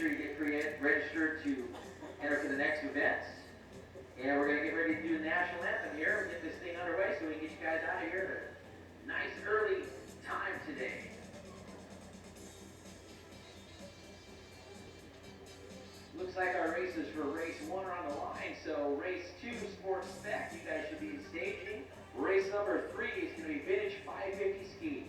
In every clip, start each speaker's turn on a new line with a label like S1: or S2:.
S1: sure you get registered to enter for the next events. And we're going to get ready to do the national anthem here. We'll get this thing underway so we can get you guys out of here at a nice early time today. Looks like our races for race 1 are on the line. So race 2, Sports Spec, you guys should be staging. Race number 3 is going to be Vintage 550 Ski.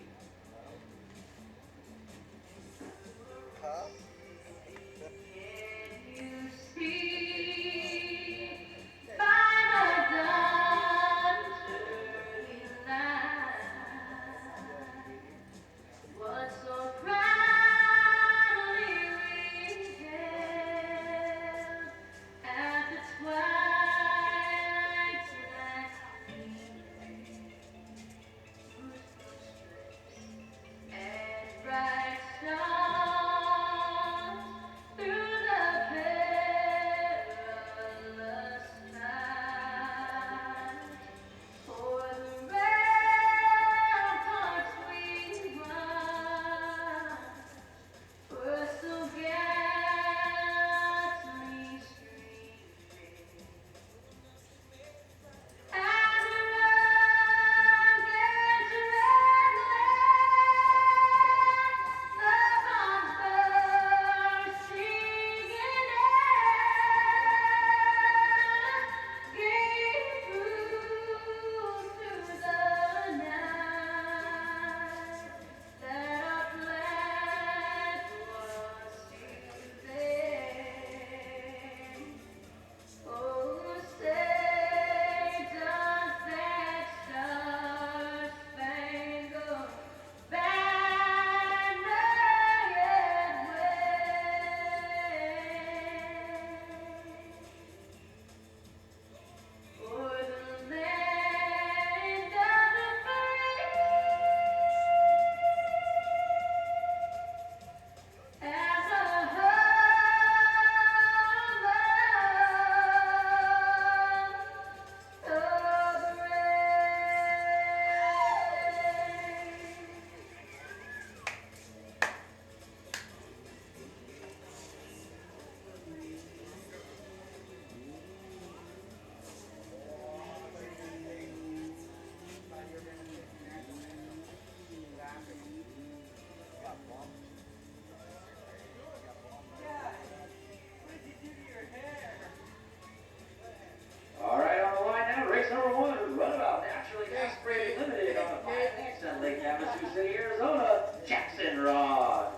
S1: Runabout, naturally aspirated limited on the 5X at Lake Havasu City, Arizona, Jackson Rod.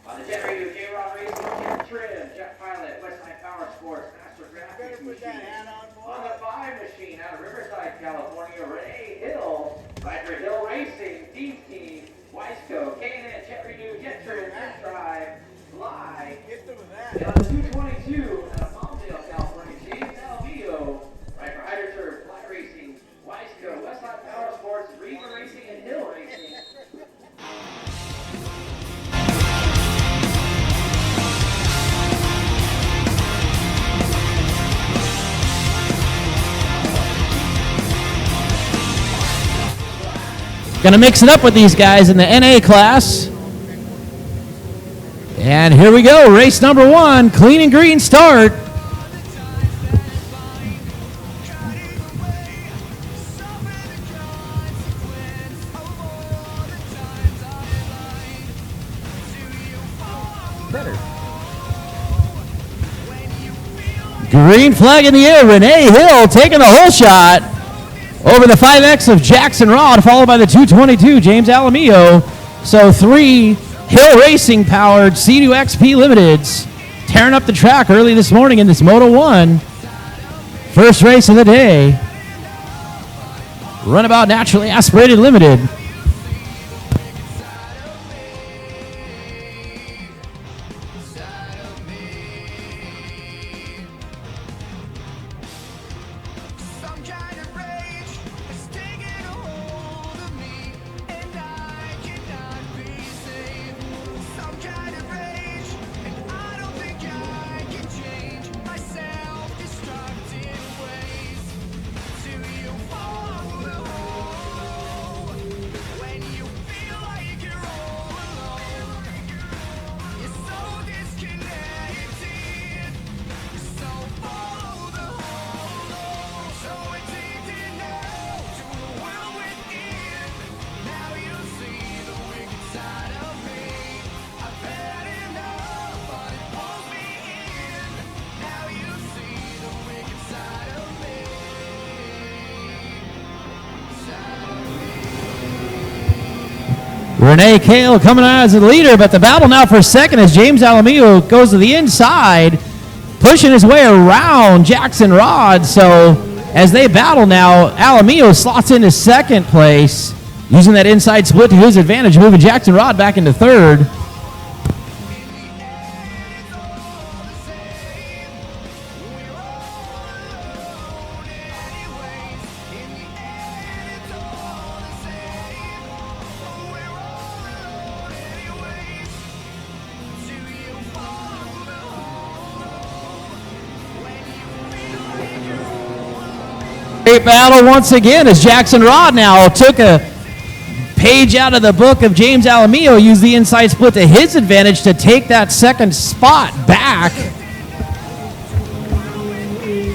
S1: On the Jet Radio, J-Rod Racing, Jet Trim, Jet Pilot, Westside Power Sports, Master Graphics Machine. On the 5 machine out of Riverside, California, Renee Hill, Ryder Hill Racing, Dean's Team, Wiseco, K&N, Jet Renew, Jet Trim, Jet Drive, Fly. And on the 222 out of Palmdale, California, James Alvio, Ryder Turf, Fly Racing, Wiseco, Westside Power Sports, Reaver Racing, and Hill Racing.
S2: Gonna mix it up with these guys in the NA class. And here we go, race number 1, clean and green start. Green flag in the air, Renee Hill taking the whole shot over the 5X of Jackson Rod, followed by the 222, James Alamillo. So 3 Hill Racing powered C2XP Limiteds tearing up the track early this morning in this Moto 1. First race of the day. Runabout Naturally Aspirated Limited. Renee Kale coming out as the leader, but the battle now for second as James Alamillo goes to the inside, pushing his way around Jackson Rod. So as they battle now, Alamillo slots into second place, using that inside split to his advantage, moving Jackson Rod back into third. Great battle once again as Jackson Rod now took a page out of the book of James Alamillo, used the inside split to his advantage to take that second spot back.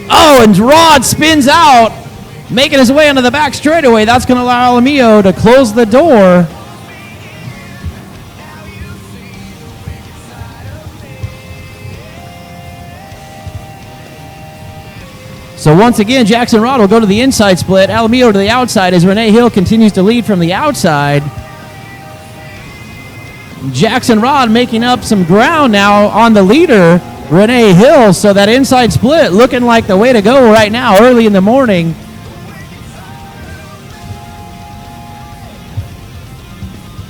S2: Oh, and Rod spins out, making his way onto the back straightaway. That's going to allow Alamillo to close the door. So once again, Jackson Rod will go to the inside split. Alamillo to the outside as Renee Hill continues to lead from the outside. Jackson Rod making up some ground now on the leader, Renee Hill. So that inside split looking like the way to go right now early in the morning.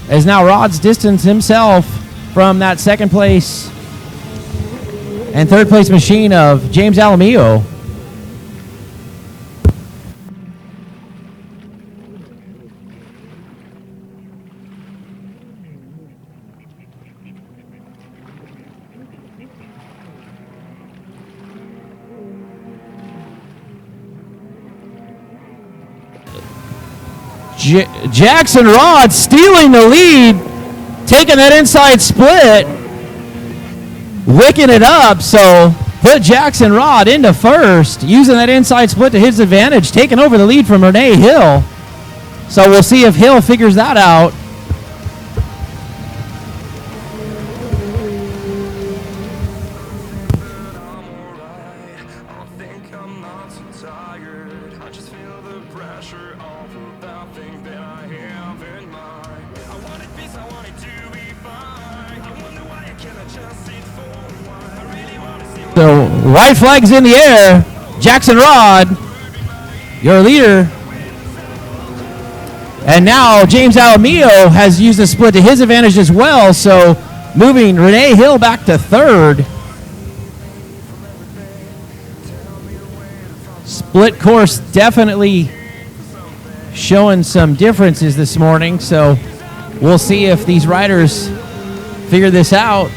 S2: As now Rod's distanced himself from that second place and third place machine of James Alamillo. Jackson Rod stealing the lead, taking that inside split, wicking it up, so put Jackson Rod into first, using that inside split to his advantage, taking over the lead from Renee Hill. So we'll see if Hill figures that out. So white flag's in the air. Jackson Rod, your leader. And now James Alamillo has used the split to his advantage as well. So moving Renee Hill back to third. Split course definitely showing some differences this morning. So we'll see if these riders figure this out.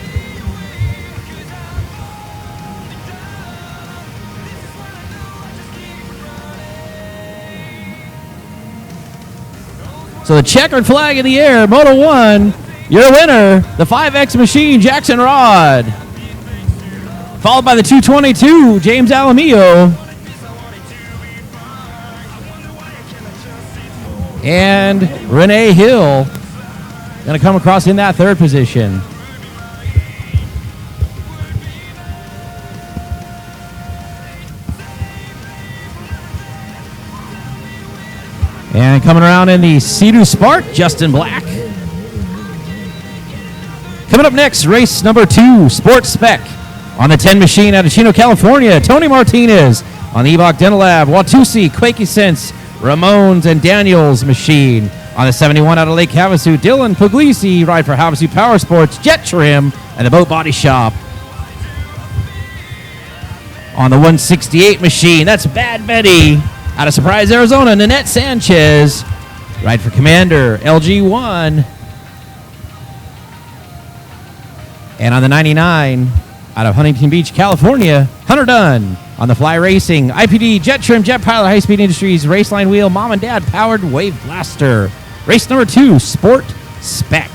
S2: So the checkered flag in the air, Moto 1, your winner, the 5X machine, Jackson Rod. Followed by the 222, James Alamillo. And Renee Hill going to come across in that third position. And coming around in the Sea-Doo Spark, Justin Black. Coming up next, race number 2, Sport Spec. On the 10 machine out of Chino, California, Tony Martinez. On the Ebach Dental Lab, Watusi, Quakey Sense, Ramones, and Daniels machine. On the 71 out of Lake Havasu, Dylan Puglisi, ride for Havasu Power Sports, Jet Trim, and the Boat Body Shop. On the 168 machine, that's Bad Betty. Out of Surprise, Arizona, Nanette Sanchez. Ride for Commander, LG1. And on the 99, out of Huntington Beach, California, Hunter Dunn. On the Fly Racing, IPD, Jet Trim, Jet Pilot, High Speed Industries, Raceline Wheel, Mom and Dad powered Wave Blaster. Race number 2, Sport Spec.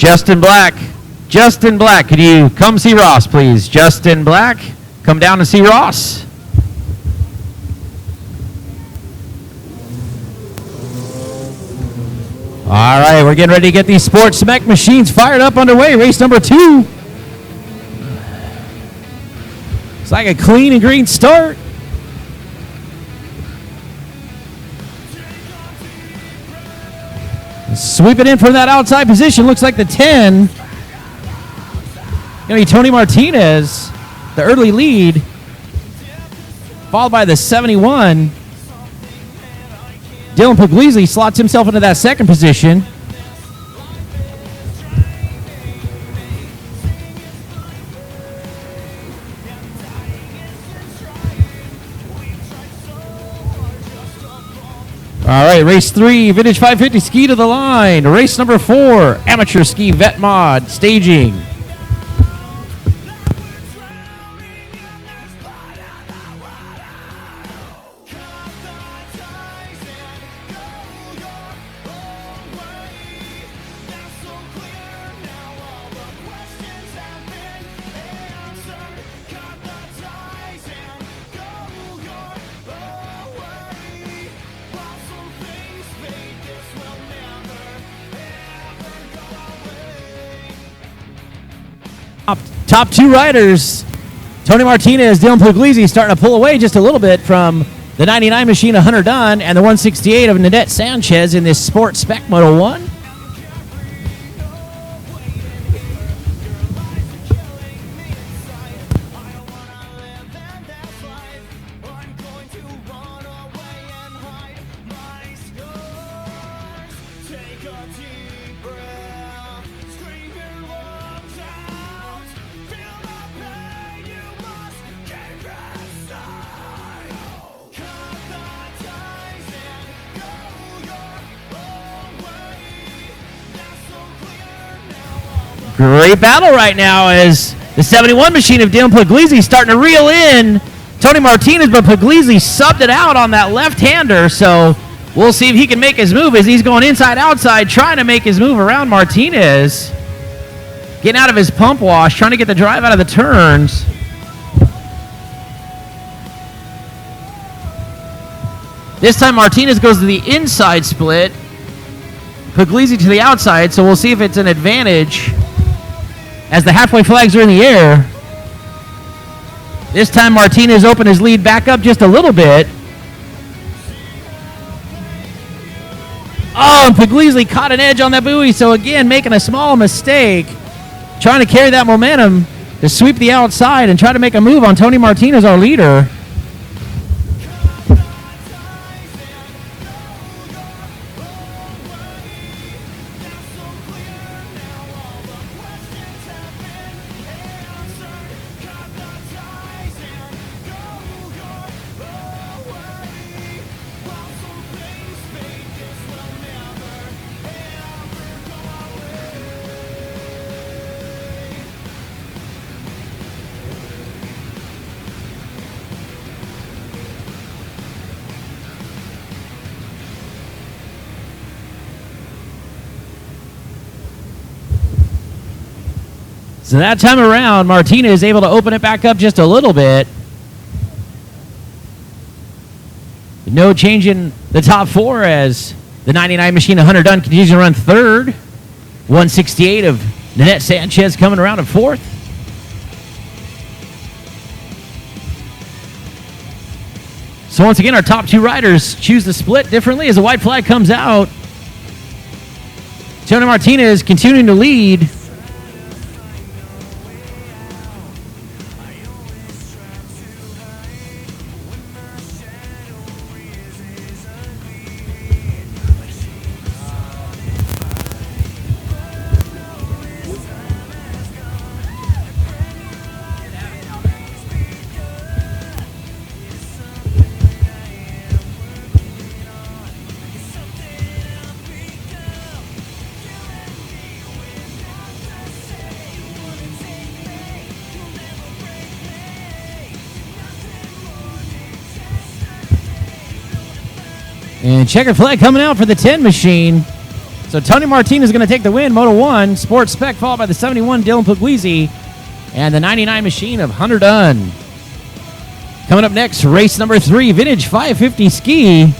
S2: Justin Black. Justin Black, could you come see Ross, please? Justin Black, come down and see Ross. All right, we're getting ready to get these sports spec machines fired up underway. Race number 2. It's like a clean and green start. Sweeping in from that outside position, looks like the 10. Going to be Tony Martinez, the early lead, followed by the 71. Dylan Puglisi slots himself into that second position. All right, race 3, Vintage 550 ski to the line. Race number 4, amateur ski vet mod staging. Top 2 riders, Tony Martinez, Dylan Puglisi, starting to pull away just a little bit from the 99 machine of Hunter Dunn and the 168 of Nanette Sanchez in this Sport Spec Moto 1. Great battle right now as the 71 machine of Dylan Puglisi starting to reel in Tony Martinez, but Puglisi subbed it out on that left-hander, so we'll see if he can make his move as he's going inside-outside, trying to make his move around Martinez. Getting out of his pump wash, trying to get the drive out of the turns. This time Martinez goes to the inside split, Puglisi to the outside, so we'll see if it's an advantage as the halfway flags are in the air. This time Martinez opened his lead back up just a little bit. Oh, and Puglisi caught an edge on that buoy, so again, making a small mistake. Trying to carry that momentum to sweep the outside and try to make a move on Tony Martinez, our leader. So that time around, Martinez is able to open it back up just a little bit. No change in the top 4 as the 99 machine of Hunter Dunn continues to run 3rd. 168 of Nanette Sanchez coming around at 4th. So once again, our top 2 riders choose the split differently as the white flag comes out. Tony Martinez continuing to lead. And checkered flag coming out for the 10 machine. So Tony Martinez is going to take the win, Moto 1. Sports Spec followed by the 71, Dylan Puglisi. And the 99 machine of Hunter Dunn. Coming up next, race number 3, Vintage 550 Ski.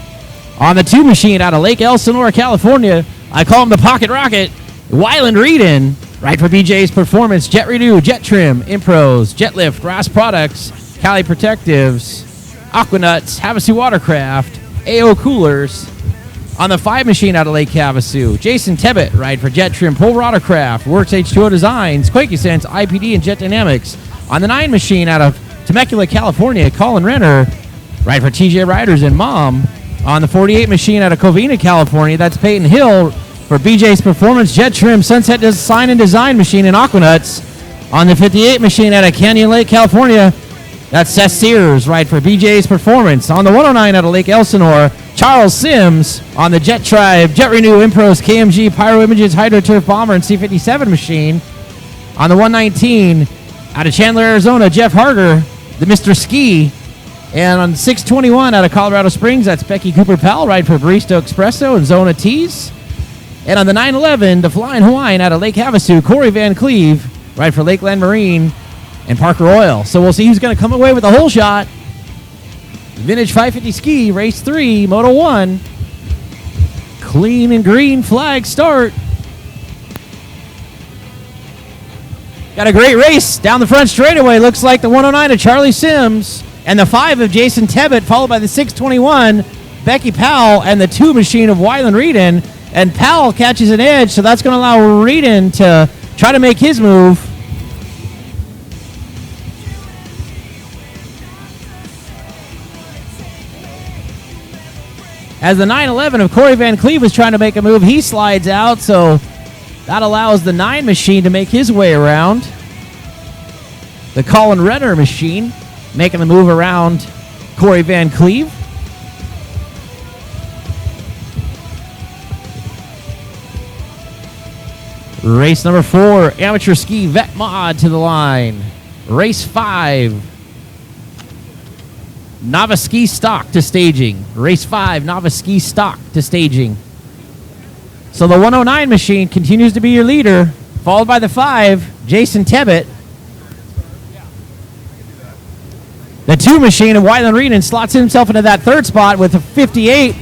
S2: On the 2 machine out of Lake Elsinore, California. I call him the Pocket Rocket. Wyland Reedon. Right for BJ's Performance, Jet Renew, Jet Trim, Impros, Jet Lift, Ross Products, Cali Protectives, Aquanuts, Havasu Watercraft, AO Coolers. On the 5 machine out of Lake Havasu, Jason Tebbett, right for Jet Trim, Pole Watercraft, Works H2O Designs, QuakeSense, IPD, and Jet Dynamics. On the 9 machine out of Temecula, California, Colin Renner, right for TJ Riders and Mom. On the 48 machine out of Covina, California, that's Peyton Hill for BJ's Performance, Jet Trim, Sunset Sign and Design machine, and Aquanuts. On the 58 machine out of Canyon Lake, California, that's Seth Sears, right for BJ's Performance. On the 109 out of Lake Elsinore, Charles Sims. On the Jet Tribe, Jet Renew, Impros, KMG, Pyro Images, HydroTurf Bomber, and C57 machine. On the 119 out of Chandler, Arizona, Jeff Harger, the Mr. Ski. And on 621 out of Colorado Springs, that's Becky Cooper Powell, right for Barista Espresso and Zona Teas. And on the 911, the Flying Hawaiian out of Lake Havasu, Corey Van Cleve, right for Lakeland Marine and Parker Oil. So we'll see who's going to come away with a whole shot. Vintage 550 Ski, race 3, Moto 1. Clean and green flag start. Got a great race down the front straightaway. Looks like the 109 of Charlie Sims and the 5 of Jason Tebbett, followed by the 621, Becky Powell, and the 2 machine of Wyland Reedon. And Powell catches an edge, so that's going to allow Reedon to try to make his move. As the 911 of Corey Van Cleve was trying to make a move, he slides out, so that allows the 9 machine to make his way around. The Colin Renner machine making the move around Corey Van Cleve. Race number 4, Amateur Ski Vet Mod to the line. Race 5, Novice Ski Stock to staging. Race 5, Novice Ski Stock to staging. So the 109 machine continues to be your leader, followed by the 5, Jason Tebbett. The 2 machine of Wyland Reedon slots himself into that 3rd spot with a 58.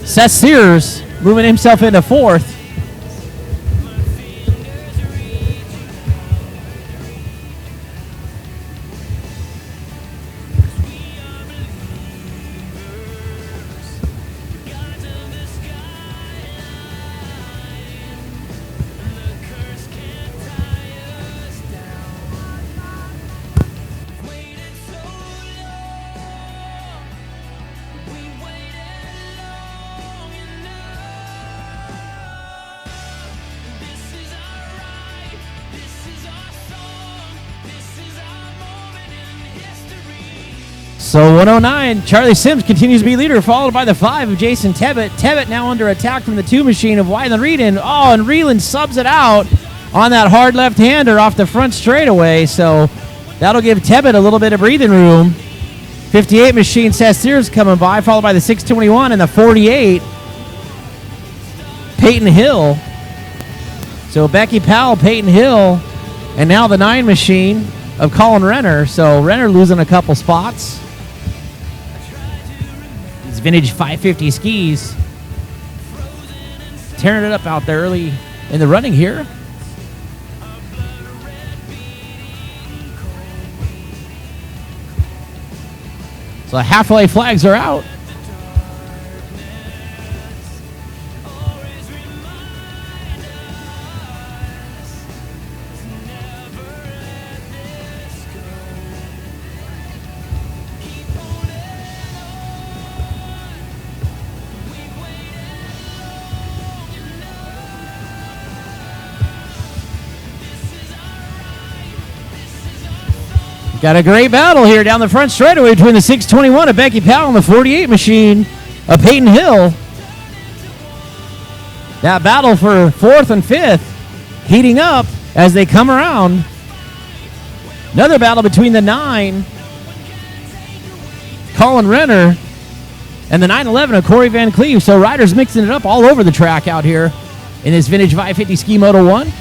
S2: Seth Sears moving himself into 4th. So 109, Charlie Sims continues to be leader, followed by the 5 of Jason Tebbett. Tebbett now under attack from the 2 machine of Wyland Reedon. Oh, and Reeland subs it out on that hard left-hander off the front straightaway. So that'll give Tebbett a little bit of breathing room. 58 machine, Seth Sears coming by, followed by the 621 and the 48, Peyton Hill. So Becky Powell, Peyton Hill, and now the 9 machine of Colin Renner. So Renner losing a couple spots. These vintage 550 skis tearing it up out there early in the running here. So the halfway flags are out. Got a great battle here down the front straightaway between the 621 of Becky Powell and the 48 machine of Peyton Hill. That battle for 4th and 5th heating up as they come around. Another battle between the 9, Colin Renner, and the 911 of Corey Van Cleve. So riders mixing it up all over the track out here in this vintage 550 Ski Moto 1.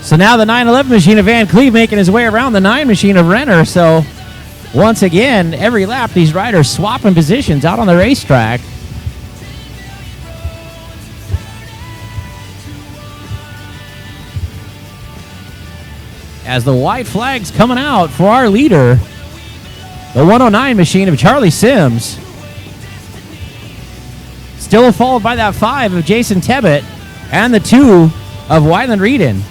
S2: So now the 911 machine of Van Cleve making his way around the 9 machine of Renner. So once again, every lap, these riders swapping positions out on the racetrack. As the white flag's coming out for our leader, the 109 machine of Charlie Sims. Still followed by that 5 of Jason Tebbett and the 2 of Wyland Reedon.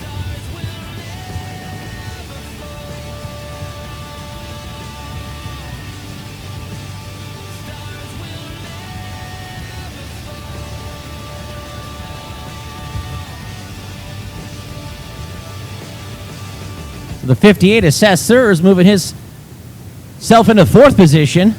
S2: The 58 is Seth Sears moving himself into 4th position.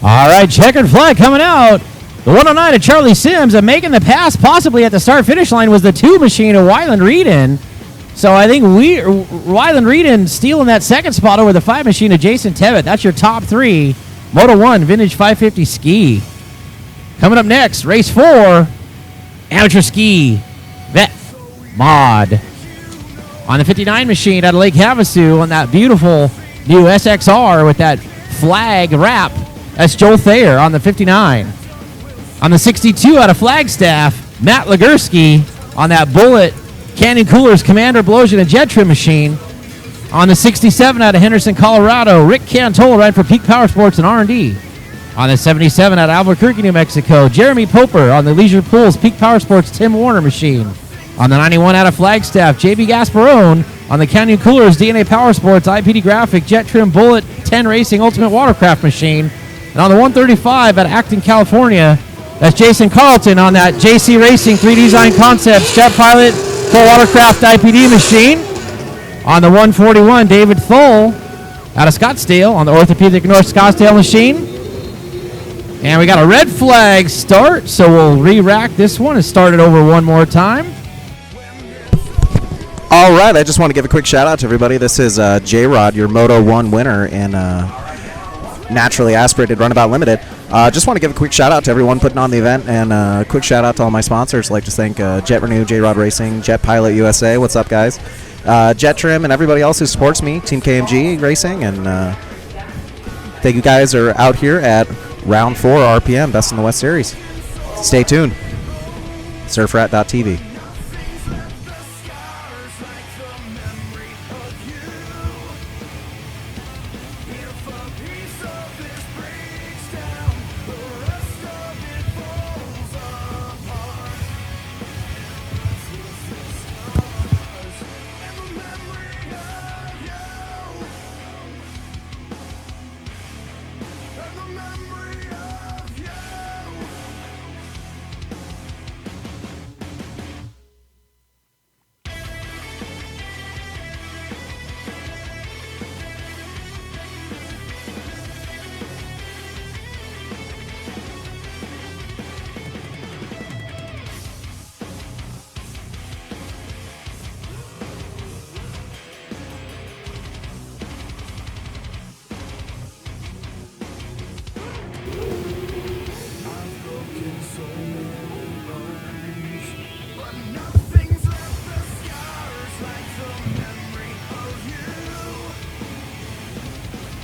S2: All right, checkered flag coming out. The 109 of Charlie Sims, and making the pass possibly at the start-finish line was the 2 machine of Wyland Reedon. So I think Wyland Reedon stealing that 2nd spot over the 5 machine of Jason Tebbett. That's your top 3 Moto 1 Vintage 550 Ski. Coming up next, race 4, Amateur Ski Vet Mod. On the 59 machine out of Lake Havasu on that beautiful new SXR with that flag wrap. That's Joel Thayer on the 59. On the 62 out of Flagstaff, Matt Legursky on that Bullet Canyon Coolers Commander Blowsion and Jet Trim machine. On the 67 out of Henderson, Colorado, Rick Cantola riding for Peak Power Sports and R&D. On the 77 out of Albuquerque, New Mexico, Jeremy Poper on the Leisure Pools Peak Power Sports Tim Warner machine. On the 91 out of Flagstaff, JB Gasparone on the Canyon Coolers DNA Power Sports IPD Graphic Jet Trim Bullet 10 Racing Ultimate Watercraft machine. And on the 135 at Acton, California, that's Jason Carlton on that JC Racing 3D Design Concepts Jet Pilot Full Watercraft IPD machine. On the 141, David Thull out of Scottsdale on the Orthopedic North Scottsdale machine. And we got a red flag start, so we'll re-rack this one and start it over one more time.
S3: All right, I just want to give a quick shout out to everybody. This is J-Rod, your Moto 1 winner in Naturally Aspirated Runabout Limited. Just want to give a quick shout out to everyone putting on the event, and a quick shout out to all my sponsors. I'd like to thank Jet Renew, J-Rod Racing, Jet Pilot USA, what's up guys, Jet Trim, and everybody else who supports me, Team KMG Racing, and thank you guys are out here at round 4 RPM, Best in the West Series. Stay tuned. Surfrat.tv.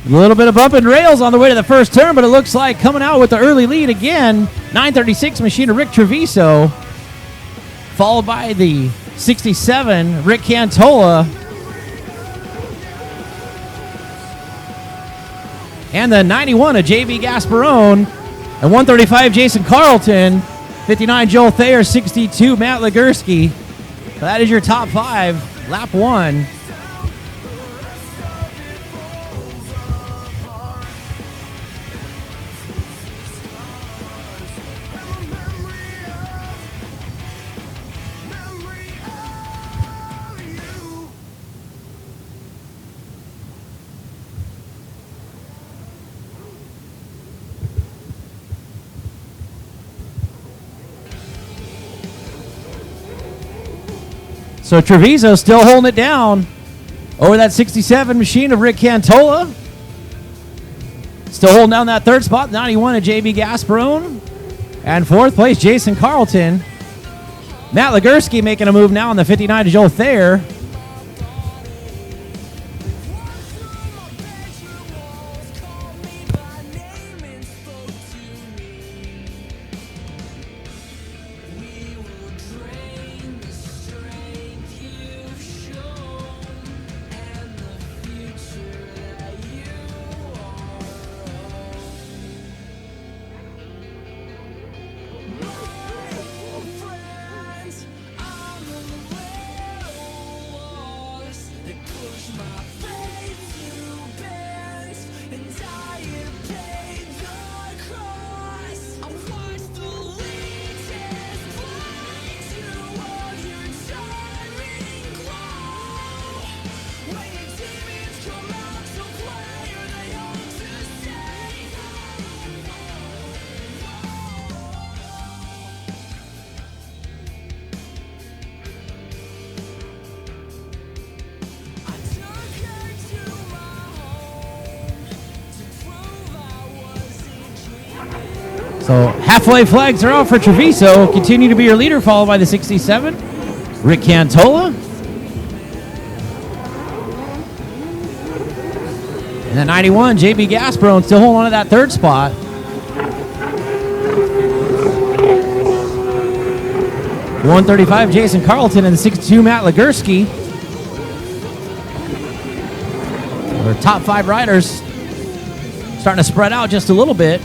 S2: A little bit of bump and rails on the way to the first turn, but it looks like coming out with the early lead again, 936 machine of Rick Treviso, followed by the 67, Rick Cantola, and the 91 of JB Gasparone, and 135 Jason Carlton, 59 Joel Thayer, 62 Matt Legursky. That is your top 5, lap 1. So Treviso still holding it down over that 67 machine of Rick Cantola. Still holding down that third spot, 91 of JB Gasparone. And fourth place, Jason Carlton. Matt Legursky making a move now on the 59 of Joel Thayer. So halfway flags are out for Treviso. Continue to be your leader, followed by the 67, Rick Cantola. And the 91, JB Gasparone, still holding on to that third spot. The 135, Jason Carlton, and the 62, Matt Legursky. Our top 5 riders starting to spread out just a little bit.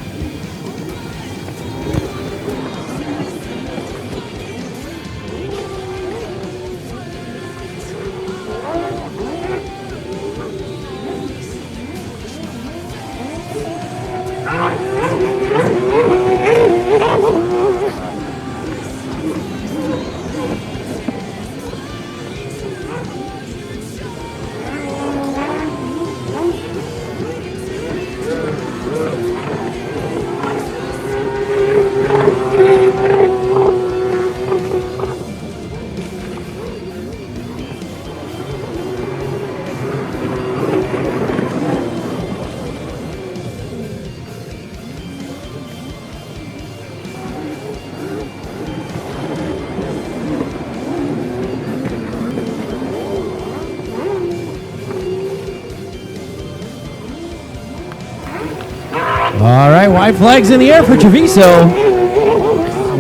S2: All right, white flags in the air for Treviso.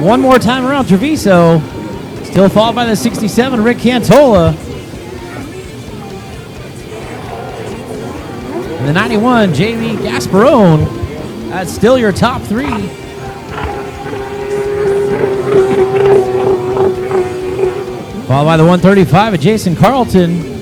S2: One more time around, Treviso. Still followed by the 67, Rick Cantola. And the 91, JB Gasparone. That's still your top 3. Followed by the 135 of Jason Carlton.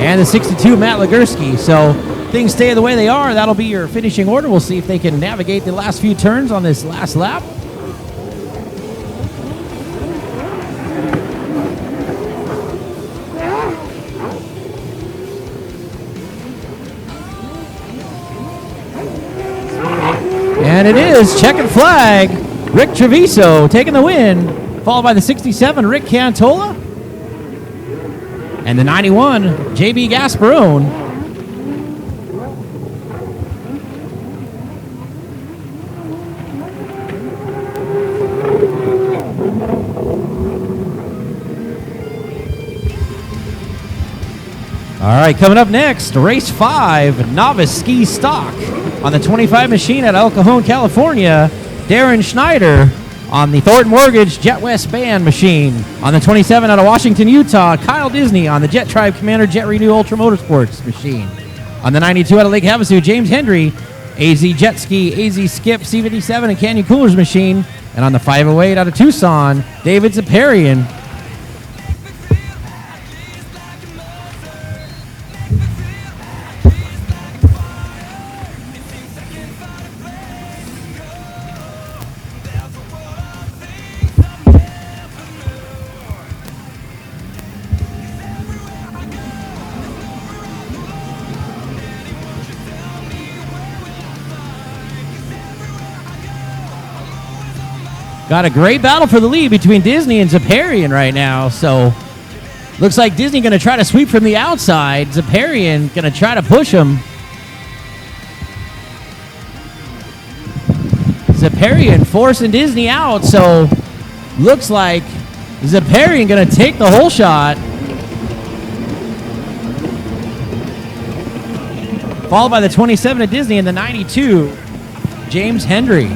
S2: And the 62, Matt Legursky. So things stay the way they are. That'll be your finishing order. We'll see if they can navigate the last few turns on this last lap. And it is checkered flag. Rick Treviso taking the win, followed by the 67, Rick Cantola. And the 91, JB Gasparone. right, coming up next, race 5, Novice Ski Stock. On the 25 machine at El Cajon, California, Darren Schneider. On the Thornton Mortgage Jet West Band machine. On the 27 out of Washington, Utah, Kyle Disney on the Jet Tribe Commander Jet Renew Ultra Motorsports machine. On the 92 out of Lake Havasu, James Hendry, AZ Jet Ski, AZ Skip, C57 and Canyon Coolers machine. And on the 508 out of Tucson, David Zaparian. Got a great battle for the lead between Disney and Zaparian right now. So looks like Disney going to try to sweep from the outside. Zaparian going to try to push him. Zaparian forcing Disney out. So looks like Zaparian going to take the whole shot. Followed by the 27 of Disney and the 92, James Hendry.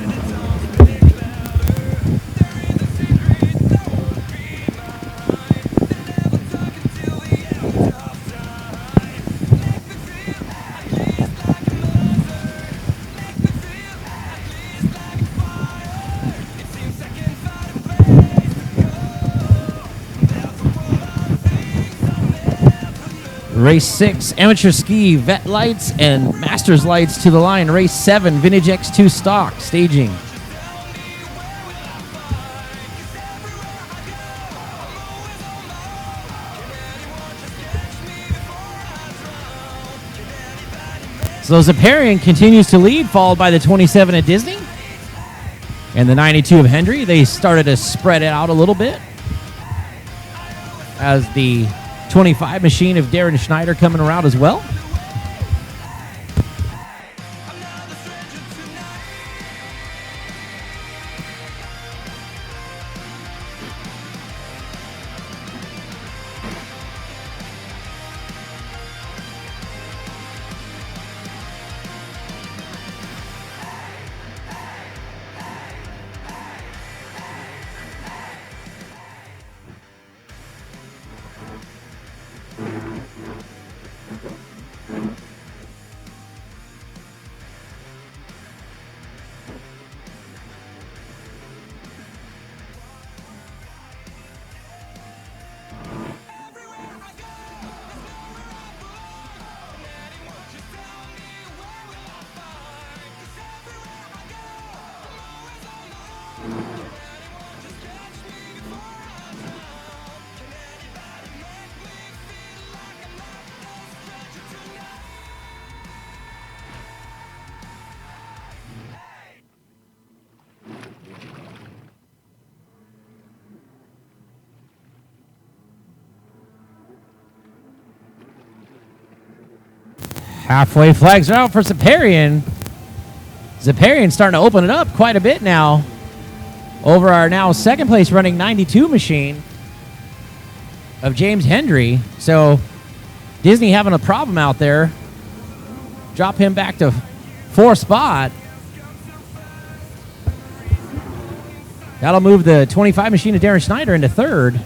S2: Race 6, Amateur Ski, Vet Lights, and Masters Lights to the line. Race 7, Vintage X2 Stock, staging. So Zaparian continues to lead, followed by the 27 at Disney. And the 92 of Hendry. They started to spread it out a little bit as the 25 machine of Darren Schneider coming around as well. Halfway flags are out for Zaparian. Zaparian starting to open it up quite a bit now over our now second place running 92 machine of James Hendry. So Disney having a problem out there. Drop him back to 4th spot. That'll move the 25 machine of Darren Schneider into 3rd.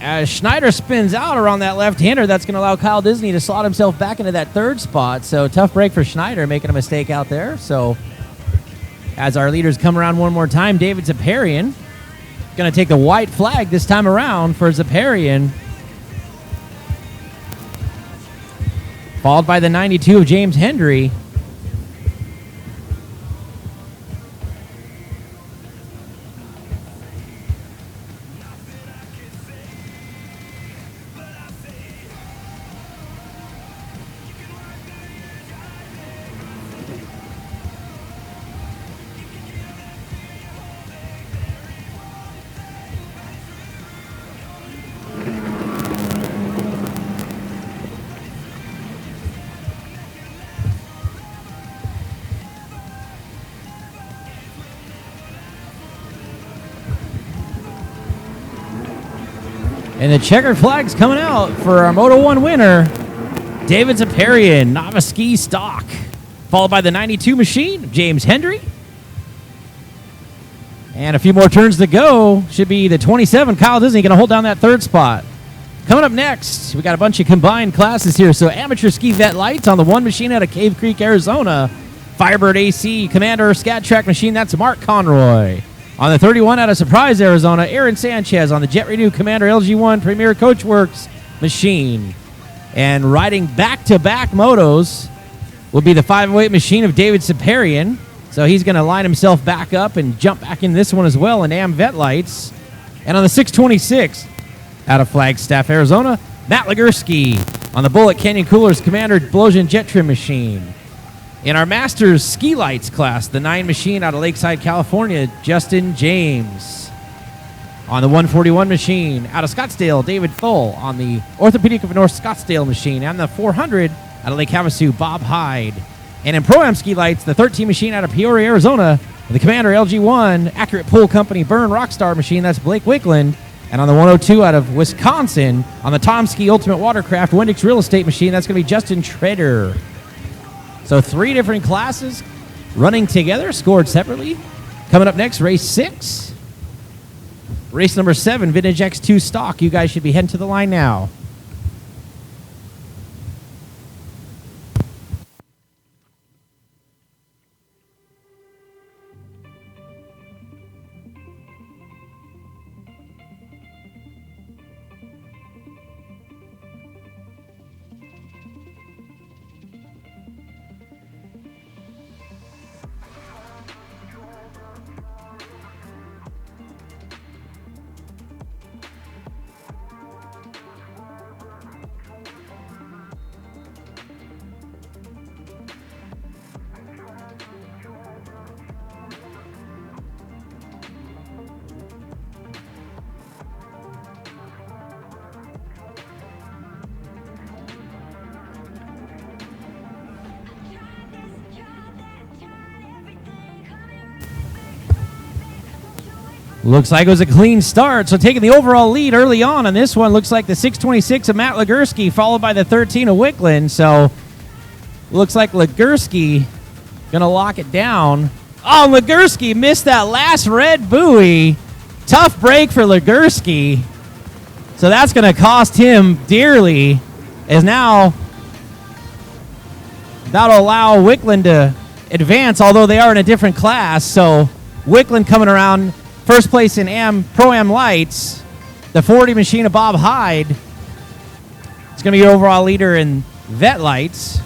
S2: As Schneider spins out around that left-hander, that's going to allow Kyle Disney to slot himself back into that 3rd spot. So tough break for Schneider, making a mistake out there. So as our leaders come around one more time, David Zaparian going to take the white flag this time around for Zaparian. Followed by the 92 of James Hendry. And the checkered flag's coming out for our Moto 1 winner, David Zaparian, Novice Ski Stock. Followed by the 92 machine, James Hendry. And a few more turns to go. Should be the 27, Kyle Disney, going to hold down that third spot. Coming up next, we got a bunch of combined classes here. So amateur ski vet lights on the 1 machine out of Cave Creek, Arizona. Firebird AC Commander Scat Track machine, that's Mark Conroy. On the 31 out of Surprise, Arizona, Aaron Sanchez on the Jet Renew Commander LG1 Premier Coachworks machine. And riding back-to-back motos will be the 508 machine of David Zaparian. So he's going to line himself back up and jump back in this one as well in AM Vet Lights. And on the 626 out of Flagstaff, Arizona, Matt Legursky on the Bullet Canyon Coolers Commander Blosian Jet Trim machine. In our Masters Ski Lights class, the 9 machine out of Lakeside, California, Justin James. On the 141 machine out of Scottsdale, David Thull. On the Orthopedic of North Scottsdale machine. And the 400 out of Lake Havasu, Bob Hyde. And in Pro-Am Ski Lights, the 13 machine out of Peoria, Arizona, the Commander LG1 Accurate Pull Company Burn Rockstar machine, that's Blake Wickland. And on the 102 out of Wisconsin, on the Tom Ski Ultimate Watercraft Wendix Real Estate machine, that's going to be Justin Treader. So 3 different classes running together, scored separately. Coming up next, race 6. Race number 7, Vintage X2 Stock. You guys should be heading to the line now. Looks like it was a clean start, so taking the overall lead early on this one looks like the 626 of Matt Legursky, followed by the 13 of Wickland. So looks like Legursky going to lock it down. Oh, Legursky missed that last red buoy. Tough break for Legursky. So that's going to cost him dearly, as now that'll allow Wickland to advance, although they are in a different class. So Wickland coming around first place in Pro-Am Lights. The 40 machine of Bob Hyde. It's going to be your overall leader in Vet Lights.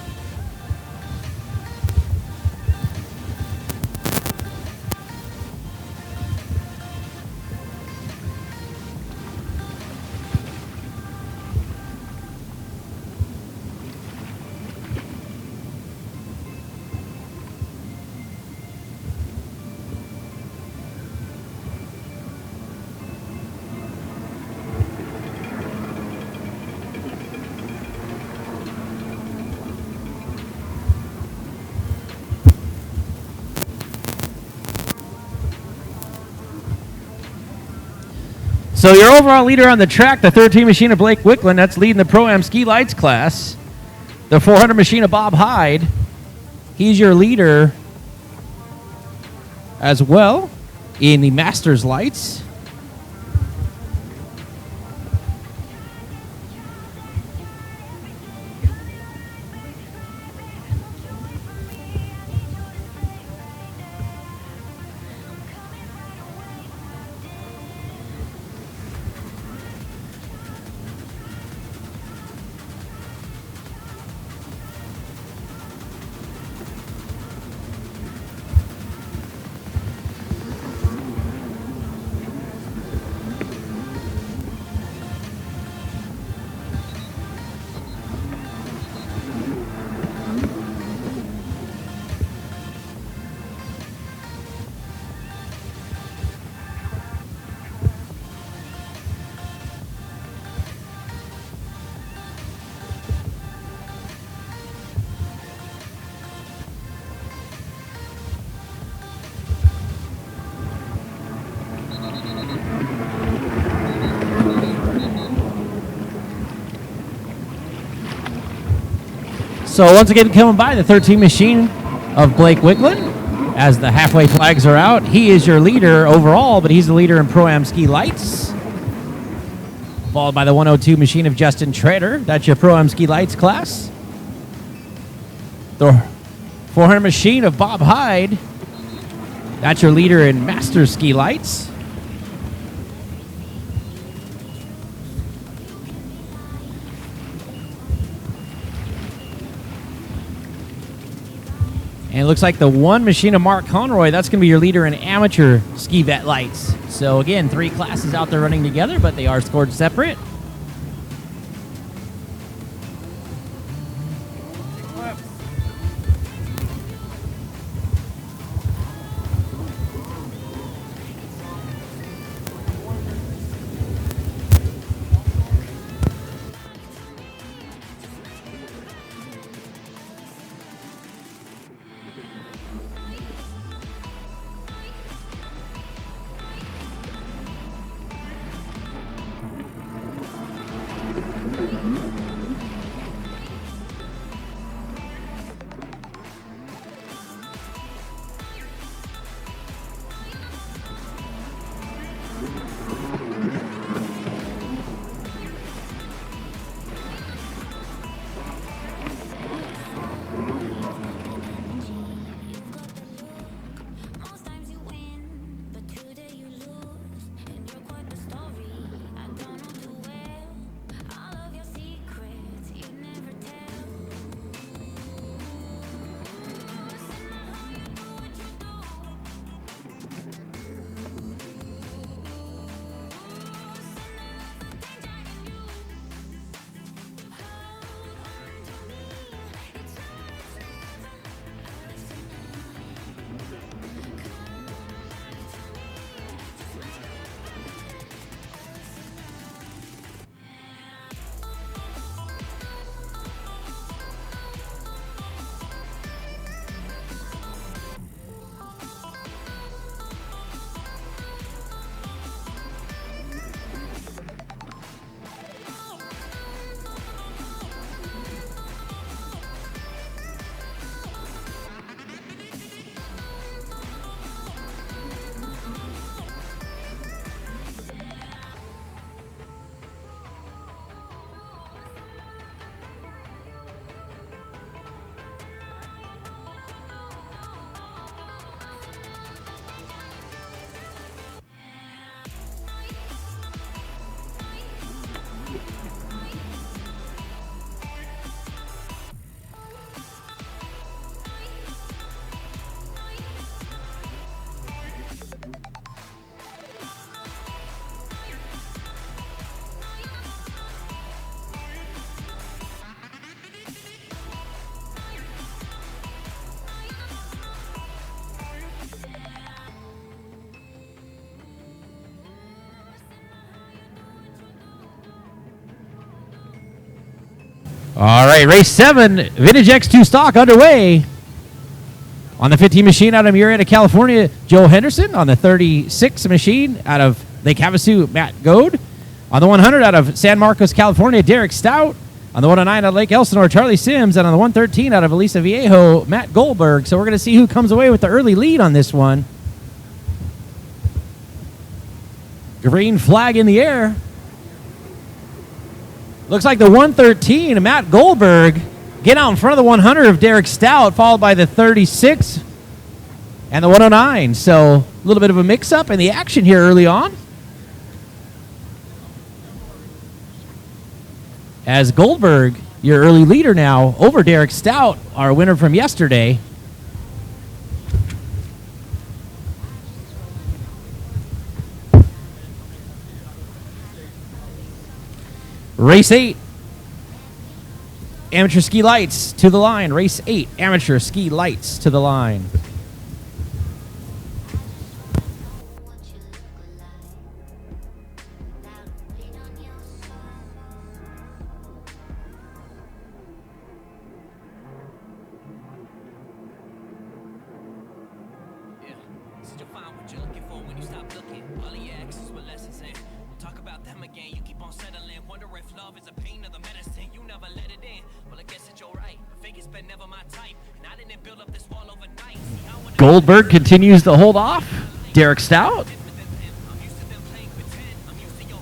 S2: So your overall leader on the track, the 13 machine of Blake Wickland, that's leading the Pro-Am Ski Lights class. The 400 machine of Bob Hyde, he's your leader as well in the Masters Lights. So once again, coming by the 13 machine of Blake Wicklund as the halfway flags are out. He is your leader overall, but he's the leader in Pro-Am Ski Lights. Followed by the 102 machine of Justin Trader. That's your Pro-Am Ski Lights class. The 400 machine of Bob Hyde. That's your leader in Master Ski Lights. And it looks like the 1 machine of Mark Conroy, that's going to be your leader in Amateur Ski Vet Lights. So again, 3 classes out there running together, but they are scored separate. All right, race 7, Vintage X2 stock underway. On the 15 machine out of Murrieta, California, Joe Henderson. On the 36 machine out of Lake Havasu, Matt Goad. On the 100 out of San Marcos, California, Derek Stout. On the 109 out of Lake Elsinore, Charlie Sims. And on the 113 out of Elisa Viejo, Matt Goldberg. So we're going to see who comes away with the early lead on this one. Green flag in the air. Looks like the 113, Matt Goldberg, get out in front of the 100 of Derek Stout, followed by the 36 and the 109. So a little bit of a mix-up in the action here early on. As Goldberg, your early leader now, over Derek Stout, our winner from yesterday. Race 8, Amateur Ski Lights to the line. Race 8, Amateur Ski Lights to the line.
S4: Talk about them again, you keep on settling. Wonder if love is a pain or the medicine. You never let it in. Well, I guess it's your
S2: Goldberg continues to hold off Derek Stout.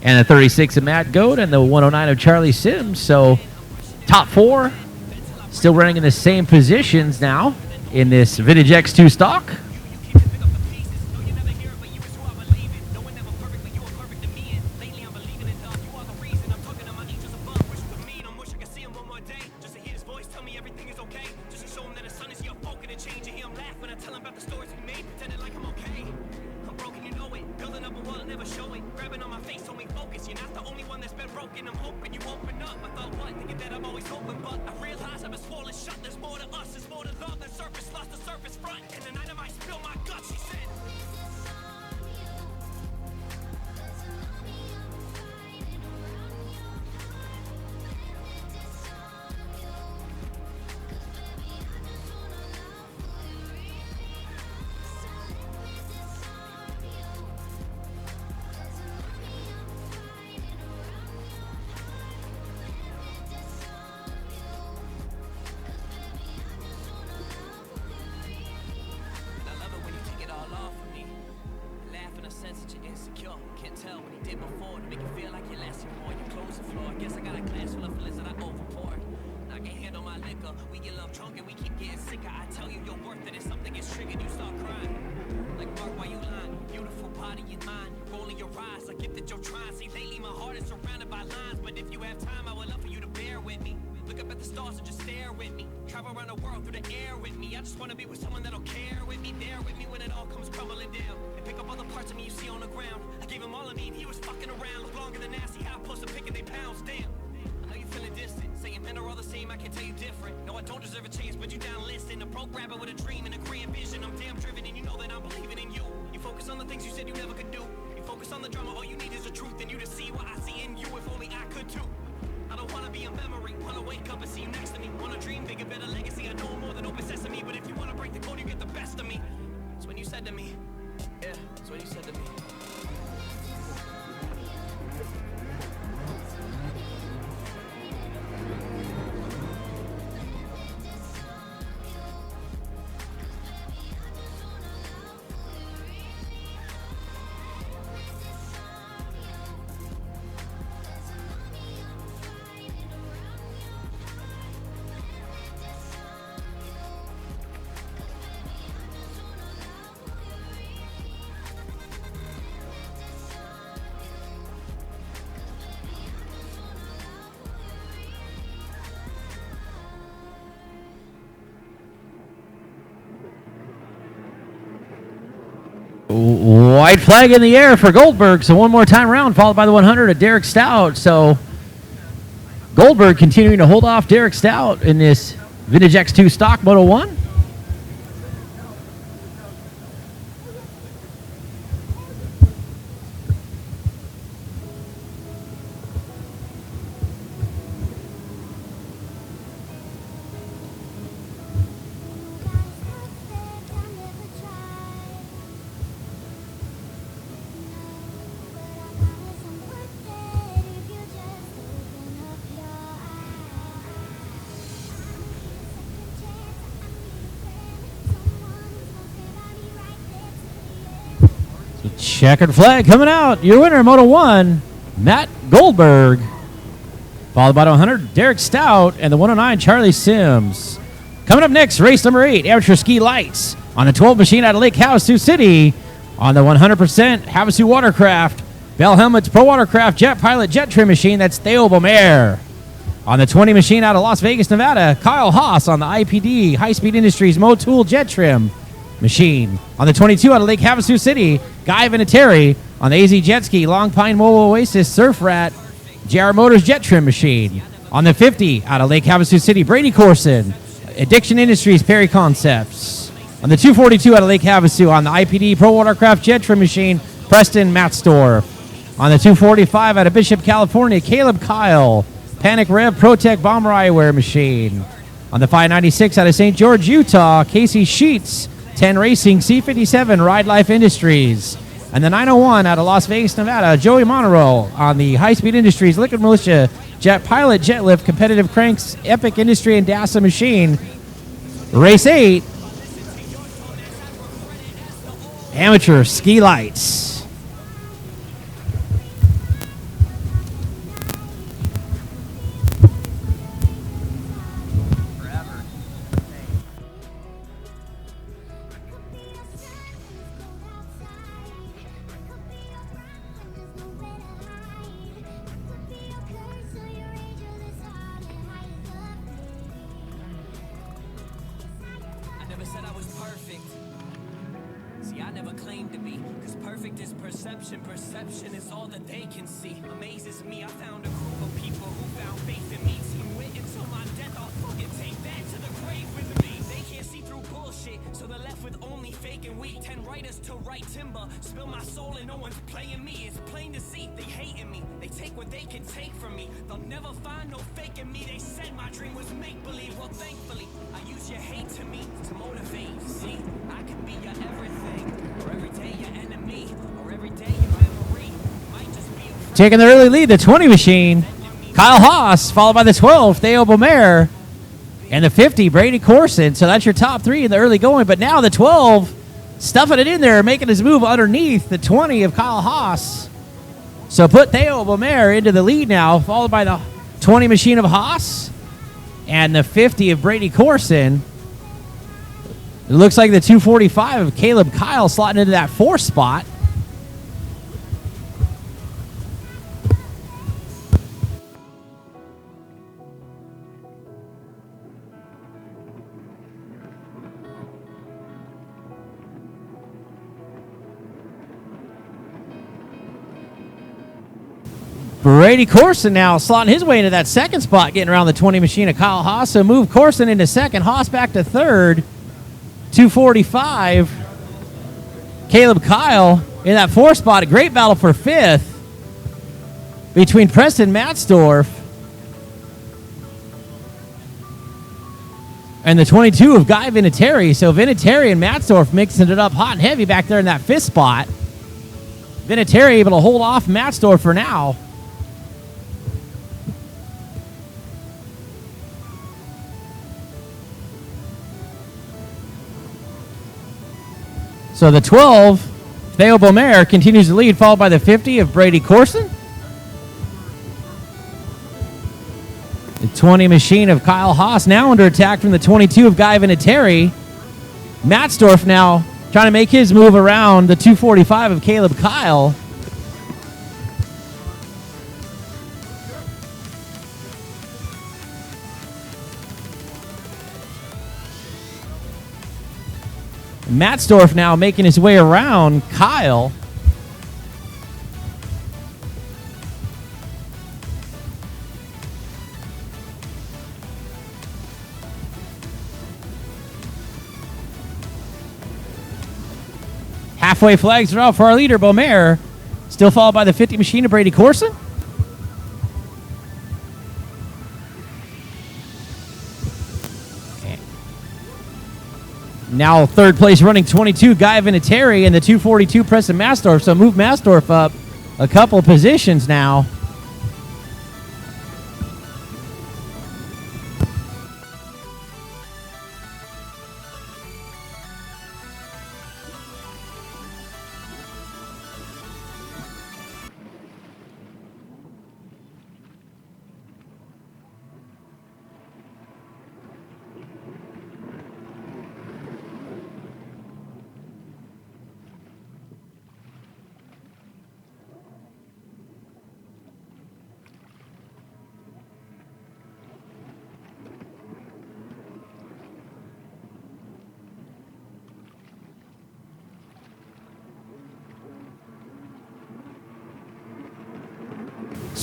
S2: And the 36 of Matt Goat and the 109 of Charlie Sims. So top 4 still running in the same positions now in this Vintage X2 stock. White flag in the air for Goldberg. So one more time around, followed by the 100 of Derek Stout. So Goldberg continuing to hold off Derek Stout in this Vintage X2 stock Moto 1. Checkered flag coming out. Your winner, Moto 1, Matt Goldberg. Followed by the 100, Derek Stout, and the 109, Charlie Sims. Coming up next, race number 8, Amateur Ski Lights on the 12 machine out of Lake Havasu City. On the 100% Havasu Watercraft, Bell Helmets Pro Watercraft Jet Pilot Jet Trim machine, that's Theo Bomer. On the 20 machine out of Las Vegas, Nevada, Kyle Haas on the IPD High Speed Industries Motul Jet Trim machine. On the 22 out of Lake Havasu City, Guy Vinatieri. On the AZ Jet Ski, Long Pine Mobile Oasis Surf Rat JR Motors Jet Trim machine. On the 50 out of Lake Havasu City, Brady Corson, Addiction Industries Perry Concepts. On the 242 out of Lake Havasu, on the IPD Pro Watercraft Jet Trim machine, Preston Matsdorf. On the 245 out of Bishop, California, Caleb Kyle, Panic Rev ProTech Bomber Eyewear machine. On the 596 out of St. George, Utah, Casey Sheets, 10 Racing C57 Ride Life Industries. And the 901 out of Las Vegas, Nevada, Joey Monroe on the High Speed Industries Liquid Militia Jet Pilot, Jet Lift, Competitive Cranks, Epic Industry, and DASA Machine. Race 8. Amateur Ski Lights.
S4: Perception is all that they can see. Amazes me, I found a group of people who found faith in me. Team wit until my death, I'll fucking take that to the grave with me. They can't see through bullshit, so they're left with only fake and weak. 10 writers to write timber, spill my soul and no one's playing me. It's plain to see, they hating me. They take what they can take from me. They'll never find no fake in me. They said my dream was make-believe. Well, thankfully, I use your hate to me to motivate. See, I can be your everything, or every day your enemy, or every day your memory. Might just be a
S2: Taking the early lead, the 20 machine, Kyle Haas, followed by the 12, Theo Beaumer, and the 50, Brady Corson. So that's your top three in the early going. But now the 12, stuffing it in there, making his move underneath the 20 of Kyle Haas. So put Theo Beaumer into the lead now, followed by the 20 machine of Haas and the 50 of Brady Corson. It looks like the 245 of Caleb Kyle slotting into that fourth spot. Brady Corson now slotting his way into that second spot, getting around the 20 machine of Kyle Haas. So move Corson into second, Haas back to third. 245. Caleb Kyle in that fourth spot. A great battle for fifth between Preston Matzdorf and the 22 of Guy Vinatieri. So Vinatieri and Matzdorf mixing it up hot and heavy back there in that fifth spot. Vinatieri able to hold off Matzdorf for now. So the 12, Theo Beaumer, continues to lead, followed by the 50 of Brady Corson. The 20 machine of Kyle Haas now under attack from the 22 of Guy Vinatieri. Matzdorf now trying to make his move around the 245 of Caleb Kyle. Matzdorf now making his way around Kyle. Halfway flags are out for our leader, Beaumer. Still followed by the 50 machine of Brady Corson. Now third place running 22, Guy Vinatieri, and the 242, Preston Matzdorf. So move Matzdorf up a couple positions now.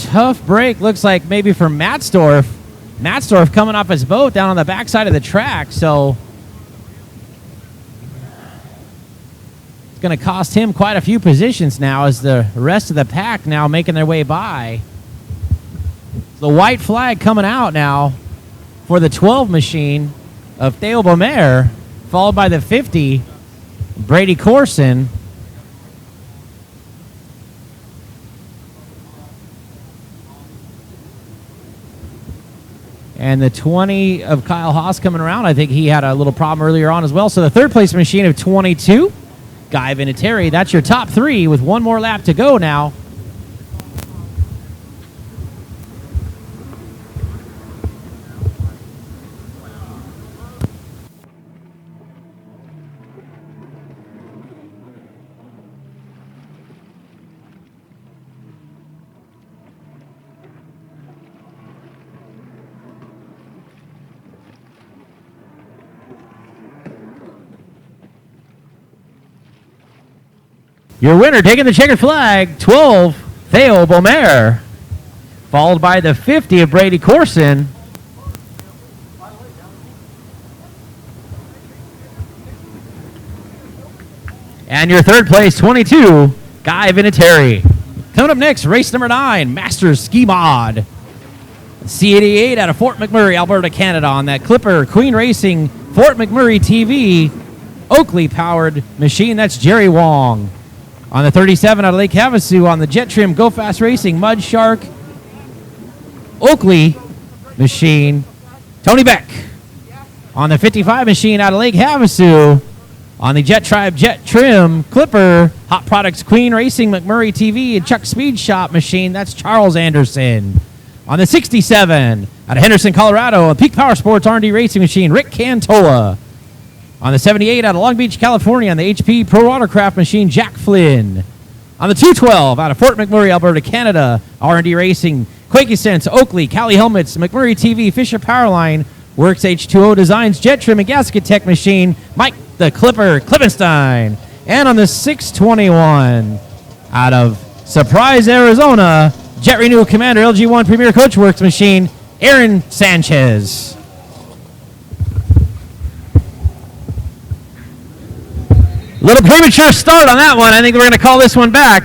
S2: Tough break, looks like maybe for Matzdorf. Matzdorf coming off his boat down on the backside of the track, so it's going to cost him quite a few positions now as the rest of the pack now making their way by. The white flag coming out now for the 12 machine of Theo Beaumer, followed by the 50, Brady Corson. And the 20 of Kyle Haas coming around. I think he had a little problem earlier on as well. So the third place machine of 22, Guy Vinatieri. That's your top three with one more lap to go now. Your winner taking the checkered flag, 12, Theo Beaumer. Followed by the 50 of Brady Corson. And your third place, 22, Guy Vinatieri. Coming up next, race number 9, Masters Ski Mod. C88 out of Fort McMurray, Alberta, Canada on that Clipper Queen Racing Fort McMurray TV Oakley-powered machine. That's Jerry Wong. On the 37 out of Lake Havasu on the Jet Trim Go Fast Racing Mud Shark Oakley machine, Tony Beck. On the 55 machine out of Lake Havasu on the Jet Tribe Jet Trim Clipper Hot Products Queen Racing McMurray TV and Chuck Speed Shop machine, that's Charles Anderson. On the 67 out of Henderson, Colorado, a Peak Power Sports R&D Racing machine, Rick Cantola. On the 78 out of Long Beach, California, on the HP Pro Watercraft machine, Jack Flynn. On the 212 out of Fort McMurray, Alberta, Canada, R&D Racing, Quakey Sense, Oakley, Cali Helmets, McMurray TV, Fisher Powerline, Works H2O Designs, Jet Trim and Gasket Tech machine, Mike the Clipper Klippenstein. And on the 621 out of Surprise, Arizona, Jet Renew Commander LG1 Premier Coach Works machine, Aaron Sanchez. Little premature start on that one. I think we're going to call this one back.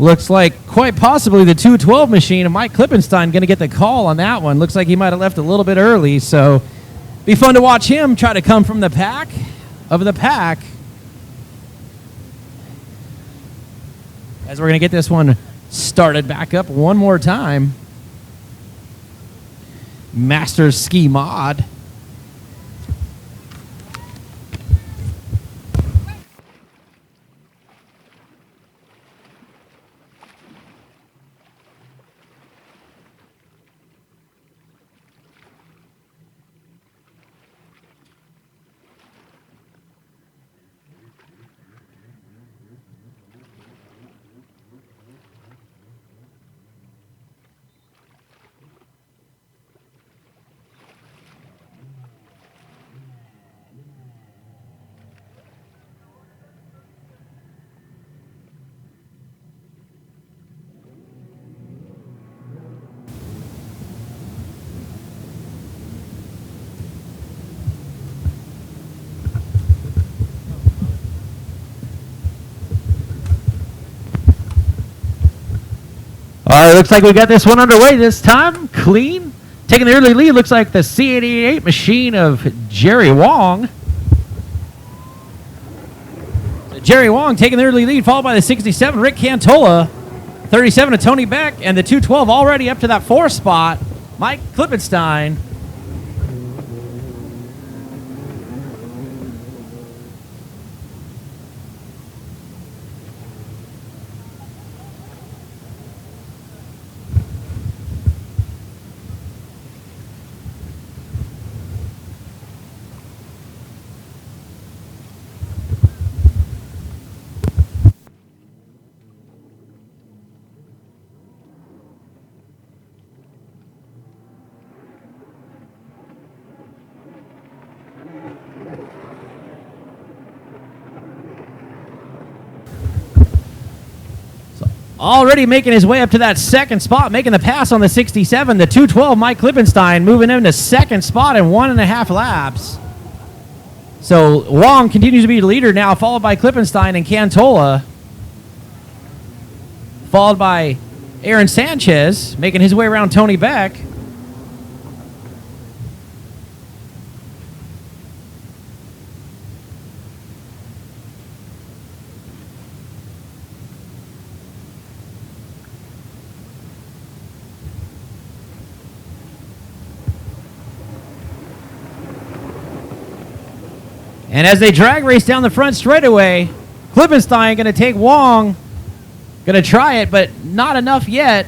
S2: Looks like quite possibly the 212 machine of Mike Klippenstein going to get the call on that one. Looks like he might have left a little bit early, so be fun to watch him try to come from the pack of the pack. As we're going to get this one started back up one more time. Masters Ski Mod. All right, looks like we got this one underway this time. Clean. Taking the early lead, looks like the C88 machine of Jerry Wong. Jerry Wong taking the early lead, followed by the 67, Rick Cantola. 37 of Tony Beck, and the 212 already up to that 4th spot, Mike Klippenstein. Already making his way up to that 2nd spot, making the pass on the 67. The 212, Mike Klippenstein, moving him to 2nd spot in 1.5 laps. So Wong continues to be the leader now, followed by Klippenstein and Cantola. followed by Aaron Sanchez, making his way around Tony Beck. And as they drag race down the front straightaway, Klippenstein going to take Wong. Going to try it, but not enough yet.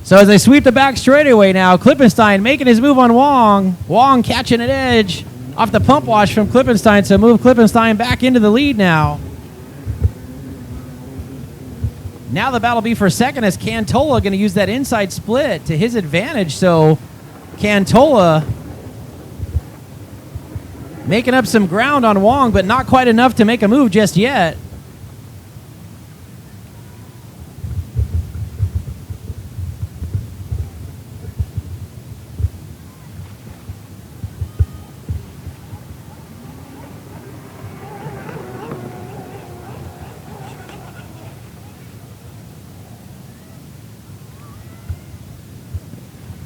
S2: So as they sweep the back straightaway now, Klippenstein making his move on Wong. Wong catching an edge off the pump wash from Klippenstein, so move Klippenstein back into the lead now. Now the battle will be for second as Cantola going to use that inside split to his advantage. So Cantola making up some ground on Wong, but not quite enough to make a move just yet.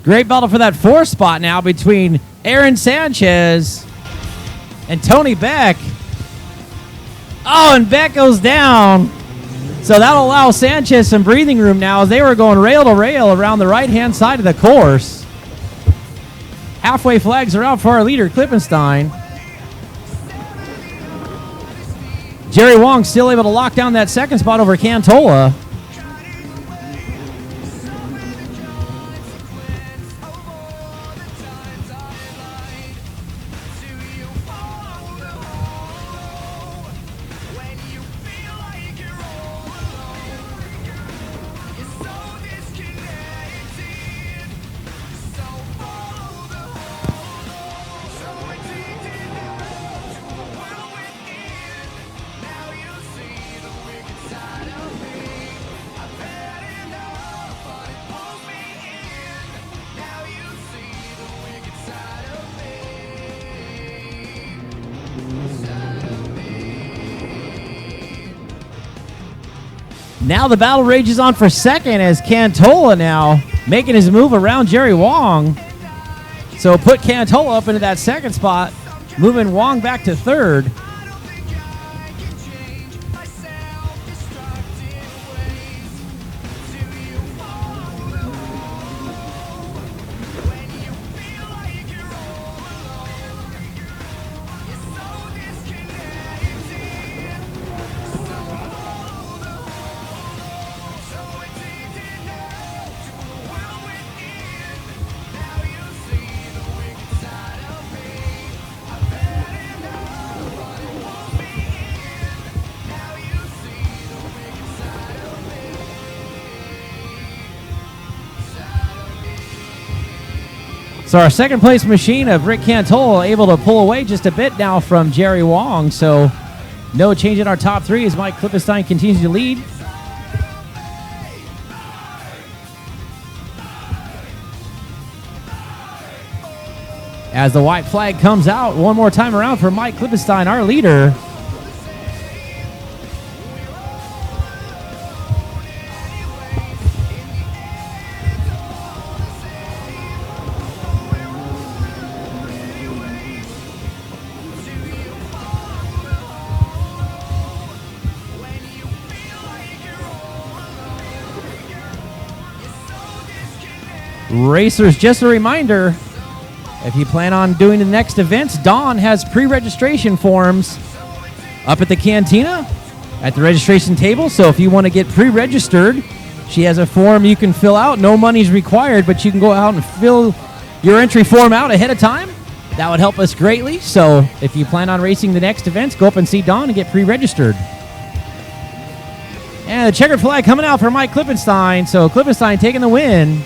S2: Great battle for that fourth spot now between Aaron Sanchez and Tony Beck. Oh, and Beck goes down. So that'll allow Sanchez some breathing room now as they were going rail to rail around the right-hand side of the course. Halfway flags are out for our leader, Klippenstein. Jerry Wong still able to lock down that second spot over Cantola. Now the battle rages on for second as Cantola now making his move around Jerry Wong. So put Cantola up into that second spot, moving Wong back to third. So our second place machine of Rick Cantola able to pull away just a bit now from Jerry Wong. So no change in our top three as Mike Klippenstein continues to lead. As the white flag comes out one more time around for Mike Klippenstein, our leader. Racers, just a reminder, if you plan on doing the next events, Dawn has pre-registration forms up at the cantina at the registration table. So if you want to get pre-registered, she has a form you can fill out. No money's required, but you can go out and fill your entry form out ahead of time. That would help us greatly. So if you plan on racing the next events, go up and see Dawn and get pre-registered. And the checkered flag coming out for Mike Klippenstein. So Klippenstein taking the win.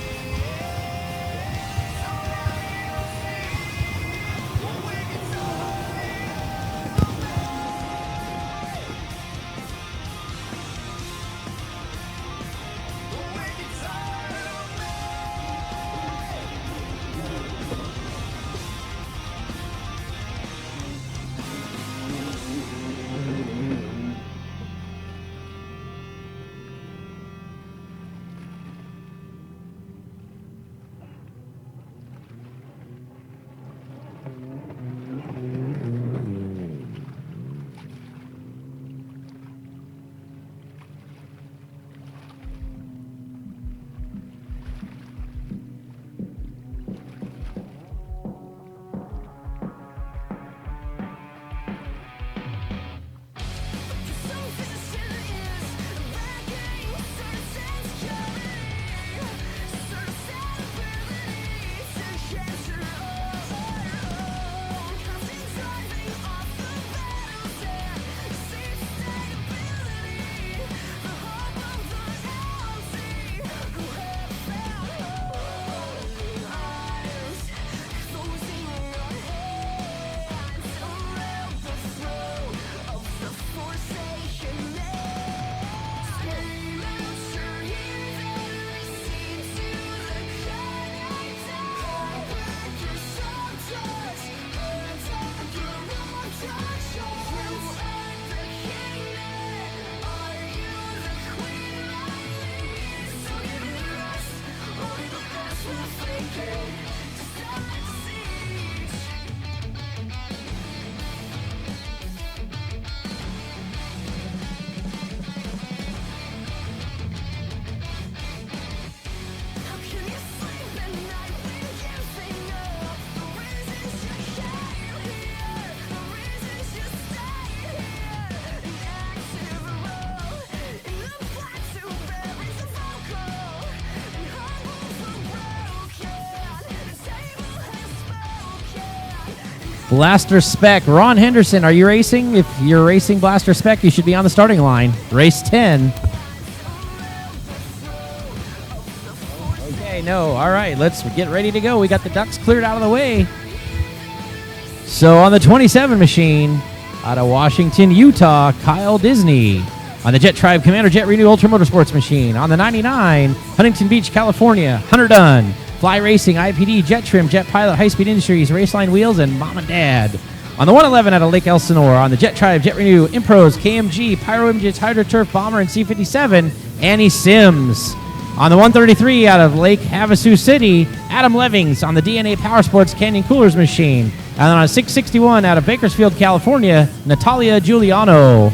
S2: Blaster Spec. Ron Henderson, are you racing? If you're racing Blaster Spec, you should be on the starting line. Race 10. Okay, no. All right, let's get ready to go. We got the ducks cleared out of the way. So on the 27 machine, out of Washington, Utah, Kyle Disney. On the Jet Tribe Commander Jet Renew Ultra Motorsports machine. On the 99, Huntington Beach, California, Hunter Dunn. Fly Racing, IPD, Jet Trim, Jet Pilot, High Speed Industries, Raceline Wheels, and Mom and Dad. On the 111 out of Lake Elsinore. On the Jet Tribe, Jet Renew, Impros, KMG, Pyro Images, Hydro Turf, Bomber, and C57, Annie Sims. On the 133 out of Lake Havasu City, Adam Levings. On the DNA Power Sports Canyon Coolers machine. And then on 661 out of Bakersfield, California, Natalia Giuliano.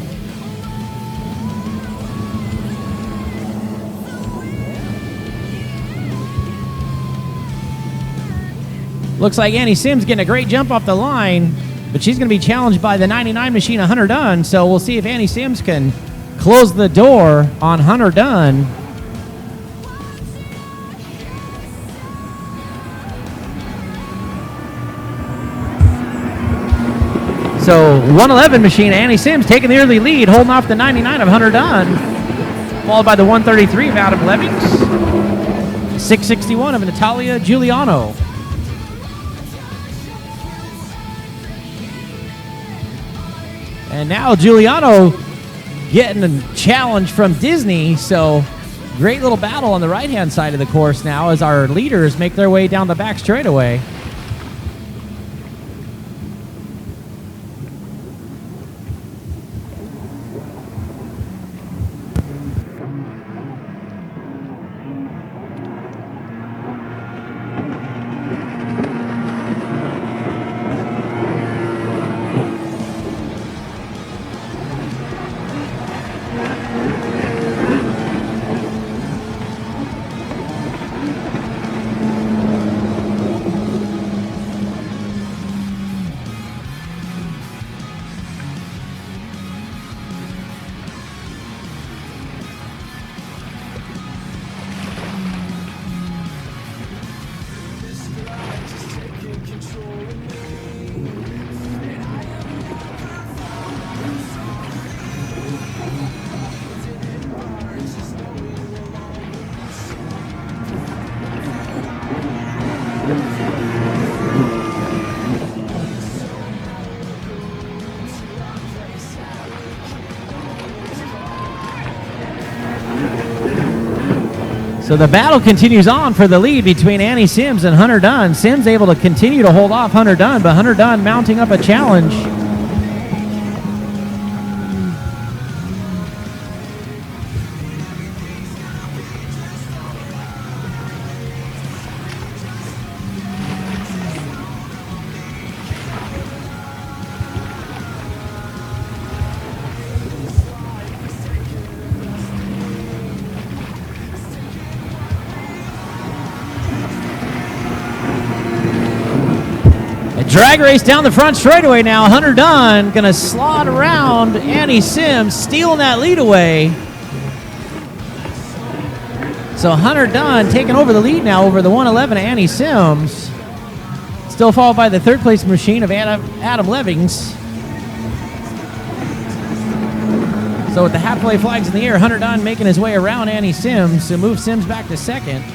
S2: Looks like Annie Sims getting a great jump off the line, but she's going to be challenged by the 99 machine of Hunter Dunn, so we'll see if Annie Sims can close the door on Hunter Dunn. So 111 machine, Annie Sims taking the early lead, holding off the 99 of Hunter Dunn, followed by the 133 of Adam Levings, 661 of Natalia Giuliano. And now Giuliano getting a challenge from Disney, so great little battle on the right-hand side of the course now as our leaders make their way down the back straightaway. So the battle continues on for the lead between Annie Sims and Hunter Dunn. Sims able to continue to hold off Hunter Dunn, but Hunter Dunn mounting up a challenge. Drag race down the front straightaway now. Hunter Dunn going to slot around Annie Sims, stealing that lead away. So Hunter Dunn taking over the lead now over the 111 of Annie Sims. Still followed by the third place machine of Adam Levings. So with the halfway flags in the air, Hunter Dunn making his way around Annie Sims to move Sims back to second.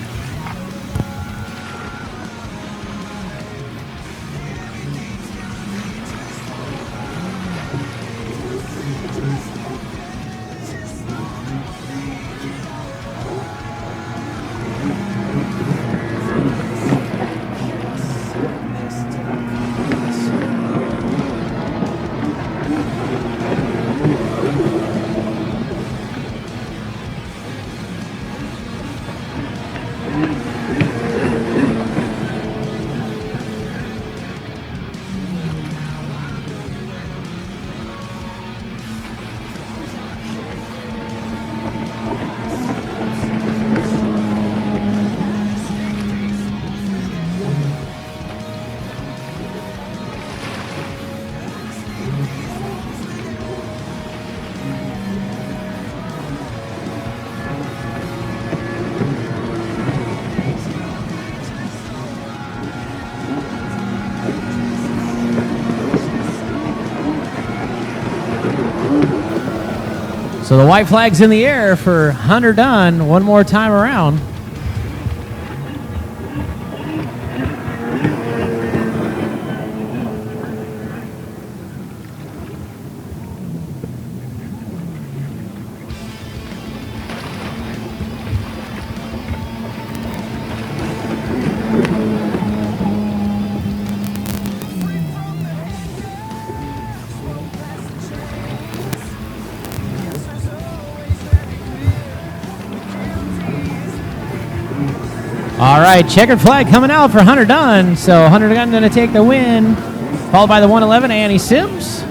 S2: So the white flag's in the air for Hunter Dunn one more time around. All right, checkered flag coming out for Hunter Dunn. So Hunter Dunn going to take the win, followed by the 111 Annie Sims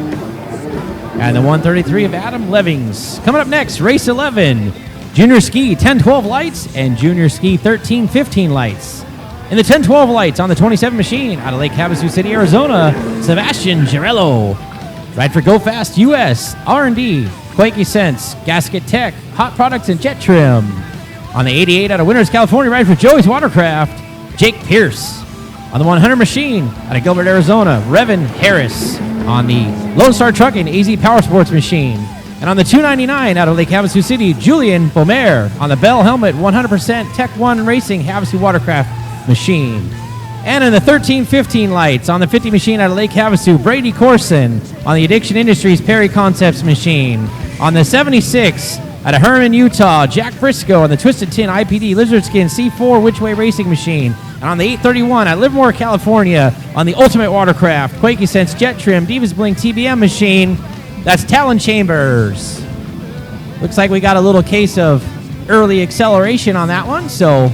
S2: and the 133 of Adam Levings. Coming up next, race 11, junior ski 10-12 lights and junior ski 13-15 lights. In the 10-12 lights on the 27 machine out of Lake Havasu City, Arizona, Sebastian Girello. Ride for Go Fast US, R&D, Quakey Sense, Gasket Tech, Hot Products and Jet Trim. On the 88 out of Winters, California, ride for Joey's Watercraft, Jake Pierce. On the 100 machine out of Gilbert, Arizona, Revin Harris. On the Lone Star Trucking, AZ Power Sports machine. And on the 299 out of Lake Havasu City, Julian Bomer. On the Bell Helmet, 100% Tech 1 Racing Havasu Watercraft machine. And in the 13-15 lights on the 50 machine out of Lake Havasu, Brady Corson. On the Addiction Industries Perry Concepts machine. On the 76 out of Herman, Utah, Jack Briscoe. On the Twisted Tin IPD Lizard Skin C4 Which Way Racing machine. And on the 831 at Livermore, California, on the Ultimate Watercraft, Quakey Sense Jet Trim Divas Blink TBM machine, that's Talon Chambers. Looks like we got a little case of early acceleration on that one, so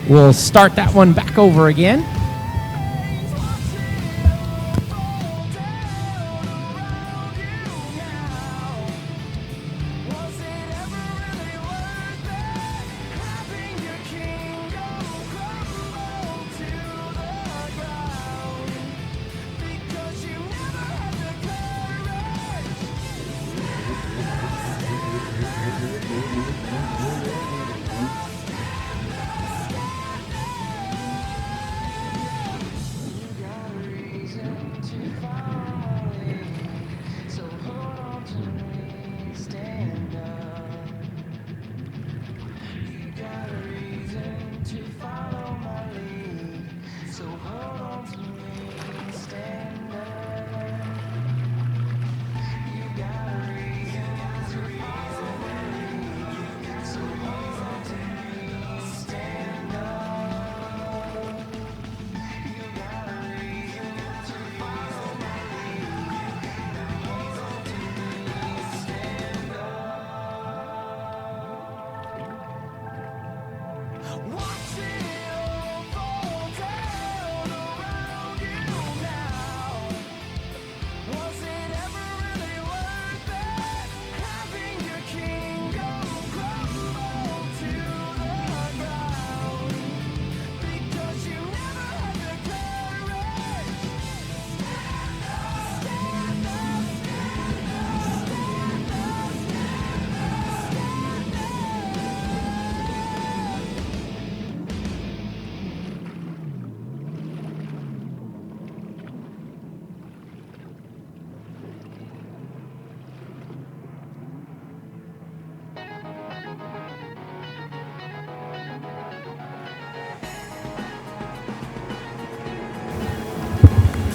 S2: we'll start that one back over again.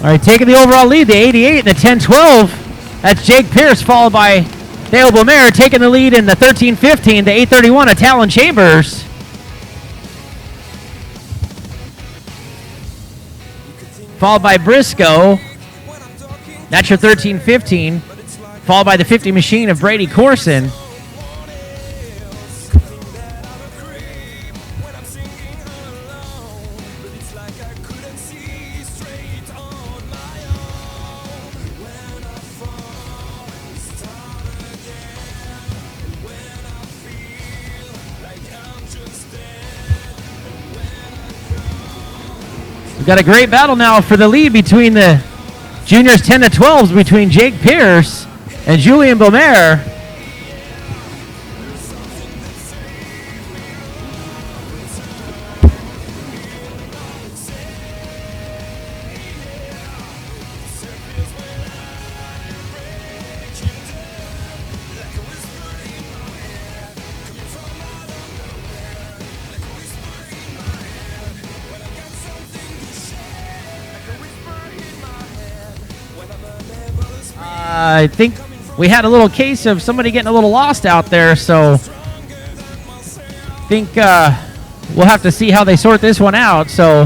S2: All right, taking the overall lead, the 88 and the 10-12. That's Jake Pierce, followed by Dale Bomer, taking the lead in the 13-15, the 831 of Talon Chambers. Followed by Briscoe. That's your 13-15. Followed by the 50 machine of Brady Corson. We've got a great battle now for the lead between the juniors 10 to 12s between Jake Pierce and Julian Bomer. I think we had a little case of somebody getting a little lost out there, so I think we'll have to see how they sort this one out. So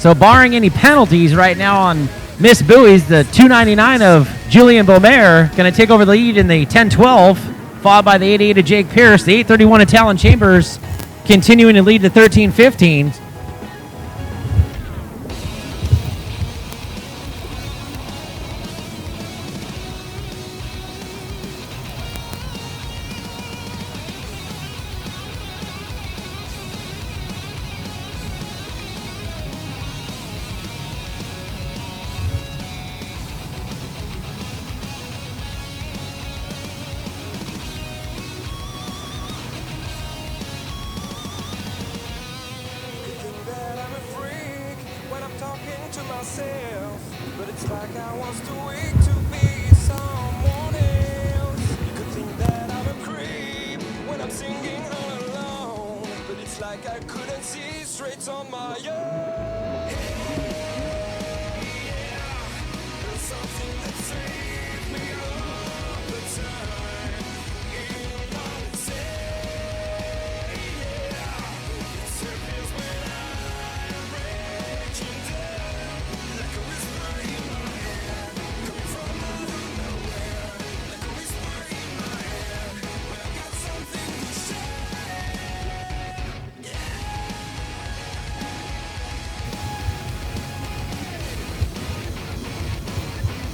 S2: So barring any penalties right now on Miss Buoys, the 299 of Julian Beaumer going to take over the lead in the 10-12, followed by the 88 of Jake Pierce. The 831 of Talon Chambers continuing to lead the 13-15.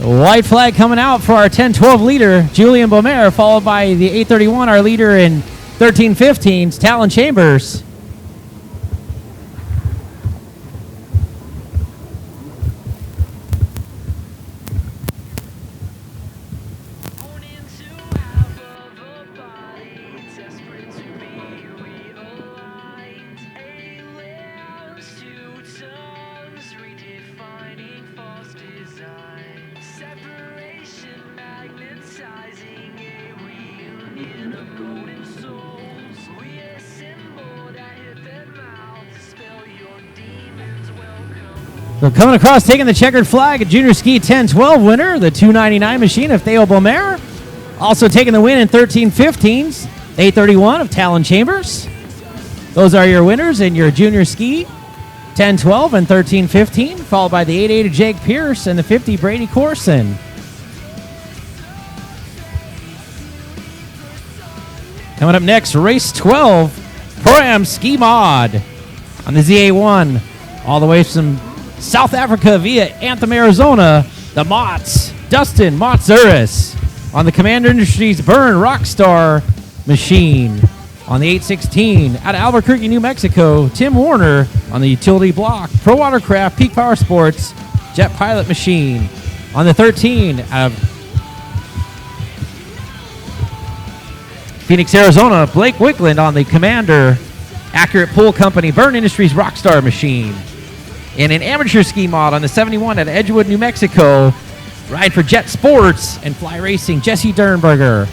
S2: White flag coming out for our 10-12 leader, Julian Beaumer, followed by the 831, our leader in 13-15's Talon Chambers. So coming across, taking the checkered flag, a junior ski 10-12 winner, the 299 machine of Theo Beaumer. Also taking the win in 13-15's 831 of Talon Chambers. Those are your winners in your junior ski 10-12 and 13-15, followed by the 88 of Jake Pierce and the 50 Brady Corson. Coming up next, race 12, Pro-Am Ski Mod on the ZA1, all the way from South Africa via Anthem, Arizona, the Mott's, Dustin Motzuris on the Commander Industries Burn Rockstar machine. On the 816, out of Albuquerque, New Mexico, Tim Warner on the utility block, Pro Watercraft, Peak Power Sports, Jet Pilot machine. On the 13, out of Phoenix, Arizona, Blake Wickland on the Commander Accurate Pool Company Burn Industries Rockstar machine. In an amateur ski mod on the 71 at Edgewood, New Mexico, ride for Jet Sports and Fly Racing, Jesse Dernberger.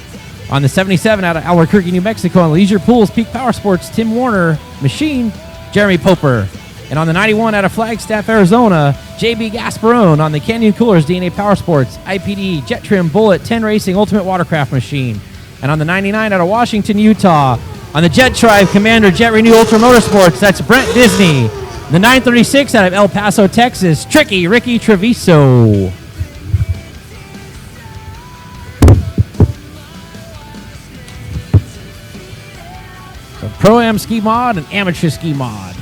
S2: On the 77 out of Albuquerque, New Mexico, on Leisure Pools, Peak Power Sports, Tim Warner machine, Jeremy Poper. And on the 91 out of Flagstaff, Arizona, JB Gasparone on the Canyon Coolers, DNA Power Sports, IPD, Jet Trim, Bullet, 10 Racing, Ultimate Watercraft machine. And on the 99 out of Washington, Utah, on the Jet Tribe, Commander Jet Renew Ultra Motorsports, that's Brent Disney. The 936 out of El Paso, Texas, Tricky Ricky Treviso. So Pro-Am Ski Mod and Amateur Ski Mod.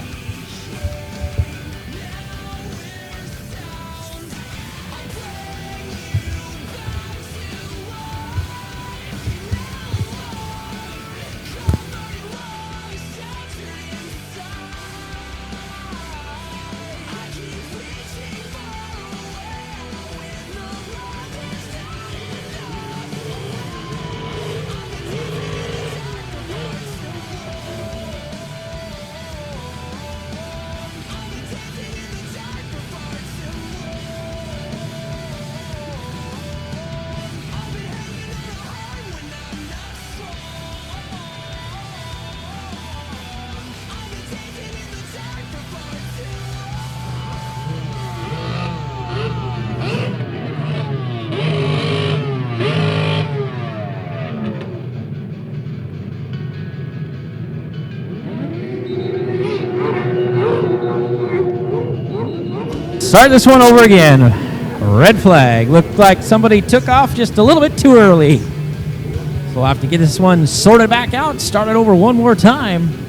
S2: Start this one over again. Red flag. Looked like somebody took off just a little bit too early. So we'll have to get this one sorted back out. Start it over one more time.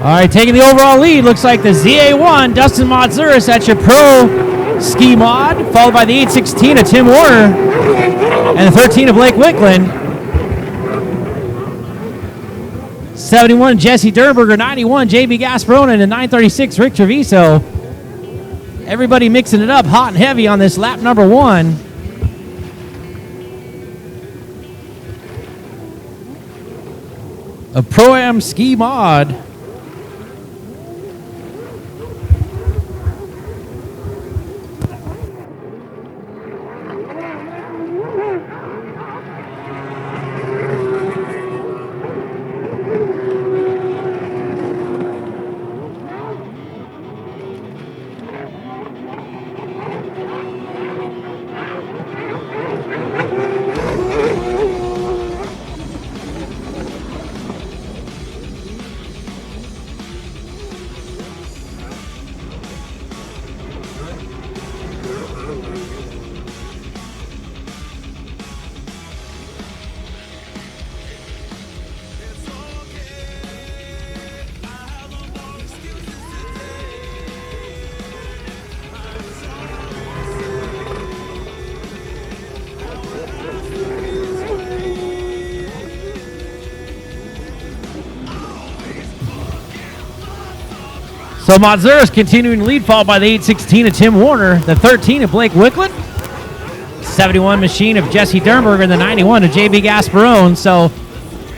S2: All right, taking the overall lead, looks like the ZA1, Dustin Modzuris, that's your pro ski mod, followed by the 816 of Tim Warner, and the 13 of Blake Wickland. 71, Jesse Dernberger, 91, JB Gasparone, and 936, Rick Treviso. Everybody mixing it up hot and heavy on this lap number 1. A Pro-Am ski mod. So Modzuris continuing to lead, followed by the 816 of Tim Warner, the 13 of Blake Wickland, 71 machine of Jesse Dernberger, and the 91 of JB Gasparone. So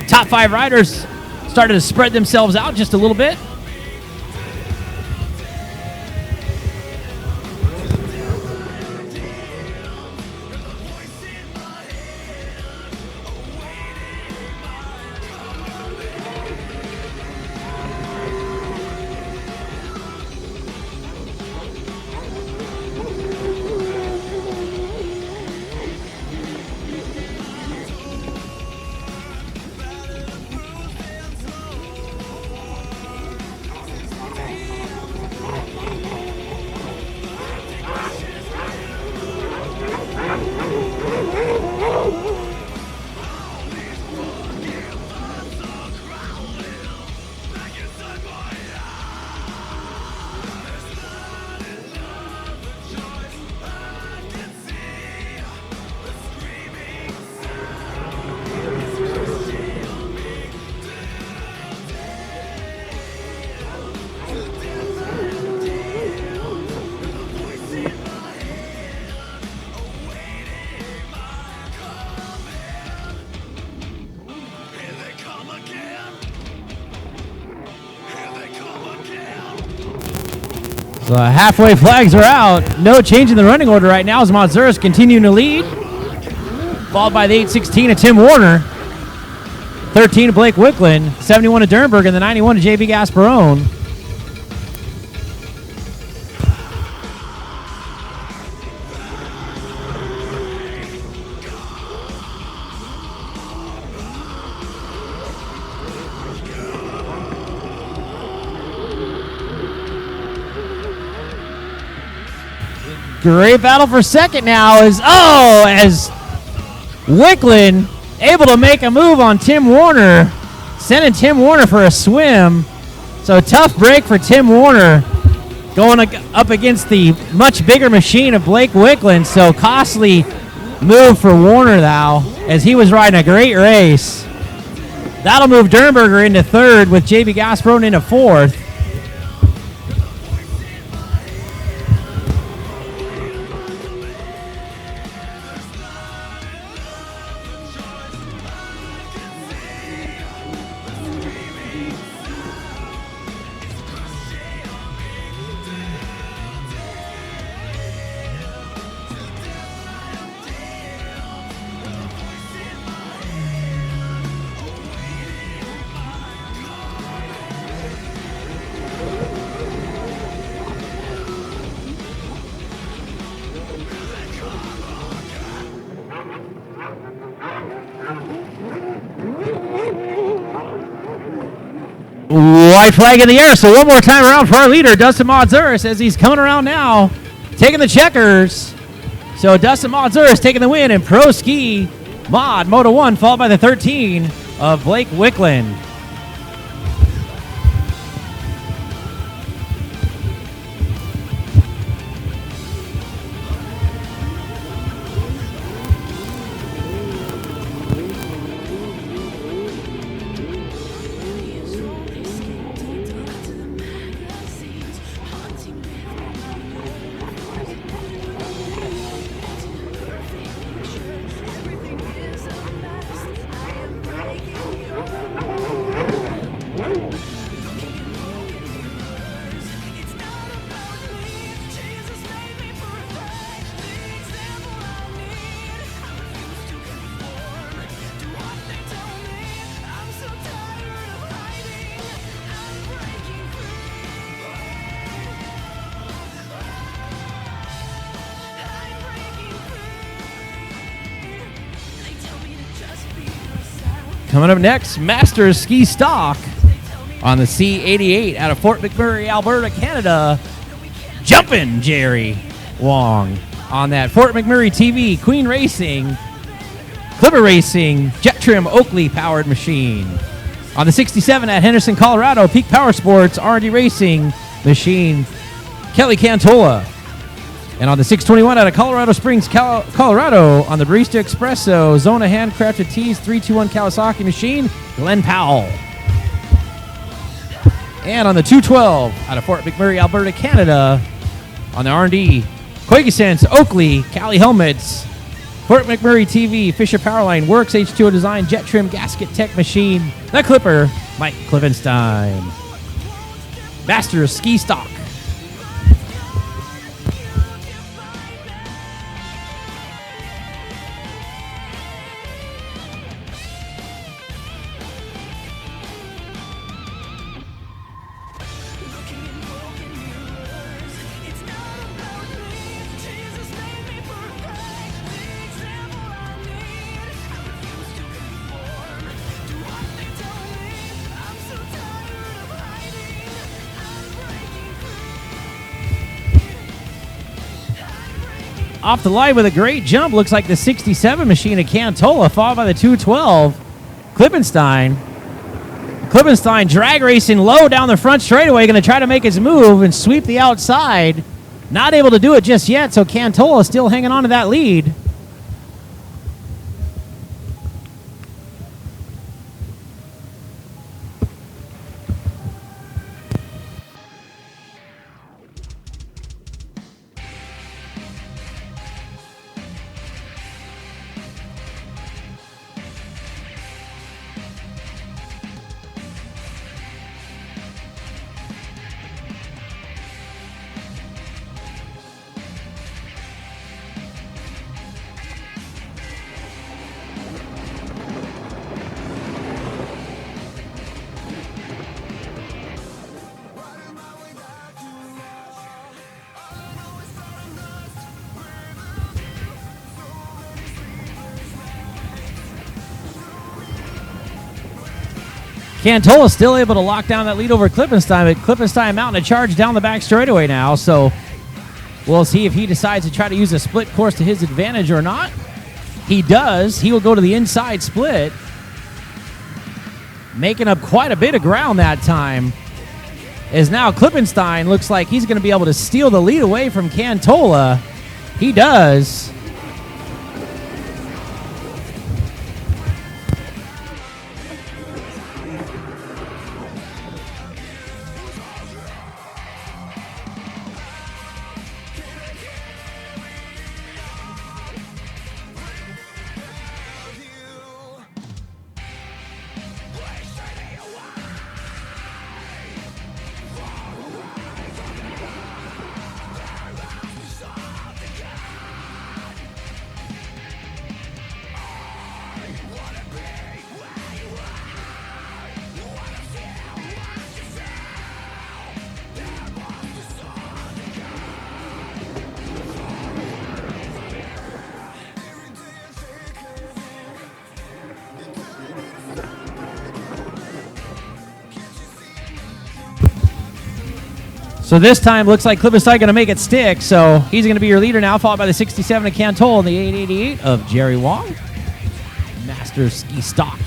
S2: top 5 riders started to spread themselves out just a little bit. So halfway flags are out. No change in the running order right now as Modzuris continuing to lead. Followed by the 816 of Tim Warner. 13 to Blake Wickland, 71 to Dernberg, and the 91 to JB Gasparone. Great battle for second now as Wickland able to make a move on Tim Warner, sending Tim Warner for a swim. So tough break for Tim Warner going up against the much bigger machine of Blake Wickland. So costly move for Warner now as he was riding a great race. That'll move Dernberger into third with JB Gasparone into fourth. White flag in the air, so one more time around for our leader, Dustin Mazuris, as he's coming around now, taking the checkers. So Dustin Mazuris taking the win in Pro Ski Mod Moto 1, followed by the 13 of Blake Wickland. Coming up next, Masters Ski Stock on the C88 out of Fort McMurray, Alberta, Canada. Jumpin' Jerry Wong on that Fort McMurray TV, Queen Racing, Clipper Racing, Jet Trim Oakley powered machine. On the 67 at Henderson, Colorado, Peak Power Sports, R&D Racing machine, Kelly Cantola. And on the 621 out of Colorado Springs, Colorado, on the Barista Espresso, Zona Handcrafted Teas 321 Kawasaki machine, Glenn Powell. And on the 212 out of Fort McMurray, Alberta, Canada, on the R&D, Koigisense, Oakley, Cali Helmets, Fort McMurray TV, Fisher Powerline, Works H2O Design, Jet Trim Gasket Tech Machine, The Clipper, Mike Klivenstein. Masters Ski Stock. Off the line with a great jump, looks like the 67 machine of Cantola, followed by the 212, Klibenstein. Klibenstein drag racing low down the front straightaway, going to try to make his move and sweep the outside. Not able to do it just yet, so Cantola still hanging on to that lead. Cantola still able to lock down that lead over Klippenstein, but Klippenstein mounting a charge down the back straightaway now, so we'll see if he decides to try to use a split course to his advantage or not. He does. He will go to the inside split, making up quite a bit of ground that time. As now Klippenstein looks like he's going to be able to steal the lead away from Cantola. He does. So this time, looks like Klippenstein going to make it stick. So he's going to be your leader now, followed by the 67 of Cantola and the 888 of Jerry Wong. Master ski stock.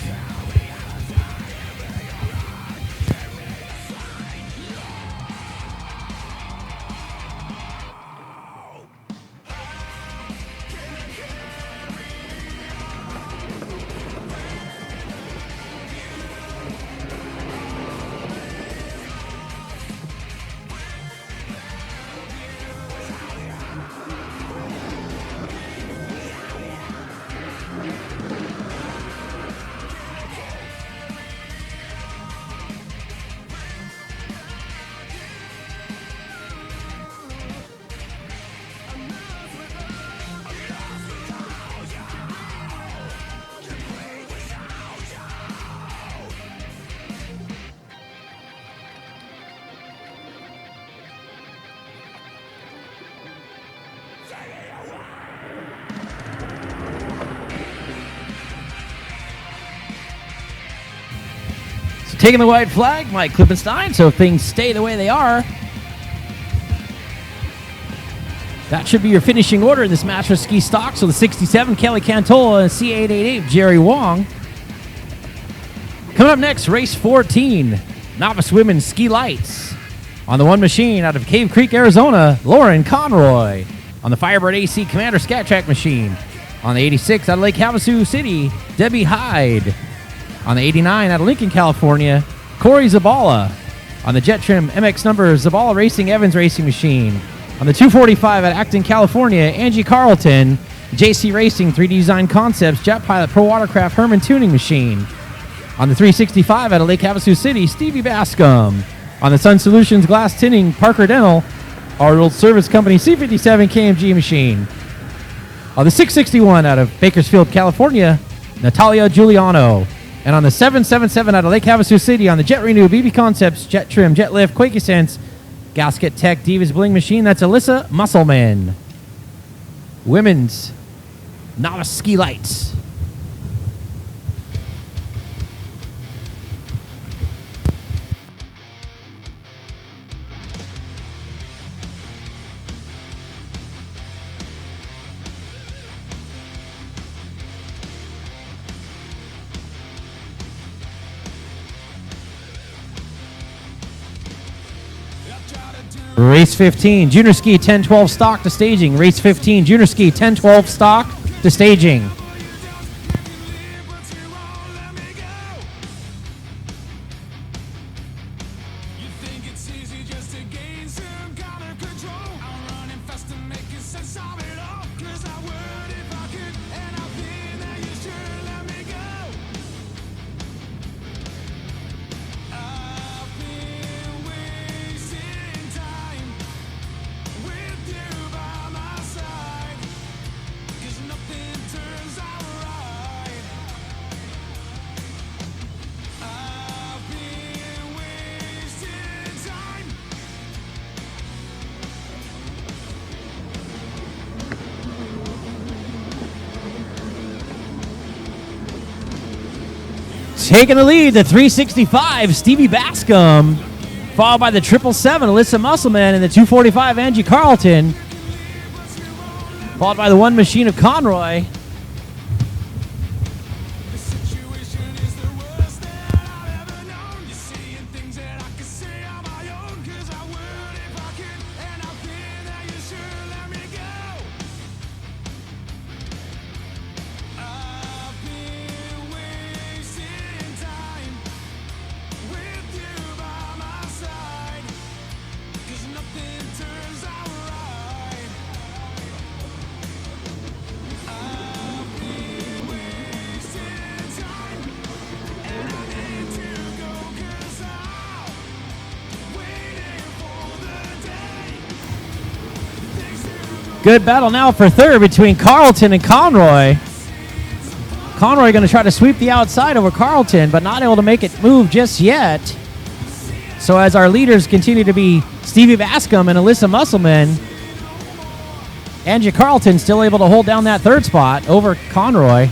S2: Taking the white flag, Mike Klippenstein, so if things stay the way they are, that should be your finishing order in this match for ski stock. So the 67, Kelly Cantola, and C888, Jerry Wong. Coming up next, race 14, Novice Women's Ski Lights. On the one machine out of Cave Creek, Arizona, Lauren Conroy. On the Firebird AC Commander Scat Track machine. On the 86 out of Lake Havasu City, Debbie Hyde. On the 89 out of Lincoln, California, Corey Zabala. On the Jet Trim MX number Zabala Racing Evans Racing Machine. On the 245 out of Acton, California, Angie Carlton. JC Racing 3D Design Concepts Jet Pilot Pro Watercraft Herman Tuning Machine. On the 365 out of Lake Havasu City, Stevie Bascom. On the Sun Solutions Glass Tinning Parker Dental, Arnold Service Company C57 KMG Machine. On the 661 out of Bakersfield, California, Natalia Giuliano. And on the 777 out of Lake Havasu City, on the Jet Renew, BB Concepts, Jet Trim, Jet Lift, Quakey Sense, Gasket Tech, Divas Bling Machine, that's Alyssa Musselman. Women's Novice Ski Lights. Race 15, Junior Ski 10-12 stock to staging. Race 15, Junior Ski 10-12 stock to staging.
S5: Turns
S2: Taking the lead, the 365, Stevie Bascom, followed by the 777, Alyssa Musselman, and the 245, Angie Carlton, followed by the One Machine of Conroy. Good battle now for third between Carlton and Conroy. Conroy going to try to sweep the outside over Carlton, but not able to make it move just yet. So as our leaders continue to be Stevie Bascom and Alyssa Musselman, Angie Carlton still able to hold down that third spot over Conroy.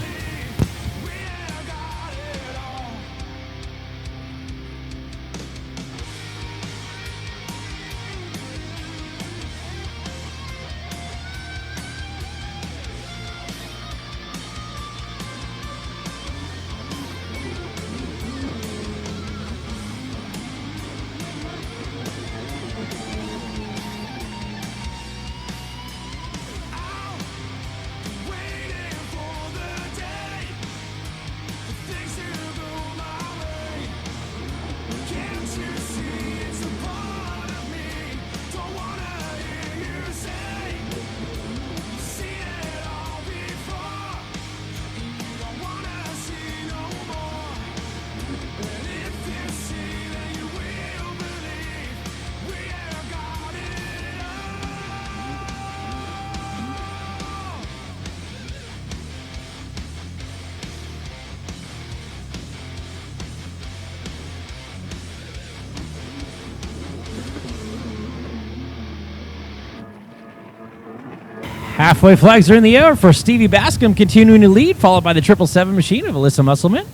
S2: Halfway flags are in the air for Stevie Bascom continuing to lead, followed by the 777 machine of Alyssa Musselman.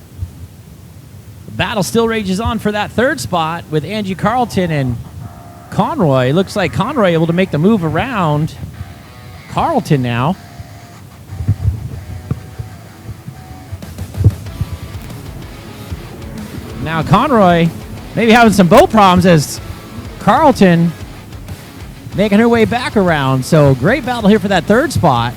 S2: The battle still rages on for that third spot with Angie Carlton and Conroy. It looks like Conroy able to make the move around Carlton now. Now Conroy maybe having some boat problems as Carlton making her way back around. So great battle here for that third spot.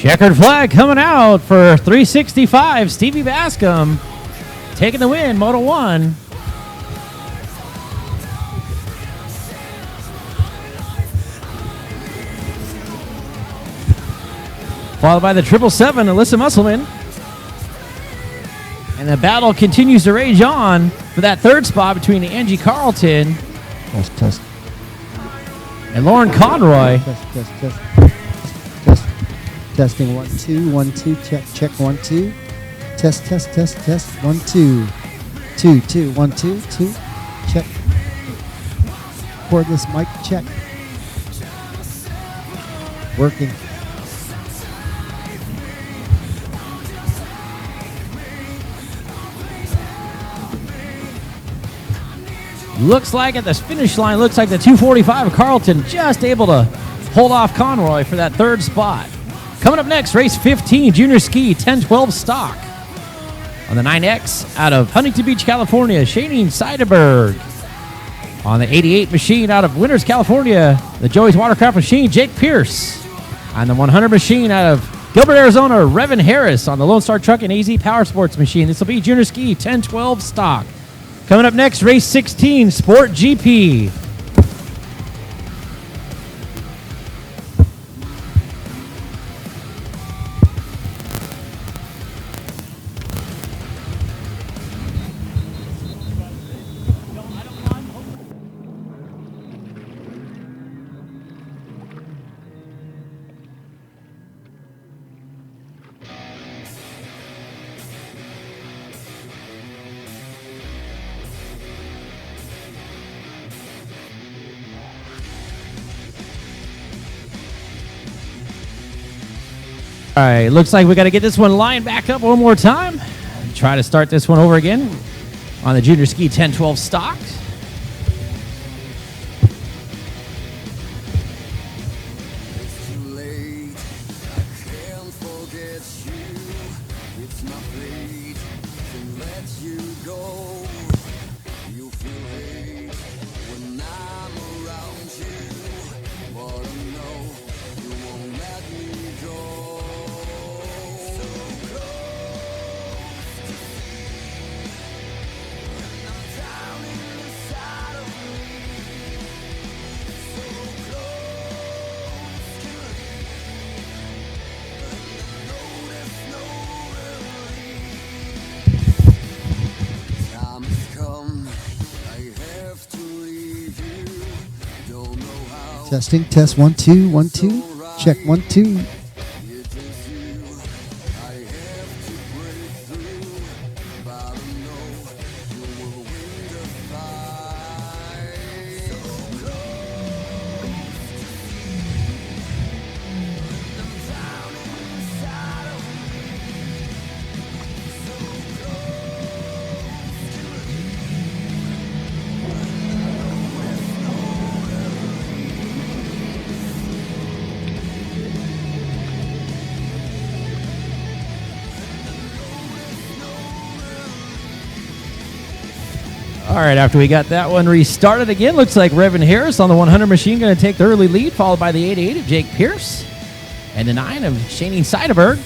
S2: Checkered flag coming out for 365, Stevie Bascom taking the win, Moto 1. Followed by the 777, Alyssa Musselman. And the battle continues to rage on for that third spot between Angie Carlton
S5: Test.
S2: and Lauren Conroy.
S5: Test. Testing 1 2 1 2. Check 1 2. Test 1 2 2 2 1 2 2. Check. Cordless mic check. Working.
S2: Looks like at the finish line, looks like the 245 of Carlton just able to hold off Conroy for that third spot. Coming up next, race 15, junior ski, 10-12 stock. On the 9X out of Huntington Beach, California, Shanine Seidenberg. On the 88 machine out of Winters, California, the Joey's Watercraft machine, Jake Pierce. On the 100 machine out of Gilbert, Arizona, Revan Harris. On the Lone Star Truck and AZ Power Sports machine. This will be junior ski, 10-12 stock. Coming up next, race 16, Sport GP. All right, looks like we got to get this one lined back up one more time. Try to start this one over again on the junior ski 10-12 stock.
S5: Testing. Test 1 2 1 2. Check 1 2.
S2: All right, after we got that one restarted again, looks like Revan Harris on the 100 machine going to take the early lead, followed by the 88 of Jake Pierce and the 9 of Shanine Seidenberg.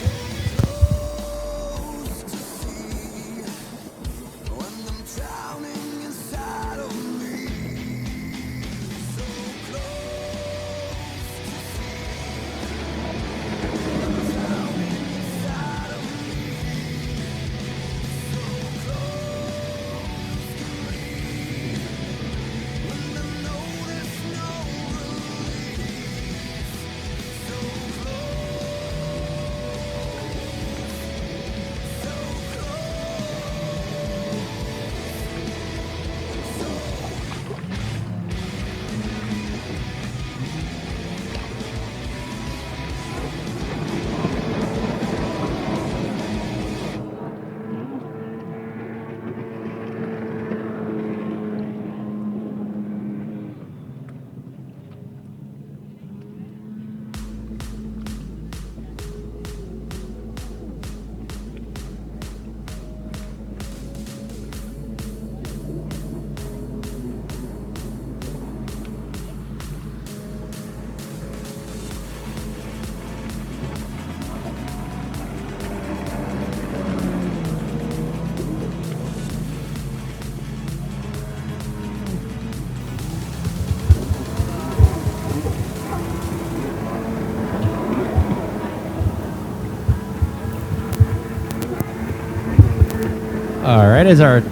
S2: All right, as our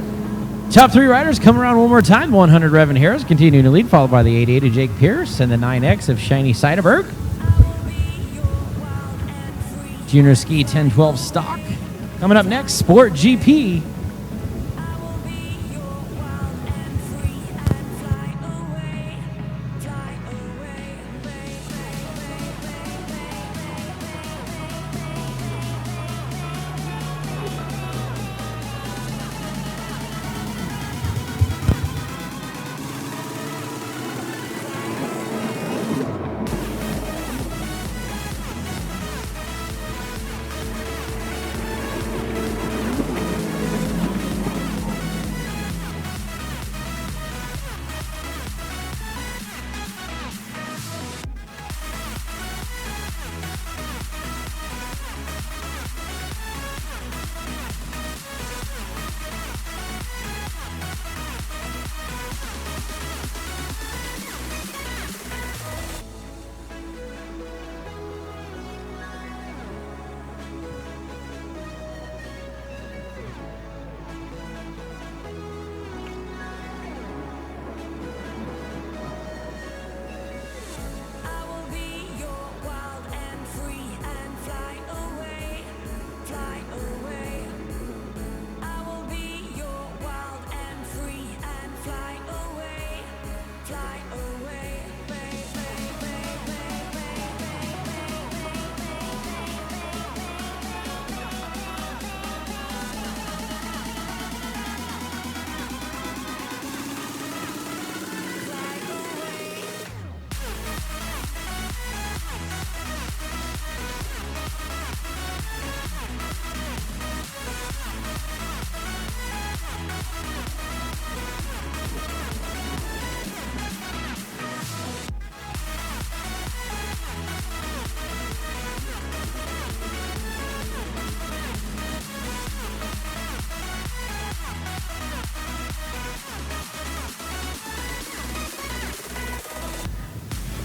S2: top three riders come around one more time, 100 Revan Harris continuing to lead, followed by the 88 of Jake Pierce and the 9X of Shiny Seiderberg. Junior Ski 1012 stock. Coming up next, Sport GP.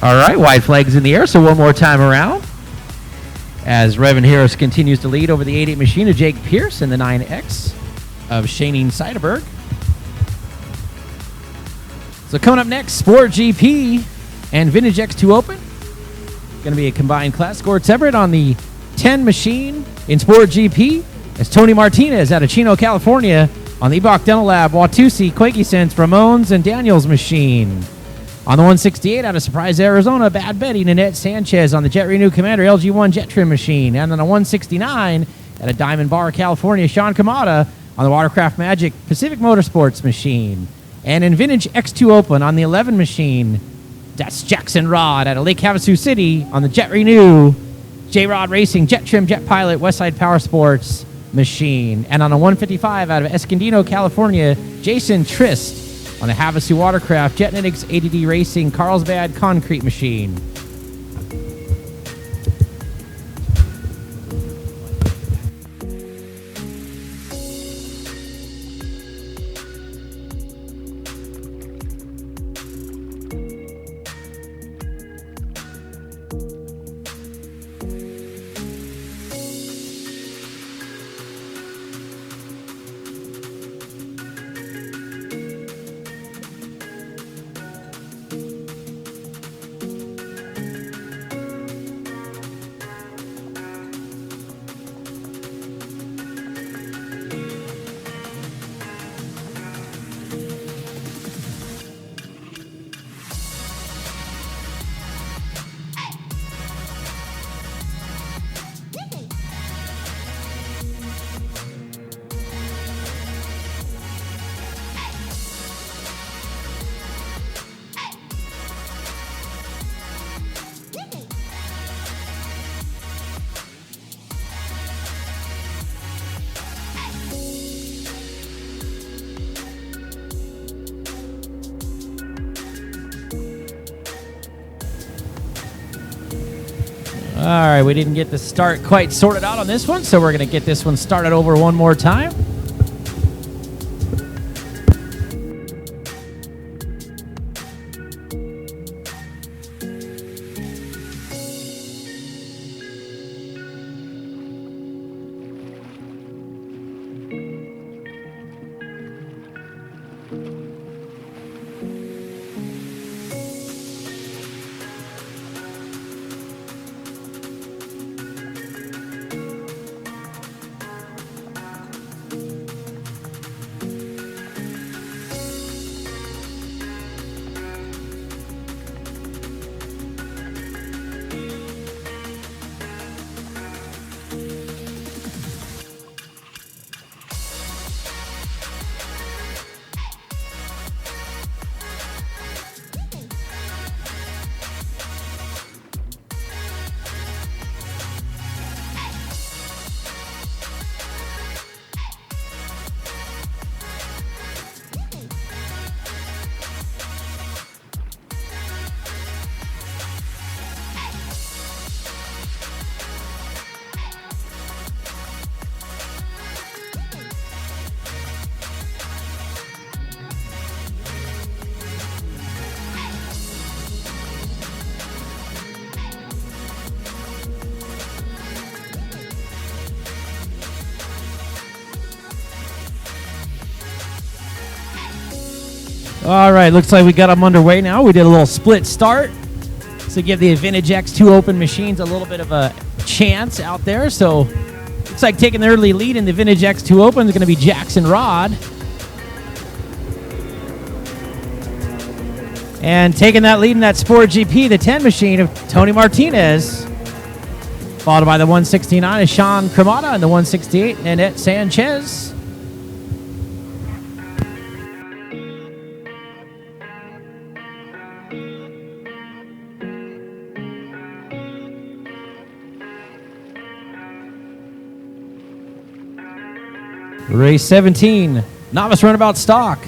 S2: All right, white flags in the air, so one more time around. As Revan Harris continues to lead over the 88 machine of Jake Pierce and the 9X of Shanine Seiderberg. So coming up next, Sport GP and Vintage X2 Open. Going to be a combined class score. Everett on the 10 machine in Sport GP. As Tony Martinez out of Chino, California on the Ebach Dental Lab, Watusi, Quakey Sense, Ramones, and Daniels machine. On the 168 out of Surprise, Arizona, Bad Betty, Nanette Sanchez on the Jet Renew Commander LG1 Jet Trim machine. And on the 169 at a Diamond Bar, California, Sean Kamada on the Watercraft Magic Pacific Motorsports machine. And in Vintage X2 Open on the 11 machine, that's Jackson Rod out of Lake Havasu City on the Jet Renew, J-Rod Racing, Jet Trim, Jet Pilot, Westside Power Sports machine. And on a 155 out of Escondido, California, Jason Trist on the Havasu Watercraft, Jetnetics ADD Racing, Carlsbad Concrete machine. All right, we didn't get the start quite sorted out on this one, so we're going to get this one started over one more time. All right, looks like we got them underway now. We did a little split start to give the Vintage X2 Open machines a little bit of a chance out there. So looks like taking the early lead in the Vintage X2 Open is going to be Jackson Rod. And taking that lead in that Sport GP, the 10 machine of Tony Martinez. Followed by the 169 is Sean Cremata and the 168, Nanette Sanchez. Race 17, Novice Runabout Stock,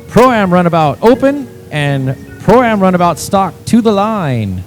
S2: Pro-Am Runabout Open, and Pro-Am Runabout Stock to the line.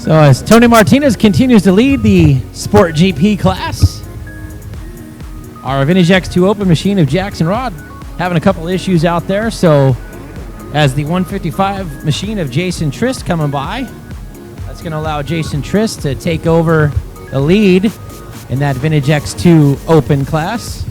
S2: So as Tony Martinez continues to lead the Sport GP class, our Vintage X2 Open machine of Jackson Rod having a couple issues out there. So as the 155 machine of Jason Trist coming by, that's going to allow Jason Trist to take over the lead in that Vintage X2 Open class.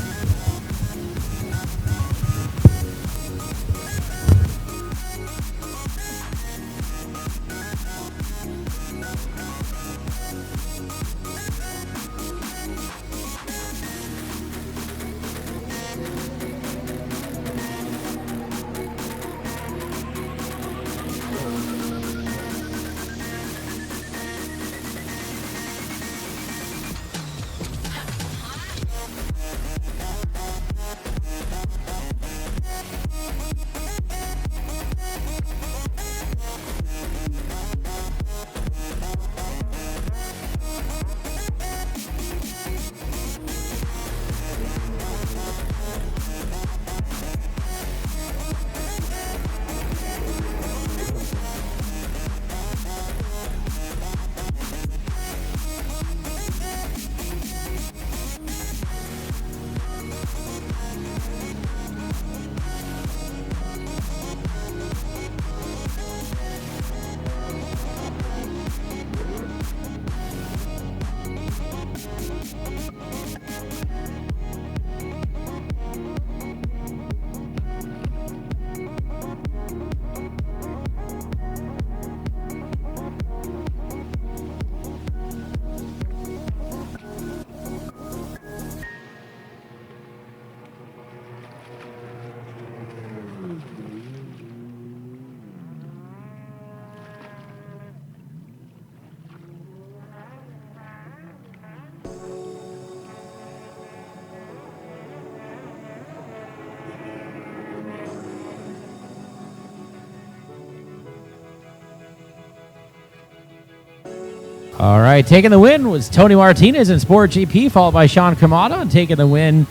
S2: All right, taking the win was Tony Martinez in Sport GP, followed by Sean Kamada. And taking the win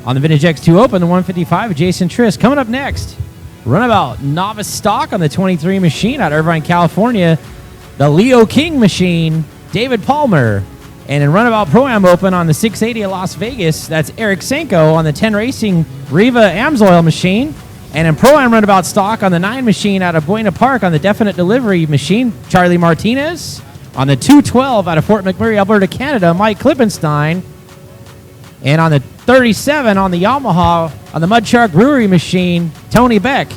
S2: on the Vintage X2 Open, the 155, Jason Triss. Coming up next, Runabout Novice Stock on the 23 machine out of Irvine, California. The Leo King machine, David Palmer. And in Runabout Pro-Am Open on the 680 at Las Vegas, that's Eric Senko on the 10 Racing Riva Amsoil machine. And in Pro-Am Runabout Stock on the 9 machine out of Buena Park on the Definite Delivery machine, Charlie Martinez. On the 212 out of Fort McMurray, Alberta, Canada, Mike Klippenstein. And on the 37 on the Yamaha on the Mud Shark Brewery machine, Tony Beck.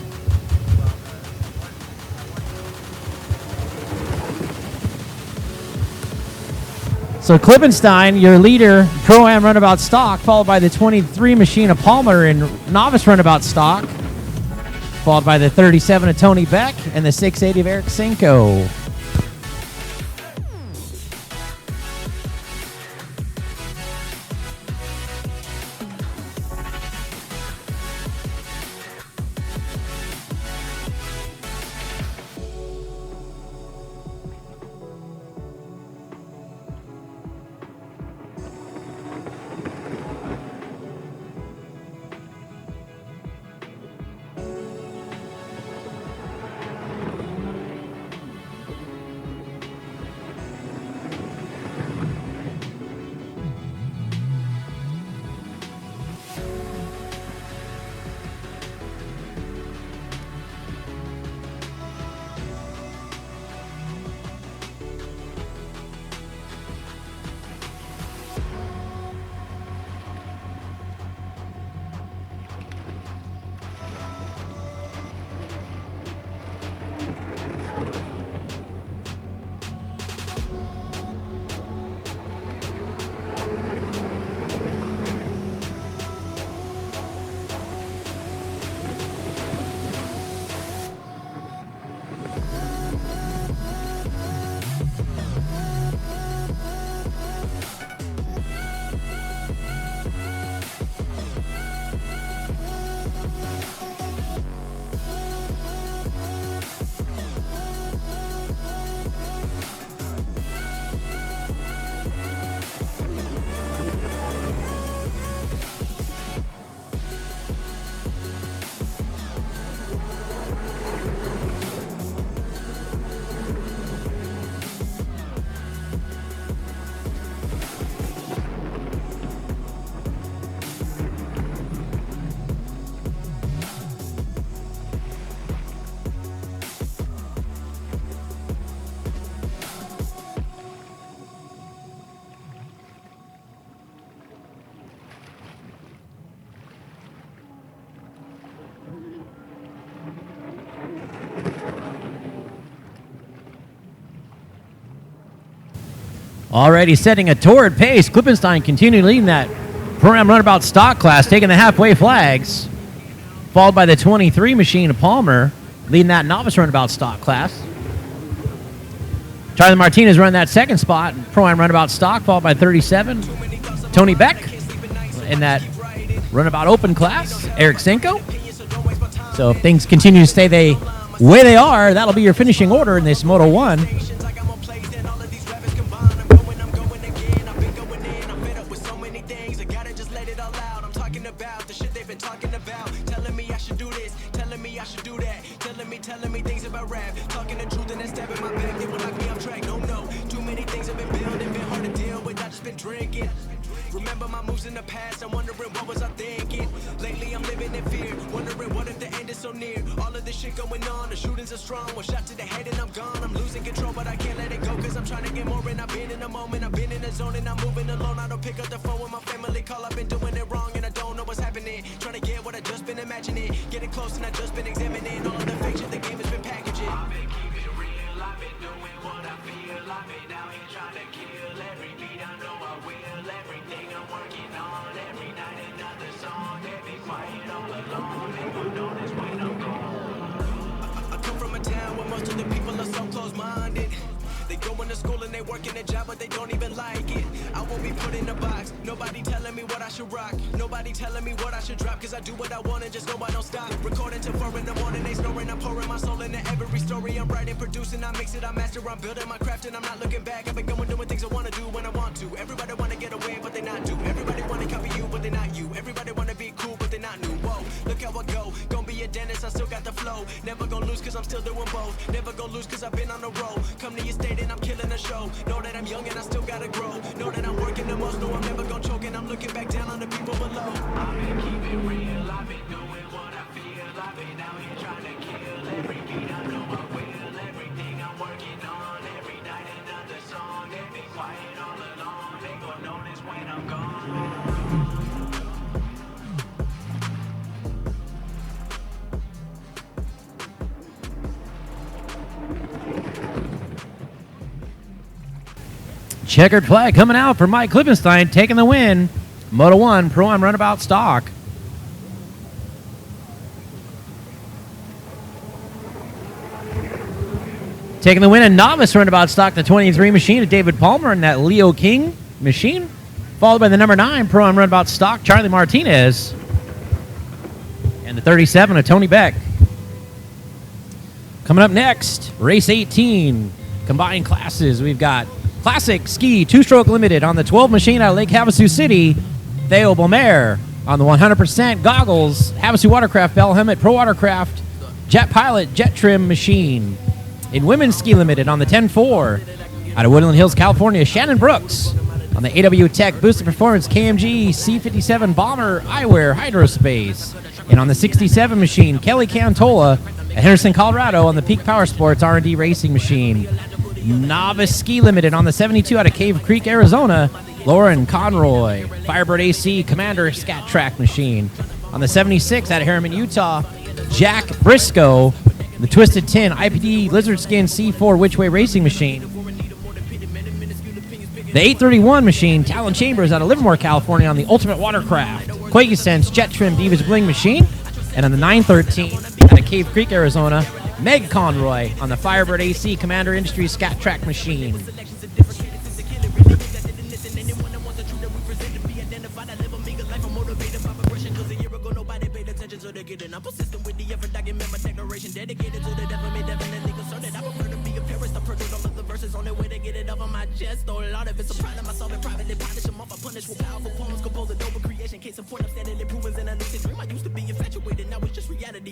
S2: So Klippenstein, your leader, Pro-Am Runabout Stock, followed by the 23 machine of Palmer in Novice Runabout Stock, followed by the 37 of Tony Beck and the 680 of Eric Senko. Already setting a torrid pace. Klippenstein continuing leading that Pro-Am Runabout Stock class, taking the halfway flags. Followed by the 23 machine of Palmer, leading that Novice Runabout Stock class. Charlie Martinez running that second spot, Pro-Am Runabout Stock, followed by 37. Tony Beck in that Runabout Open class, Eric Senko. So if things continue to stay the way they are, that'll be your finishing order in this Moto 1.
S4: Remember my moves in the past, I'm wondering what was I thinking. Lately I'm living in fear, wondering what if the end is so near. All of this shit going on, the shootings are strong. One shot to the head and I'm gone. I'm losing control, but I can't let it go, cause I'm trying to get more. And I've been in the moment, I've been in the zone, and I'm moving alone. I don't pick up the phone when my family call. I've been doing it wrong and I don't know what's happening. Trying to get what I just been imagining. Getting close and I just been examining all of the fiction the game has been packaging. I've been keeping it real, I've been doing what I feel. I've been out here trying to kill every beat, I know I will. Everything I'm working on, every night another song. They be quiet all along, they won't notice when I'm gone. I come from a town where most of the people are so close-minded. They go into school and they work in a job, but they don't even like it. I won't be put in a box. Nobody telling me what I should rock. Nobody telling me what I should drop, cause I do what I want and just know I don't stop. Recording till 4 in the morning, they snoring. I'm pouring my soul into every story I'm I'm writing, producing, I mix it, I master, I'm building my craft, and I'm not looking back. I've been going doing things I wanna do when I want to. Everybody wanna get away, but they not do. Everybody wanna copy you, but they not you. Everybody wanna be cool, but they not new. Whoa, look how I go. Gonna be a dentist, I still got the flow. Never gonna lose, cause I'm still doing both. Never gonna lose, cause I've been on the road. Come to your state and I'm killing the show. Know that I'm young and I still gotta grow. Know that I'm working the most, know I'm never gonna choke. And I'm looking back down on the people below. I've been keeping real, I've been doing what I feel. I've been out here trying to kill every beat. I know I will, everything I'm working on. Every night another song. They've been quiet all along. They gon' notice when I'm gone.
S2: Checkered flag coming out for Mike Klippenstein, taking the win. Moto 1 Pro-Am Runabout stock. Taking the win in Novice Runabout stock, the 23 machine of David Palmer and that Leo King machine. Followed by the number 9 Pro-Am Runabout stock, Charlie Martinez. And the 37 of Tony Beck. Coming up next, race 18. Combined classes, we've got Classic Ski 2-Stroke Limited on the 12 machine out of Lake Havasu City. Theo Beaumer on the 100% goggles. Havasu Watercraft Bell Helmet Pro Watercraft Jet Pilot Jet Trim machine. In Women's Ski Limited on the 10-4 out of Woodland Hills, California, Shannon Brooks. On the AW Tech Boosted Performance KMG C57 Bomber Eyewear Hydrospace. And on the 67 machine, Kelly Cantola at Henderson, Colorado on the Peak Power Sports R&D Racing machine. Novice Ski Limited on the 72 out of Cave Creek, Arizona, Lauren Conroy. Firebird AC Commander Scat Track machine. On the 76 out of Harriman, Utah, Jack Briscoe. The Twisted Tin IPD Lizard Skin C4 Which Way Racing machine. The 831 machine, Talon Chambers out of Livermore, California on the Ultimate Watercraft. Quakesense Jet Trim Divas Bling machine. And on the 913 out of Cave Creek, Arizona, Meg Conroy on the Firebird AC Commander Industries Scat Track machine.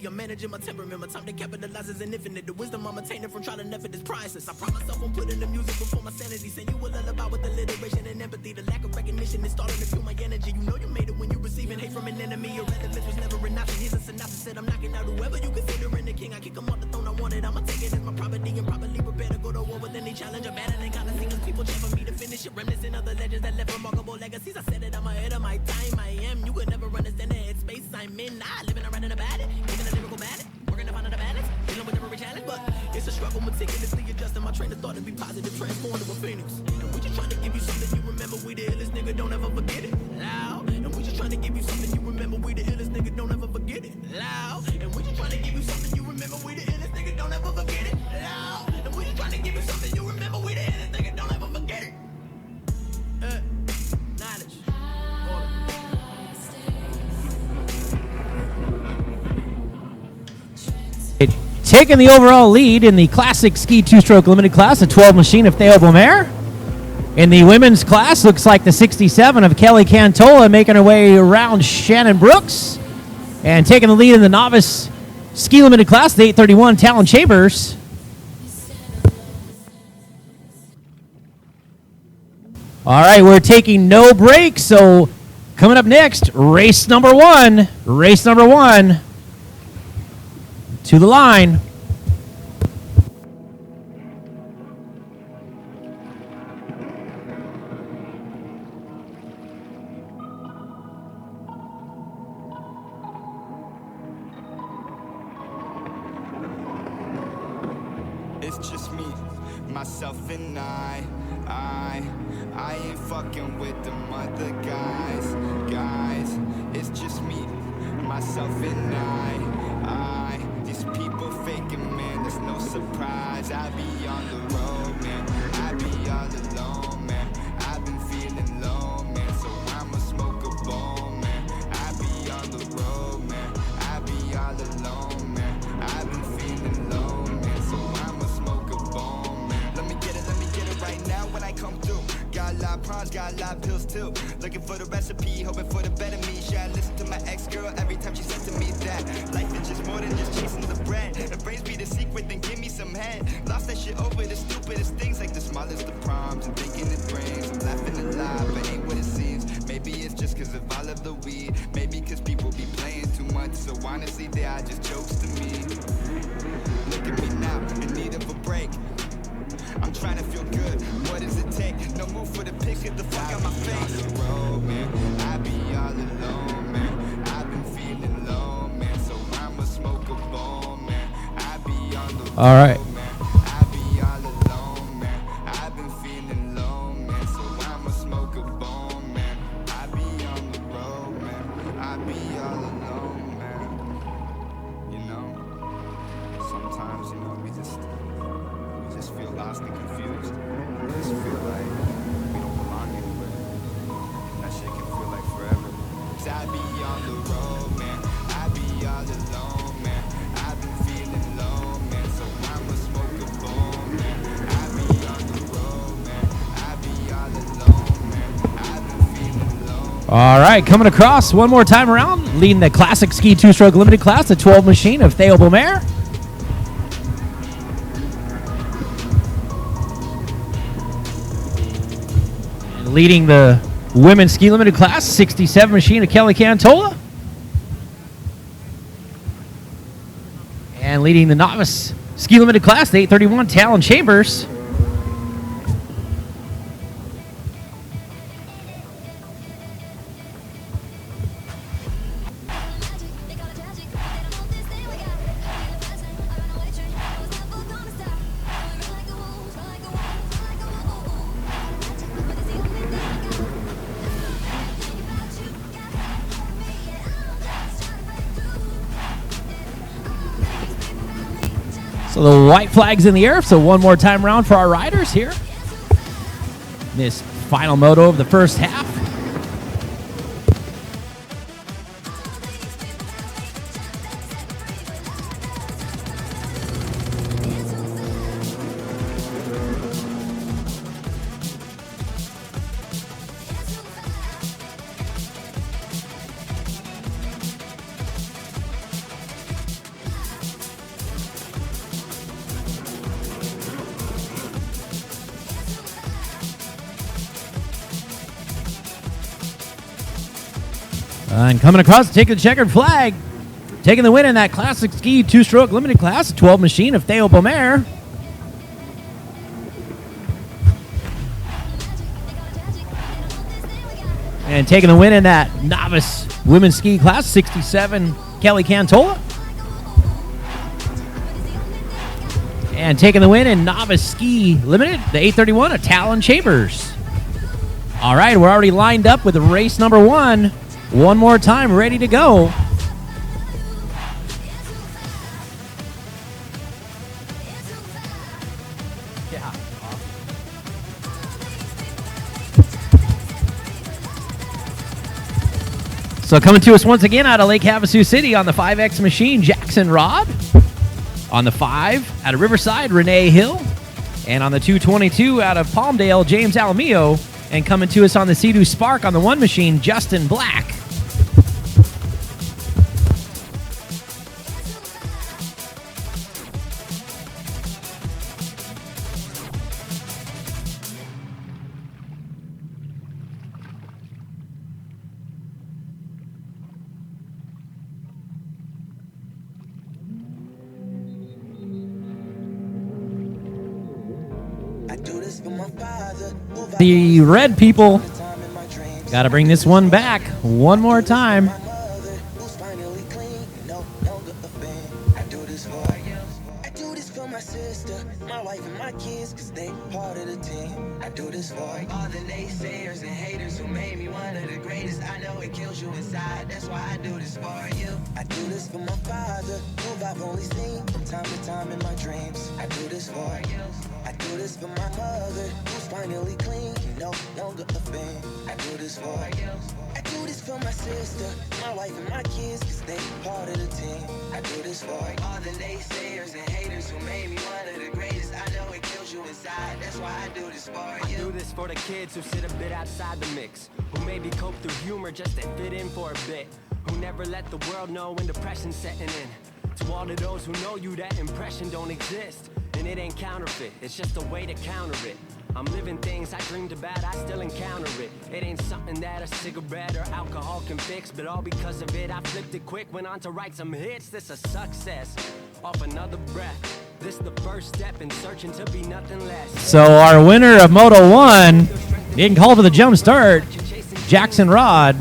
S4: I'm managing my temperament, my time to capitalize is infinite. The wisdom I'm attaining from trial and effort is priceless. I promise I won't put in the music before my sanity. Send you a lullaby with alliteration and empathy. The lack of recognition is starting to fuel my energy. You know you made it when you're receiving hate from an enemy. Your relevance was never an option. Here's a synopsis, said I'm knocking out whoever you considering the king. I kick him off the throne, I want it. I'ma take it as my property and properly prepare to go to war with any challenge. I'm better than Coliseums. People cheer for me to finish it. Reminiscing of the legends that left remarkable legacies. I said it, I'm ahead of my time. I am. You could never understand the headspace I'm in. Living around in about it. Giving a lyrical balance. Working to find the balance. Dealing with every challenge. But it's a struggle. Meticulously adjusting my train of thought to be positive. Transform to a phoenix. And we just trying to give you something you remember. We the illest nigga. Don't ever forget it. Loud. And we just trying to give you something you remember. We the illest nigga. Don't ever forget it. Loud. And we just trying to give you something you remember. We the illest nigga. Don't ever forget it. Loud. And we just trying to give you something you remember. We the illest nigga. Don't ever forget it. Knowledge.
S2: Taking the overall lead in the Classic Ski 2-Stroke Limited class, the 12 machine of Theo Beaumer. In the women's class, looks like the 67 of Kelly Cantola making her way around Shannon Brooks. And taking the lead in the Novice Ski Limited class, the 831 Talon Chambers. All right, we're taking no break, so coming up next, race number one. Race number one. To the line.
S6: It's just me, myself and I ain't fucking with them other guys. It's just me, myself and I these people faking, man, there's no surprise. I be on the road, man, I be all alone, man. I've been feeling low, man, so I'ma smoke a bowl, man. I be on the road, man, I be all alone, man. I've been feeling low, man, so I'ma bars, got a lot of pills too. Looking for the recipe, hoping for the better me. Should I listen to my ex-girl every time she says to me that life is just more than just chasing the bread? Embrace me the secret, then give me some head. Lost that shit over the stupidest things, like the smallest of problems and thinking it brings. I'm laughing a lot, but ain't what it seems. Maybe it's just cause of all of the weed. Maybe cause people be playing too much. So honestly, they are just jokes to me. Look at me now, in need of a break. I'm trying to feel good, what does it take? No move for the pick, get the fuck out my face. The road, man, I be all alone, man. I've been feeling low, man. So I'ma smoke a bowl, man. I be on the road,
S2: All right.
S6: man. I be all alone, man. I've been feeling low, man. So I'ma smoke a bowl, man. I be on the road, man. I be all alone, man. You know, sometimes, you know, we just feel lost and confused. We just feel like we don't belong anywhere. That shit can feel like forever. 'Cause I be on the road, man. I be all alone, man. I've been feeling low, man. So I'ma smoke a bowl, man. I be on the road, man. I be all alone, man. I've been feeling low.
S2: All right, coming across one more time around, leading the Classic Ski two-stroke limited class, the 12 machine of Theo Beaumare. And leading the women's ski limited class, 67 machine of Kelly Cantola. And leading the novice ski limited class, the 831 Talon Chambers. So the white flag's in the air, so one more time around for our riders here. This final moto of the first half. And coming across, taking the checkered flag, taking the win in that classic ski two-stroke limited class, 12 machine of Theo Beaumare. And taking the win in that novice women's ski class, 67 Kelly Cantola. And taking the win in novice ski limited, the 831 of Talon Chambers. All right, we're already lined up with race number one. One more time, ready to go. Yeah. So coming to us once again out of Lake Havasu City on the 5X machine, Jackson Rod. On the 5 out of Riverside, Renee Hill. And on the 222 out of Palmdale, James Alamillo. And coming to us on the Sea-Doo Spark on the 1 machine, Justin Black. The red people got to bring this one back one more time.
S4: do this for the kids who sit a bit outside the mix, who maybe cope through humor just to fit in for a bit, who never let the world know when depression's setting in. To all of those who know you, that impression don't exist, and it ain't counterfeit, it's just a way to counter it. I'm living things I dreamed about, I still encounter it. It ain't something that a cigarette or alcohol can fix, but all because of it, I flipped it quick, went on to write some hits. This a success, off another breath. This the first step in searching to be nothing less.
S2: So our winner of Moto 1, getting called for the jump start, Jackson Rod.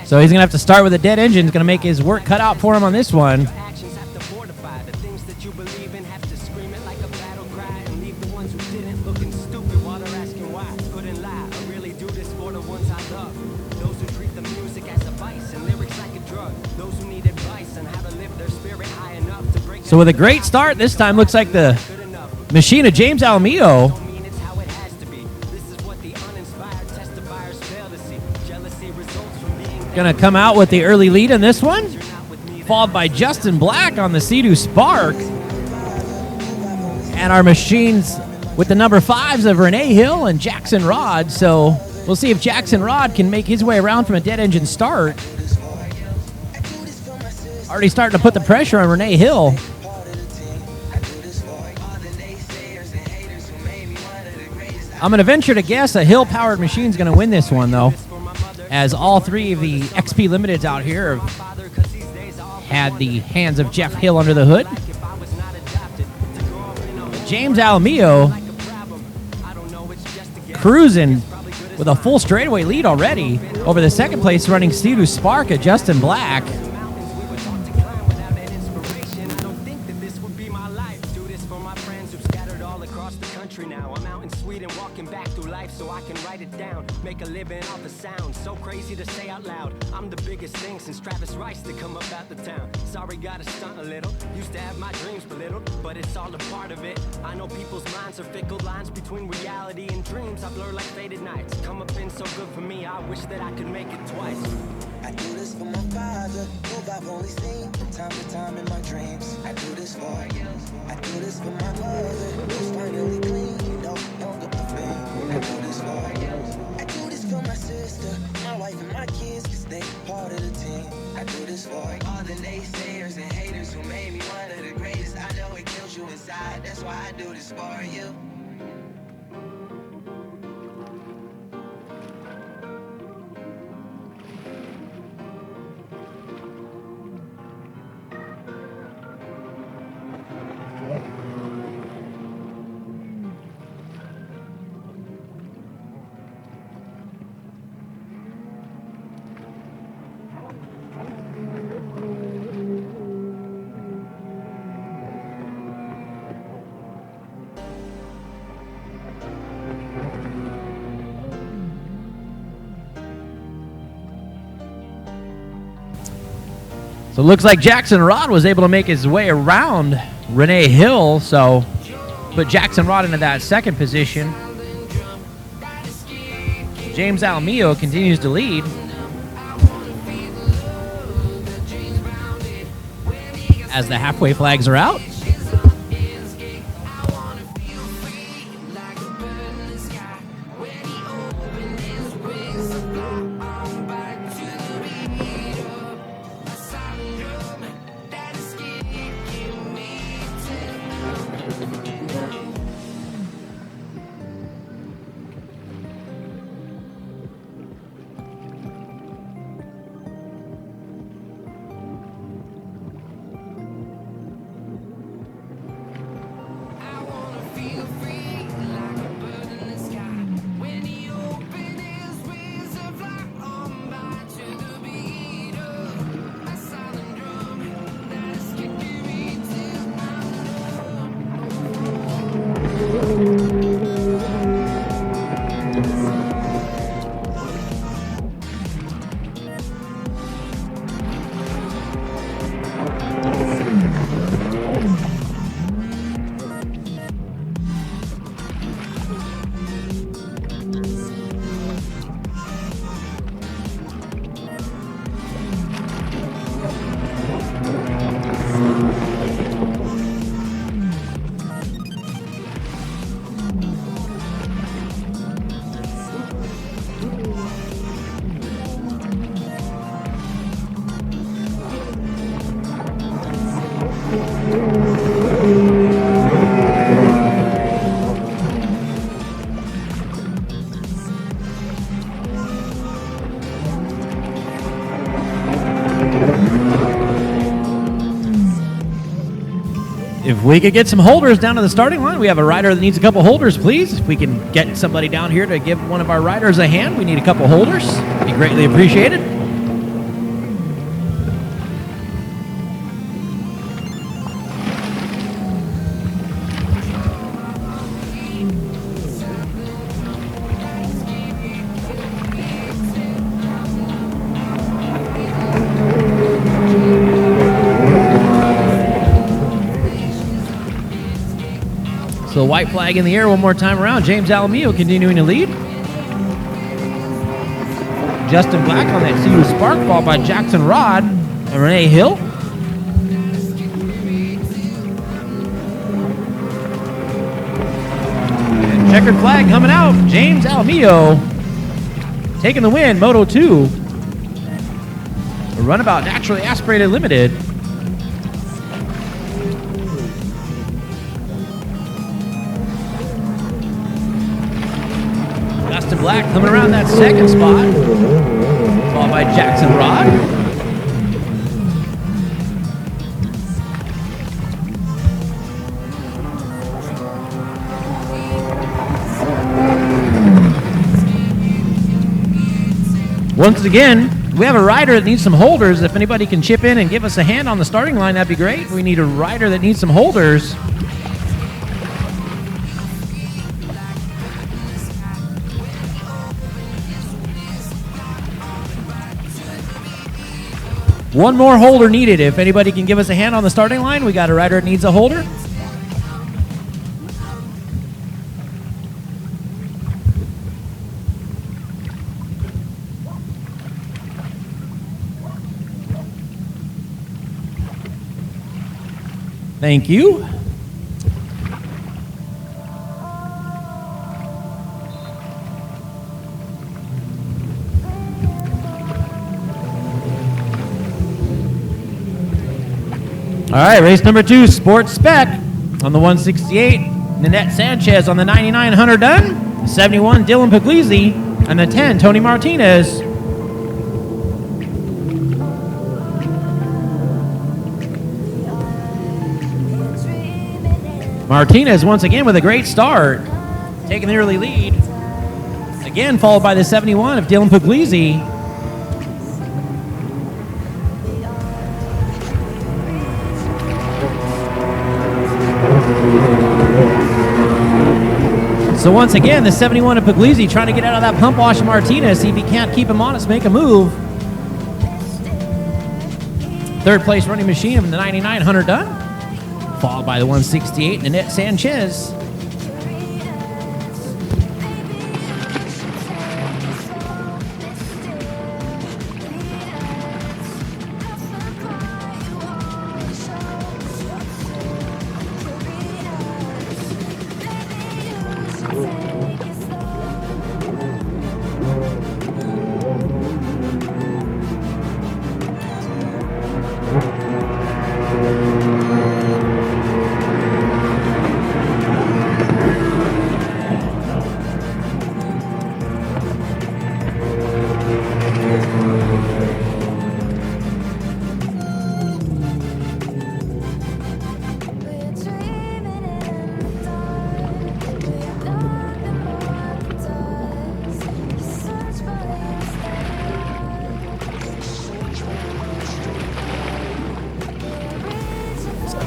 S2: So he's going to have to start with a dead engine. He's going to make his work cut out for him on this one.
S4: Actions have to fortify the things that you believe in, have to scream it like a battle cry, and leave the ones who didn't looking stupid while they're asking why. Couldn't lie, I really do this for the ones I love. Those who treat the music as a vice and lyrics like a drug. Those who need advice on how to live their spirit high enough to break.
S2: So with a great start, this time looks like the machine of James Alamillo.
S4: Don't mean it's how it has to be. This is what the uninspired testifiers fail to see. Jealousy results from being
S2: Going to come out with the early lead in this one, followed by Justin Black on the Sea-Doo Spark. And our machines with the number 5s of Renee Hill and Jackson Rod. So we'll see if Jackson Rod can make his way around from a dead engine start. Already starting to put the pressure on Renee Hill. I'm going to venture to guess a Hill-powered machine is going to win this one, though, as all three of the XP Limiteds out here have had the hands of Jeff Hill under the hood. James Alamillo cruising with a full straightaway lead already over the second place running Sea-Doo Spark at Justin Black.
S4: Make a living off the sound, so crazy to say out loud. I'm the biggest thing since Travis Rice to come up out the town. Sorry, gotta stunt a little. Used to have my dreams belittled, but it's all a part of it. I know people's minds are fickle, lines between reality and dreams. I blur like faded nights. Come up in so good for me, I wish that I could make it twice.
S7: I do this for my father, who I've only seen from time to time in my dreams. I do this for you. I do this for my mother, who's finally clean. You know, don't get the thing. I do this for you. For my sister, my wife and my kids, cause they part of the team. I do this for all the naysayers and haters who made me one of the greatest. I know it kills you inside, that's why I do this for you.
S2: So it looks like Jackson Rod was able to make his way around Renee Hill, so put Jackson Rod into that second position. James Alamillo continues to lead. As the halfway flags are out. If we could get some holders down to the starting line, we have a rider that needs a couple holders, please. If we can get somebody down here to give one of our riders a hand, we need a couple holders. Be greatly appreciated. So white flag in the air one more time around. James Alamillo continuing to lead. Justin Black on that CU Spark, followed by Jackson Rod and Renee Hill. And checkered flag coming out. James Alamillo taking the win, Moto 2. A Runabout Naturally Aspirated Limited. Justin Black coming around that second spot, followed by Jackson Rod. Once again, we have a rider that needs some holders. If anybody can chip in and give us a hand on the starting line, that'd be great. We need a rider that needs some holders. One more holder needed. If anybody can give us a hand on the starting line, we got a rider that needs a holder. Thank you. All right, race number 2, Sports Spec on the 168. Nanette Sanchez on the 99, Hunter Dunn. 71, Dylan Puglisi. And the 10, Tony Martinez. Martinez once again with a great start, taking the early lead. Again, followed by the 71 of Dylan Puglisi. So once again, the 71 of Puglisi trying to get out of that pump wash of Martinez. See if he can't keep him honest, make a move. Third place running machine of the 99, Hunter Dunn. Followed by the 168, Nanette Sanchez.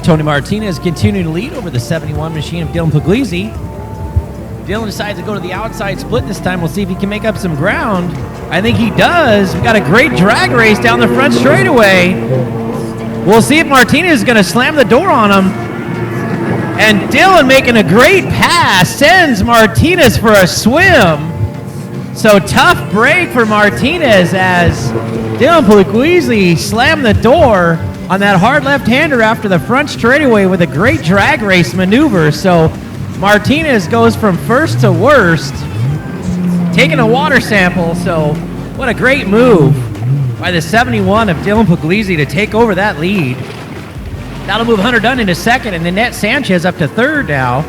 S2: Tony Martinez continuing to lead over the 71 machine of Dylan Puglisi. Dylan decides to go to the outside split this time. We'll see if he can make up some ground. I think he does. We got a great drag race down the front straightaway. We'll see if Martinez is going to slam the door on him. And Dylan making a great pass sends Martinez for a swim. So tough break for Martinez as Dylan Puglisi slammed the door on that hard left-hander after the front straightaway with a great drag race maneuver. So Martinez goes from first to worst, taking a water sample. So what a great move by the 71 of Dylan Puglisi to take over that lead. That'll move Hunter Dunn into second and Nanette Sanchez up to third now.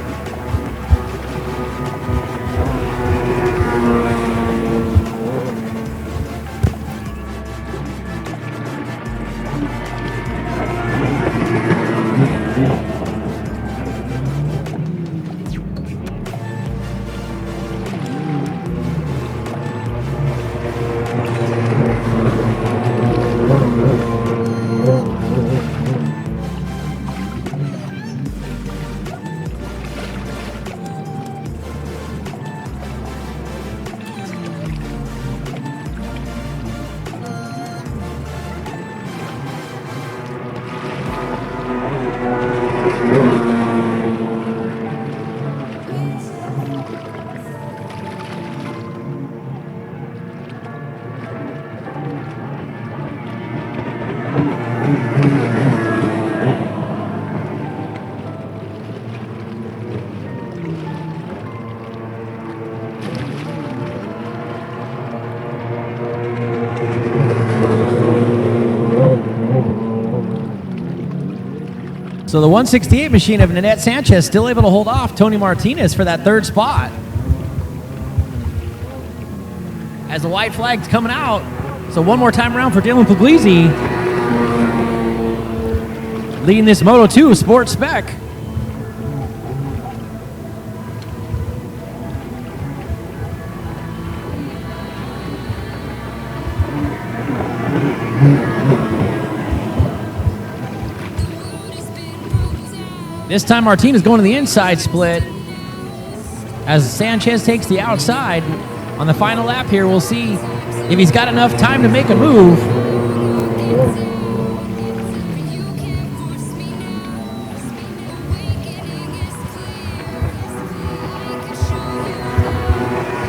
S2: So the 168 machine of Nanette Sanchez still able to hold off Tony Martinez for that third spot. As the white flag's coming out. So one more time around for Dylan Puglisi. Leading this Moto 2 Sport Spec. This time Martinez going to the inside split as Sanchez takes the outside. On the final lap here, we'll see if he's got enough time to make a move.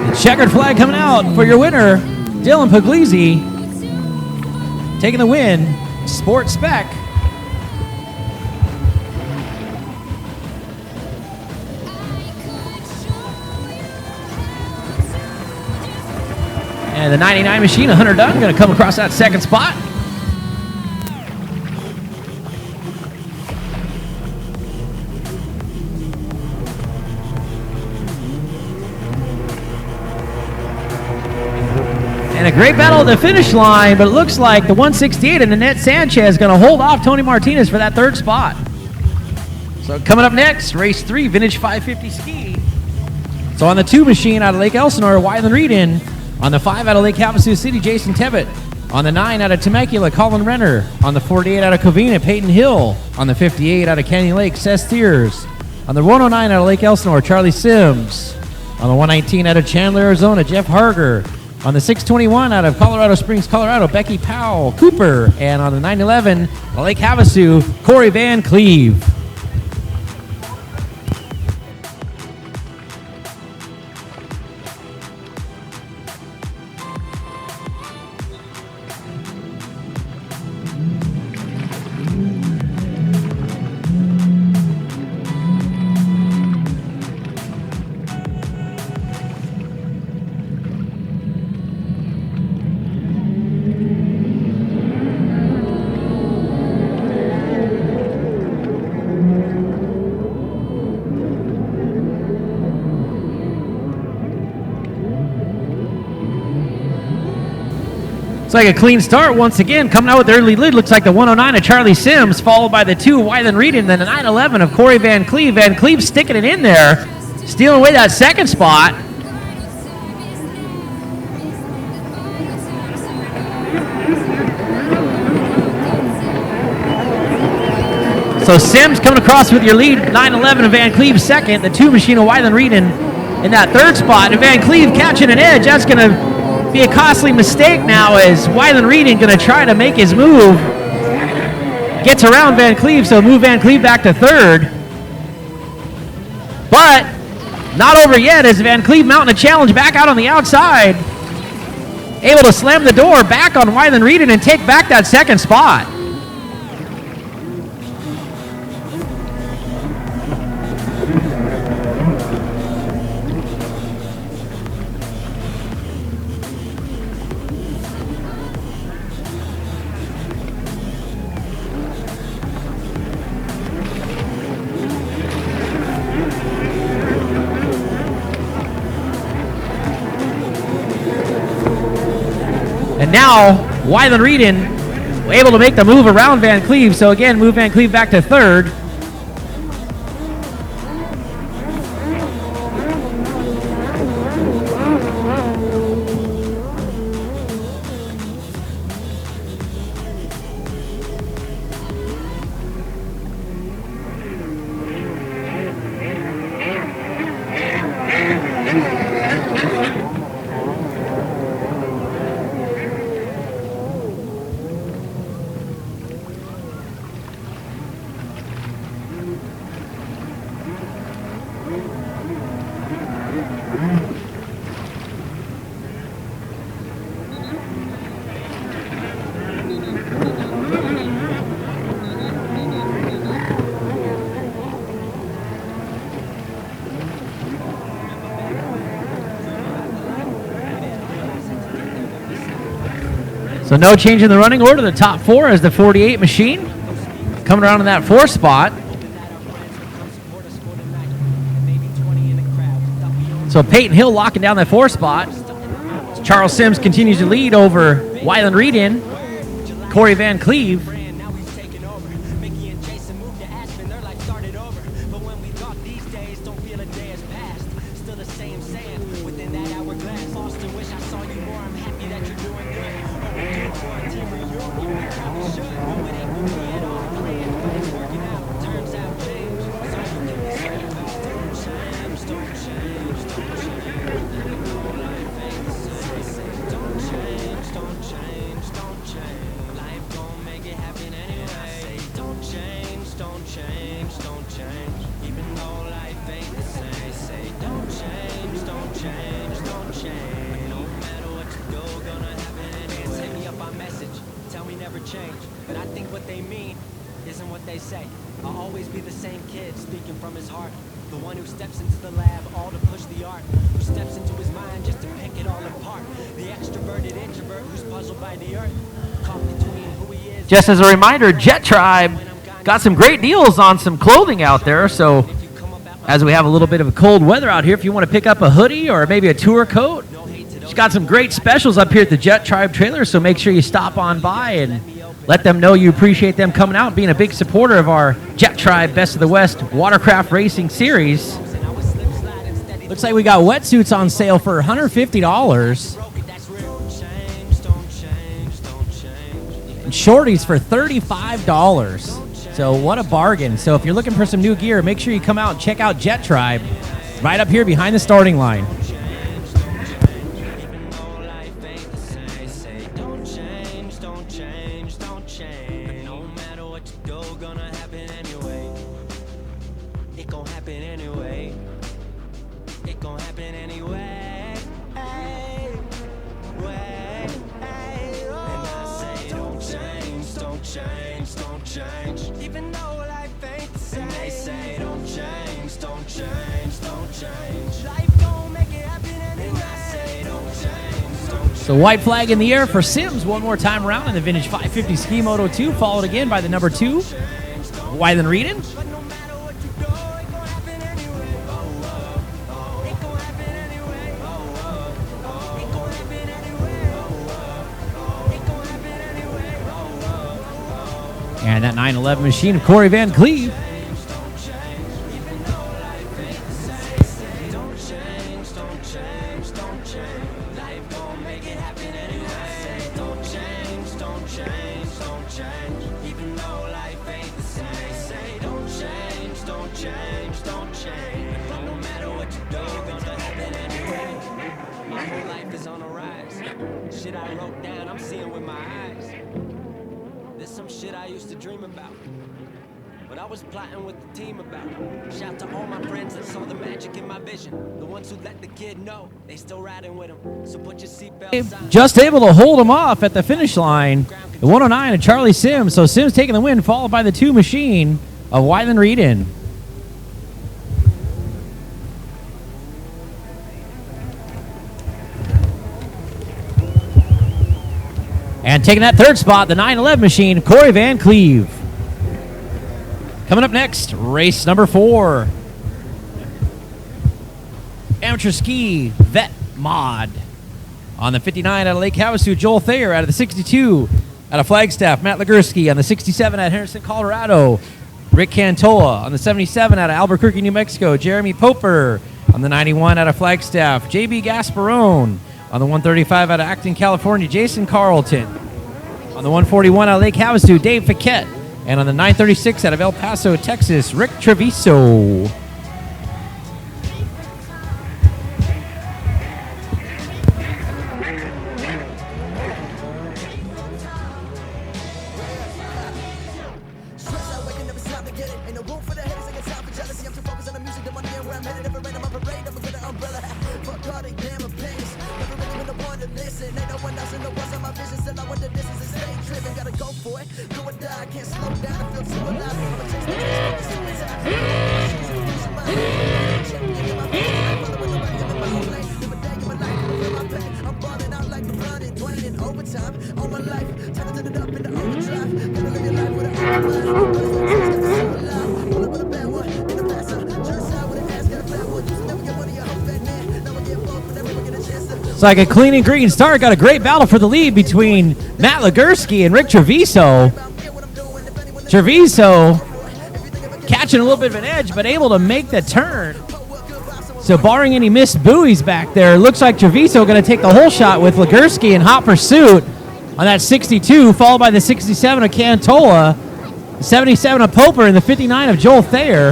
S2: The checkered flag coming out for your winner, Dylan Puglisi, taking the win, Sport Spec. And the 99 machine, Hunter Dunn, going to come across that second spot. And a great battle at the finish line, but it looks like the 168 and Nanette Sanchez is going to hold off Tony Martinez for that third spot. So coming up next, race 3, Vintage 550 Ski. So on the 2 machine out of Lake Elsinore, Wyland Reedon. On the 5 out of Lake Havasu City, Jason Tevitt. On the 9 out of Temecula, Colin Renner. On the 48 out of Covina, Peyton Hill. On the 58 out of Canyon Lake, Seth Steers. On the 109 out of Lake Elsinore, Charlie Sims. On the 119 out of Chandler, Arizona, Jeff Harger. On the 621 out of Colorado Springs, Colorado, Becky Powell Cooper. And on the 911 out of Lake Havasu, Corey Van Cleve. It's like a clean start once again. Coming out with the early lead, looks like the 109 of Charlie Sims, followed by the 2 of Wyland Reedon, then the 911 of Corey Van Cleve. Van Cleve sticking it in there, stealing away that second spot. So Sims coming across with your lead, 911 of Van Cleve second, the 2 machine of Wyland Reedon in that third spot, and Van Cleve catching an edge. That's going to be a costly mistake now as Wyland Reedon going to try to make his move. Gets around Van Cleve, so move Van Cleve back to third. But not over yet as Van Cleve mounting a challenge back out on the outside. Able to slam the door back on Wyland Reedon and take back that second spot. And now, Wyland Reedon able to make the move around Van Cleve. So again, move Van Cleve back to third. So no change in the running order. The top 4 is the 48 machine coming around in that 4th spot. So Peyton Hill locking down that 4 spot. Charles Sims continues to lead over Wyland Reedon, Corey Van Cleve.
S4: Now he's taken over. Mickey and Jason moved to Aspen, their life started over. But when we talk these days, don't feel a day has passed. Still the same saying, within that hourglass. Austin, wish I saw you more, I'm happy that you're doing good. Overdue for a team reunion, we probably should. No, it ain't with me at all, playing, but it's working out. Turns out change, so you can be certain about. Don't change, don't change, don't change. Life ain't the same. Don't change, don't change, don't change. Life gon' make it happen anyway. Don't change, don't change, don't change. Even though life ain't the same. Say don't change, don't change, don't change. No matter what you do, gonna happen anyway. Hit me up on message, tell me never change. But I think what they mean isn't what they say. I'll always be the same kid speaking from his heart. The one who steps into the lab all to push the art. Who steps into his mind just to pick it all apart. The extroverted introvert who's puzzled by the earth. Caught between who he is.
S2: Just as a reminder, Jet Tribe got some great deals on some clothing out there. So as we have a little bit of cold weather out here, if you want to pick up a hoodie or maybe a tour coat, she's got some great specials up here at the Jet Tribe trailer. So make sure you stop on by and let them know you appreciate them coming out and being a big supporter of our Jet Tribe Best of the West Watercraft Racing Series. Looks like we got wetsuits on sale for $150 and shorties for $35. So what a bargain. So if you're looking for some new gear, make sure you come out and check out Jet Tribe right up here behind the starting line. So white flag in the air for Sims one more time around in the vintage 550 Ski Moto 2, followed again by the number 2, Wyland Reedon. And that 911 machine of Corey Van Cleve.
S4: Shit I wrote down, I'm seeing with my eyes. There's some shit I used to dream about, but I was plotting with the team about. Shout to all my friends that saw the magic in my vision. The ones who let the kid know they still riding with him. So put your seatbelts on.
S2: Just able to hold him off at the finish line. The 109 of Charlie Sims. So Sims taking the win, followed by the 2 machine of Wyland Reedon. And taking that 3rd spot, the 911 machine, Corey Van Cleve. Coming up next, race number 4. Amateur Ski Vet Mod. On the 59 out of Lake Havasu, Joel Thayer. Out of the 62 out of Flagstaff, Matt Legursky. On the 67 out of Henderson, Colorado, Rick Cantola. On the 77 out of Albuquerque, New Mexico, Jeremy Poper. On the 91 out of Flagstaff, JB Gasparone. On the 135 out of Acton, California, Jason Carlton. On the 141 out of Lake Havasu, Dave Fiquette. And on the 936 out of El Paso, Texas, Rick Treviso. like a clean and green start. Got a great battle for the lead between Matt Legursky and Rick Treviso. Treviso catching a little bit of an edge, but able to make the turn. So barring any missed buoys back there, looks like Treviso going to take the whole shot with Legursky in hot pursuit on that 62, followed by the 67 of Cantola, 77 of Poper, and the 59 of Joel Thayer,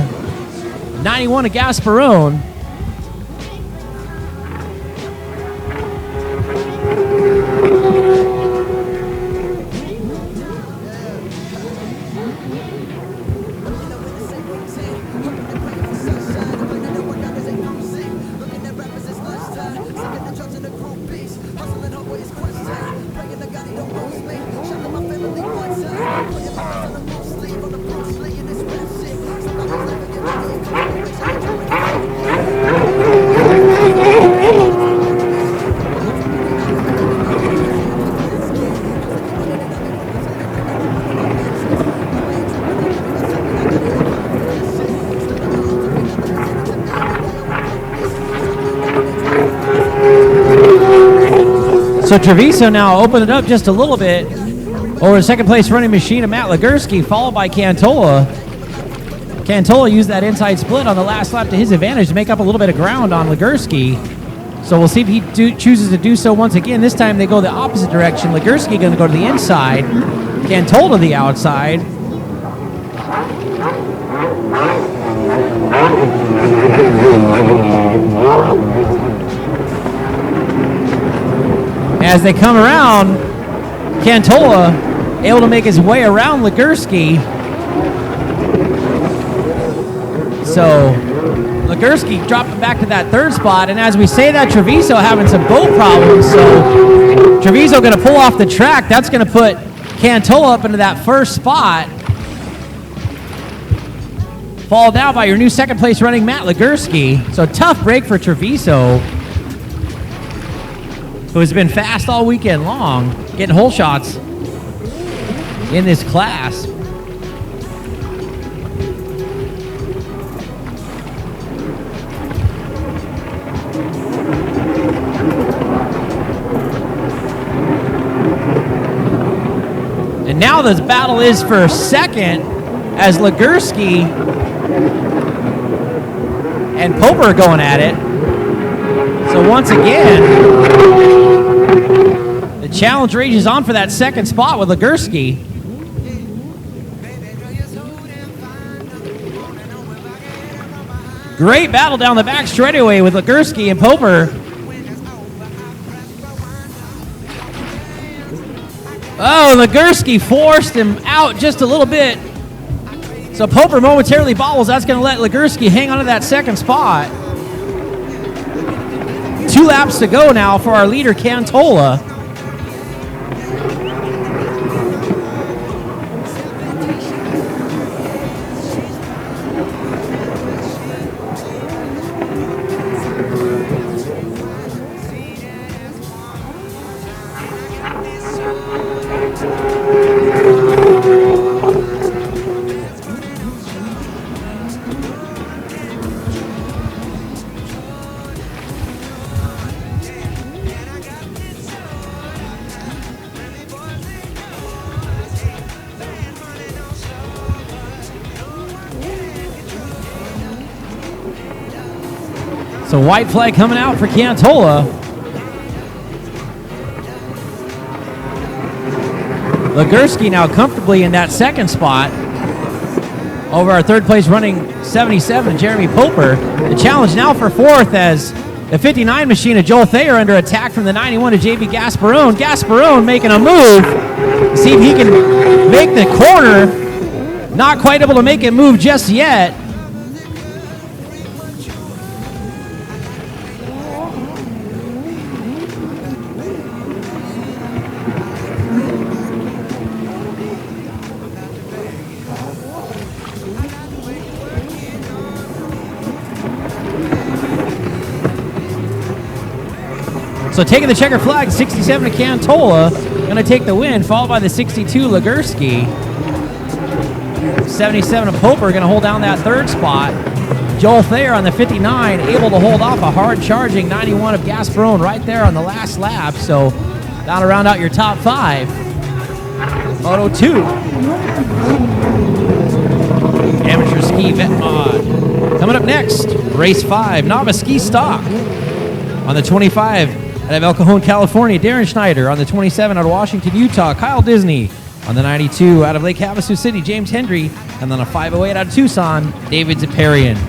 S2: 91 of Gasparone. So Treviso now opened it up just a little bit over the second place running machine of Matt Legursky, followed by Cantola. Cantola used that inside split on the last lap to his advantage to make up a little bit of ground on Legursky. So we'll see if he chooses to do so once again. This time they go the opposite direction. Legursky going to go to the inside, Cantola to the outside. As they come around, Cantola able to make his way around Legursky. So Legursky dropping back to that third spot, and as we say that, Treviso having some boat problems, so Treviso going to pull off the track. That's going to put Cantola up into that first spot. Followed now by your new second place running Matt Legursky. So tough break for Treviso, who has been fast all weekend long, getting hole shots in this class. And now this battle is for second as Legursky and Poper are going at it. So once again, the challenge rages on for that second spot with Legursky. Great battle down the back straightaway with Legursky and Poper. Oh, Legursky forced him out just a little bit. So Poper momentarily bobbles. That's going to let Legursky hang on to that second spot. 2 laps to go now for our leader, Cantola. So white flag coming out for Cantola. Legursky now comfortably in that second spot over our third place running 77, Jeremy Poper. The challenge now for fourth as the 59 machine of Joel Thayer under attack from the 91 of JB Gasparone. Gasparone making a move to see if he can make the corner. Not quite able to make it move just yet. So taking the checker flag, 67 to Cantola, going to take the win, followed by the 62 Legursky. 77 of Poper going to hold down that third spot. Joel Thayer on the 59, able to hold off a hard-charging 91 of Gasparone right there on the last lap. So that'll round out your top 5. Moto 2. Amateur Ski Vet Mod. Coming up next, Race 5, Novice Ski Stock. On the 25, out of El Cajon, California, Darren Schneider. On the 27, out of Washington, Utah, Kyle Disney. On the 92, out of Lake Havasu City, James Hendry. And then a 508 out of Tucson, David Ziparian.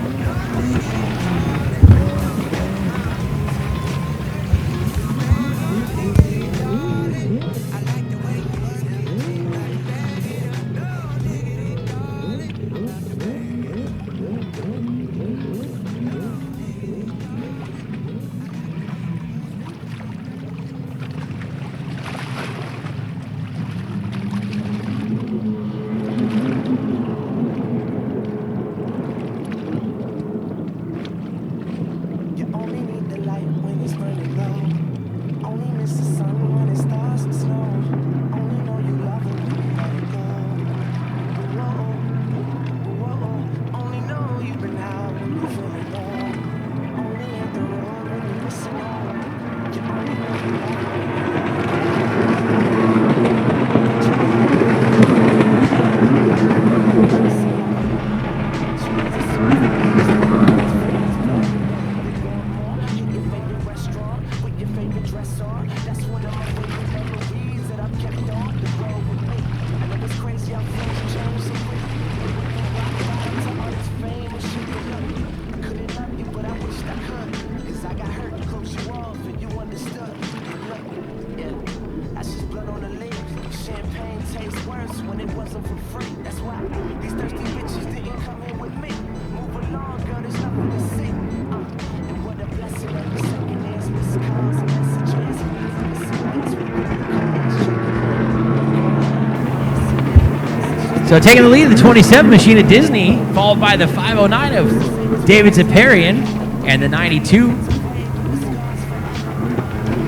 S2: So taking the lead, the 27 machine at Disney, followed by the 509 of David Ziparian and the 92.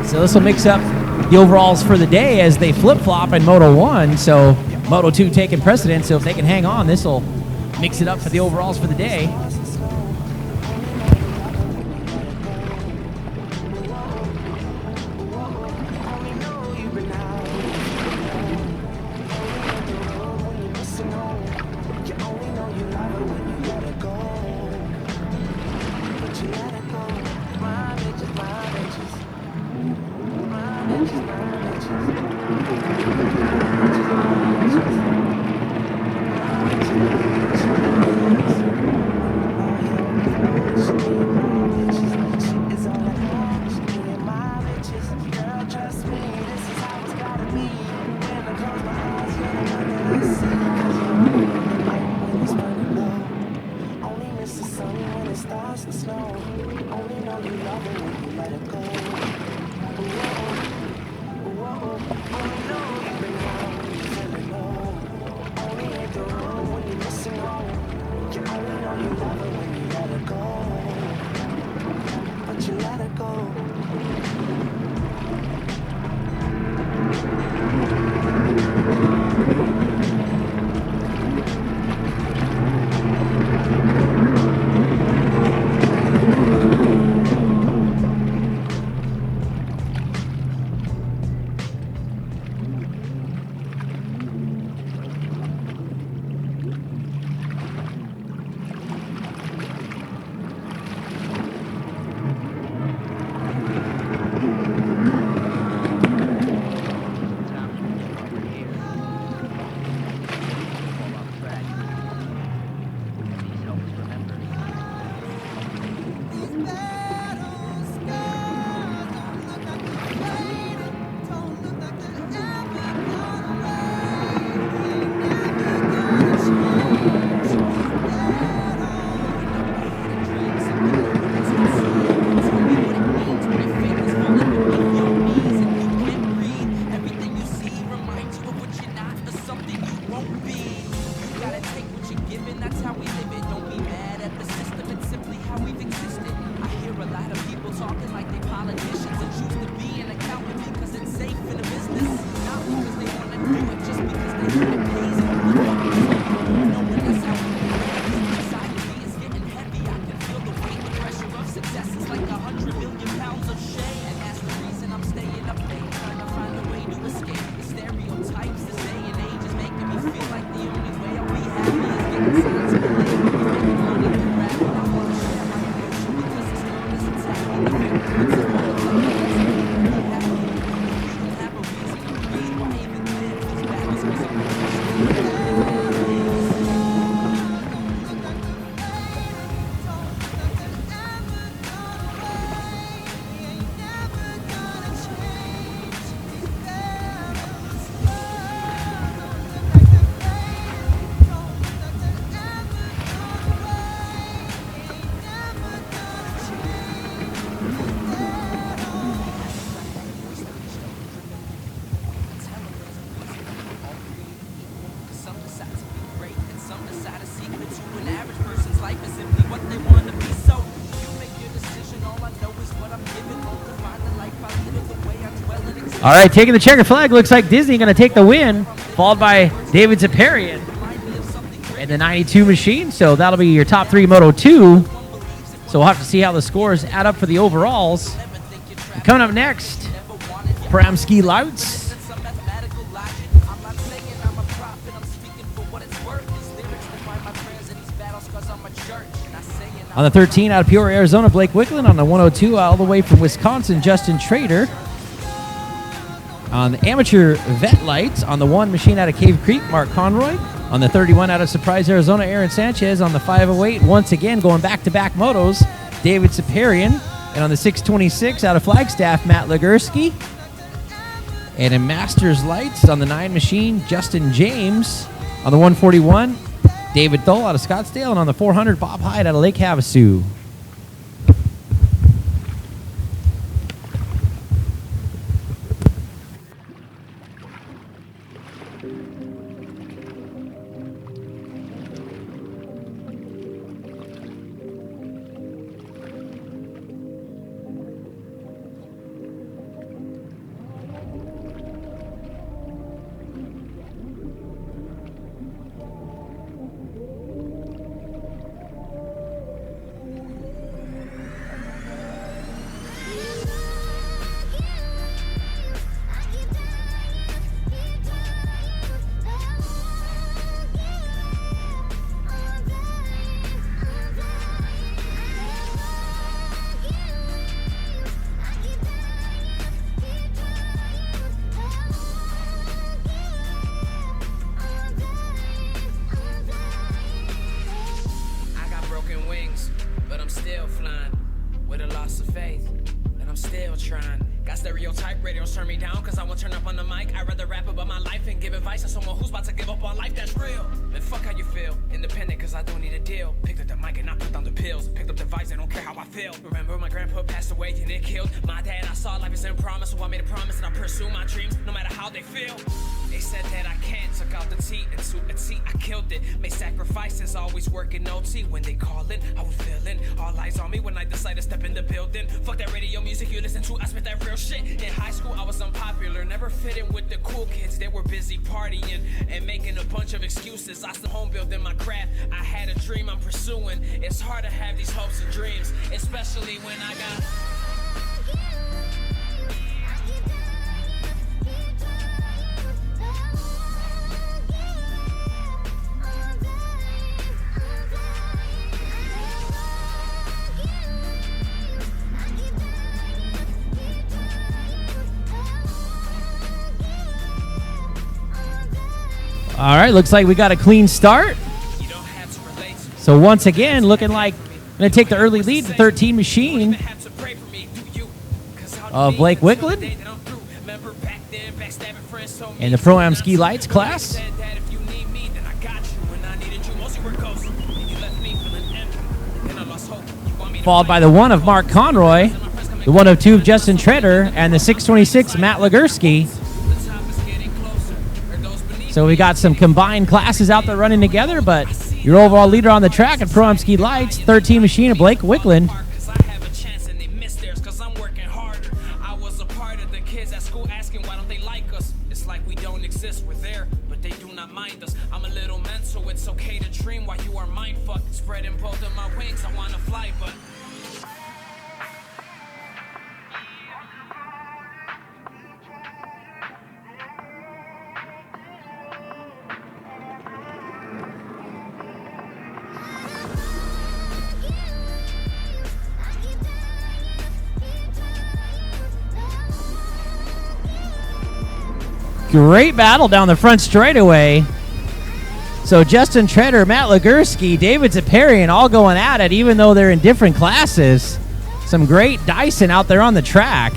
S2: So this will mix up the overalls for the day as they flip-flop in Moto 1. So Moto 2 taking precedence. So if they can hang on, this will mix it up for the overalls for the day. All right, taking the checker flag. Looks like Disney going to take the win, followed by David Zaparian and the 92 machine. So that'll be your top 3 Moto 2. So we'll have to see how the scores add up for the overalls. And coming up next, Pramski Louts. On the 13, out of Peoria, Arizona, Blake Wicklund. On the 102, all the way from Wisconsin, Justin Trader. On the amateur vet lights, on the 1 machine out of Cave Creek, Mark Conroy. On the 31, out of Surprise, Arizona, Aaron Sanchez. On the 508, once again, going back-to-back motos, David Saparian. And on the 626, out of Flagstaff, Matt Legursky. And in Masters lights, on the 9 machine, Justin James. On the 141, David Thull out of Scottsdale, and on the 400, Bob Hyde out of Lake Havasu. All right, looks like we got a clean start. So once again, looking like going to take the early lead, the 13 machine of Blake Wicklund in the Pro-Am Ski Lights class. Followed by the 1 of Mark Conroy, the 102 of Justin Treader, and the 626 Matt Legursky. So we got some combined classes out there running together, but your overall leader on the track at Pro-Am Ski Lights, 13 machine of Blake Wicklund. Great battle down the front straightaway. So Justin Treader, Matt Legursky, David Zaparian all going at it, even though they're in different classes. Some great Dyson out there on the track.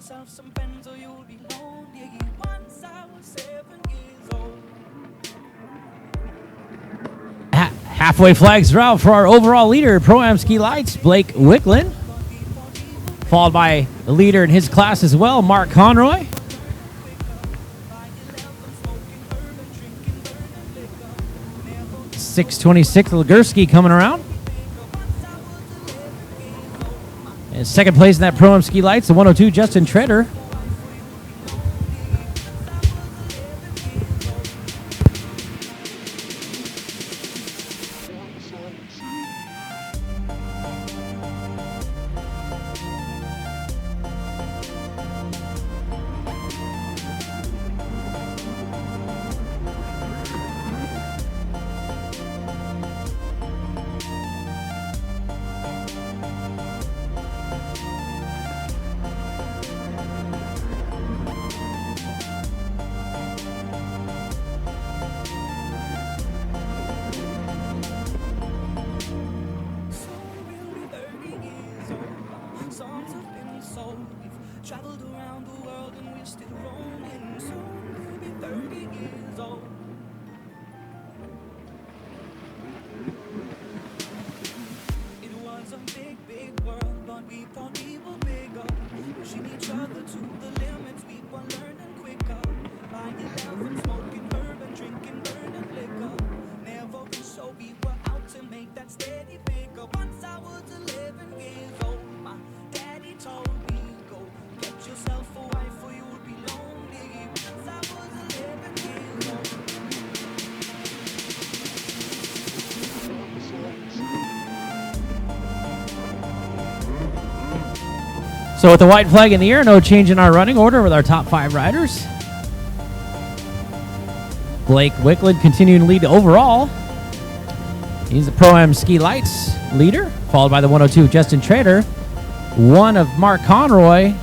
S4: yourself some friends or you'll be lonely. Once I was 7 years old.
S2: Halfway flags are out for our overall leader, Pro-Am Ski Lights, Blake Wicklund. Followed by the leader in his class as well, Mark Conroy. 626 Legursky coming around. And second place in that Pro-Am Ski Lights, the 102 Justin Treader.
S4: Traveled around the world and we're still roaming. Soon we'll be 30 years old. It was a big, big world, but we thought we were bigger. Pushing each other to the limits, we were learning quicker. By 11, smoking herb and drinking burning liquor. Never been so we were out to make that steady figure. Once I was 11 years old, my daddy told me, get yourself a wife or you'll be lonely. Once I was 11 years old.
S2: So with the white flag in the air, no change in our running order with our top 5 riders. Blake Wicklund continuing to lead overall. He's the Pro-Am Ski Lights leader, followed by the 102 Justin Treader. One of Mark Conroy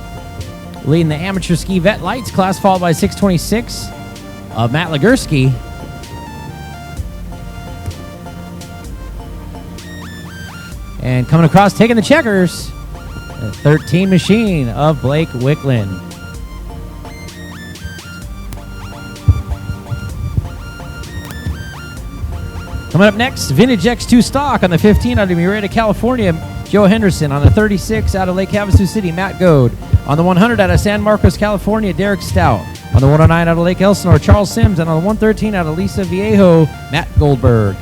S2: leading the Amateur Ski Vet Lights class, followed by 626 of Matt Legursky. And coming across, taking the checkers, the 13 machine of Blake Wicklund. Coming up next, Vintage X2 stock on the 15 out of Murrieta, California, Joe Henderson. On the 36 out of Lake Havasu City, Matt Goad. On the 100 out of San Marcos, California, Derek Stout. On the 109 out of Lake Elsinore, Charles Sims. And on the 113 out of Lisa Viejo, Matt Goldberg.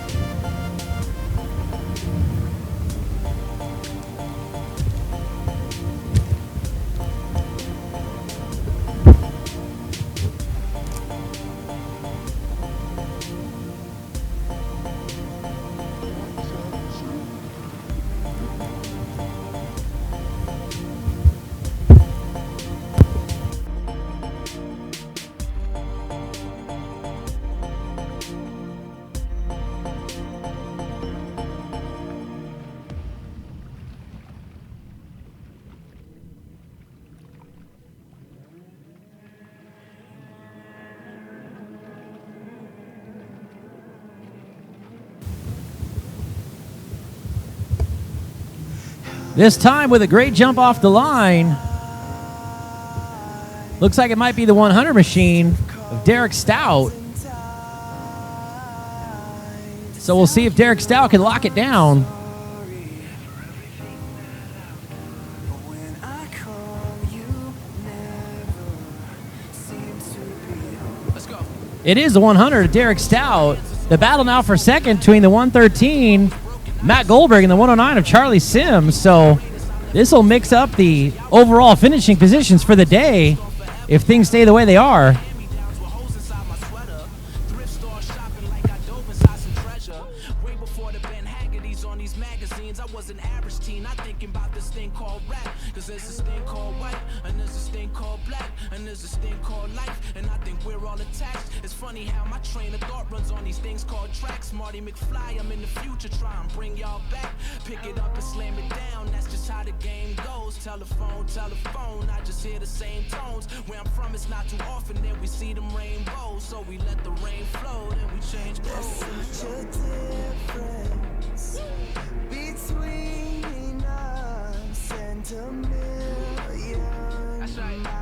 S2: This time with a great jump off the line. Looks like it might be the 100 machine of Derek Stout. So we'll see if Derek Stout can lock it down. It is the 100 of Derek Stout. The battle now for second between the 113 Matt Goldberg and the 109 of Charlie Sims. So this will mix up the overall finishing positions for the day if things stay the way they are.
S4: McFly, I'm in the future, try and bring y'all back. Pick it up and slam it down, that's just how the game goes. Telephone, I just hear the same tones. Where I'm from, it's not too often that we see them rainbows. So we let the rain flow, then we change clothes.
S7: There's such a difference between us and a million.
S4: That's right.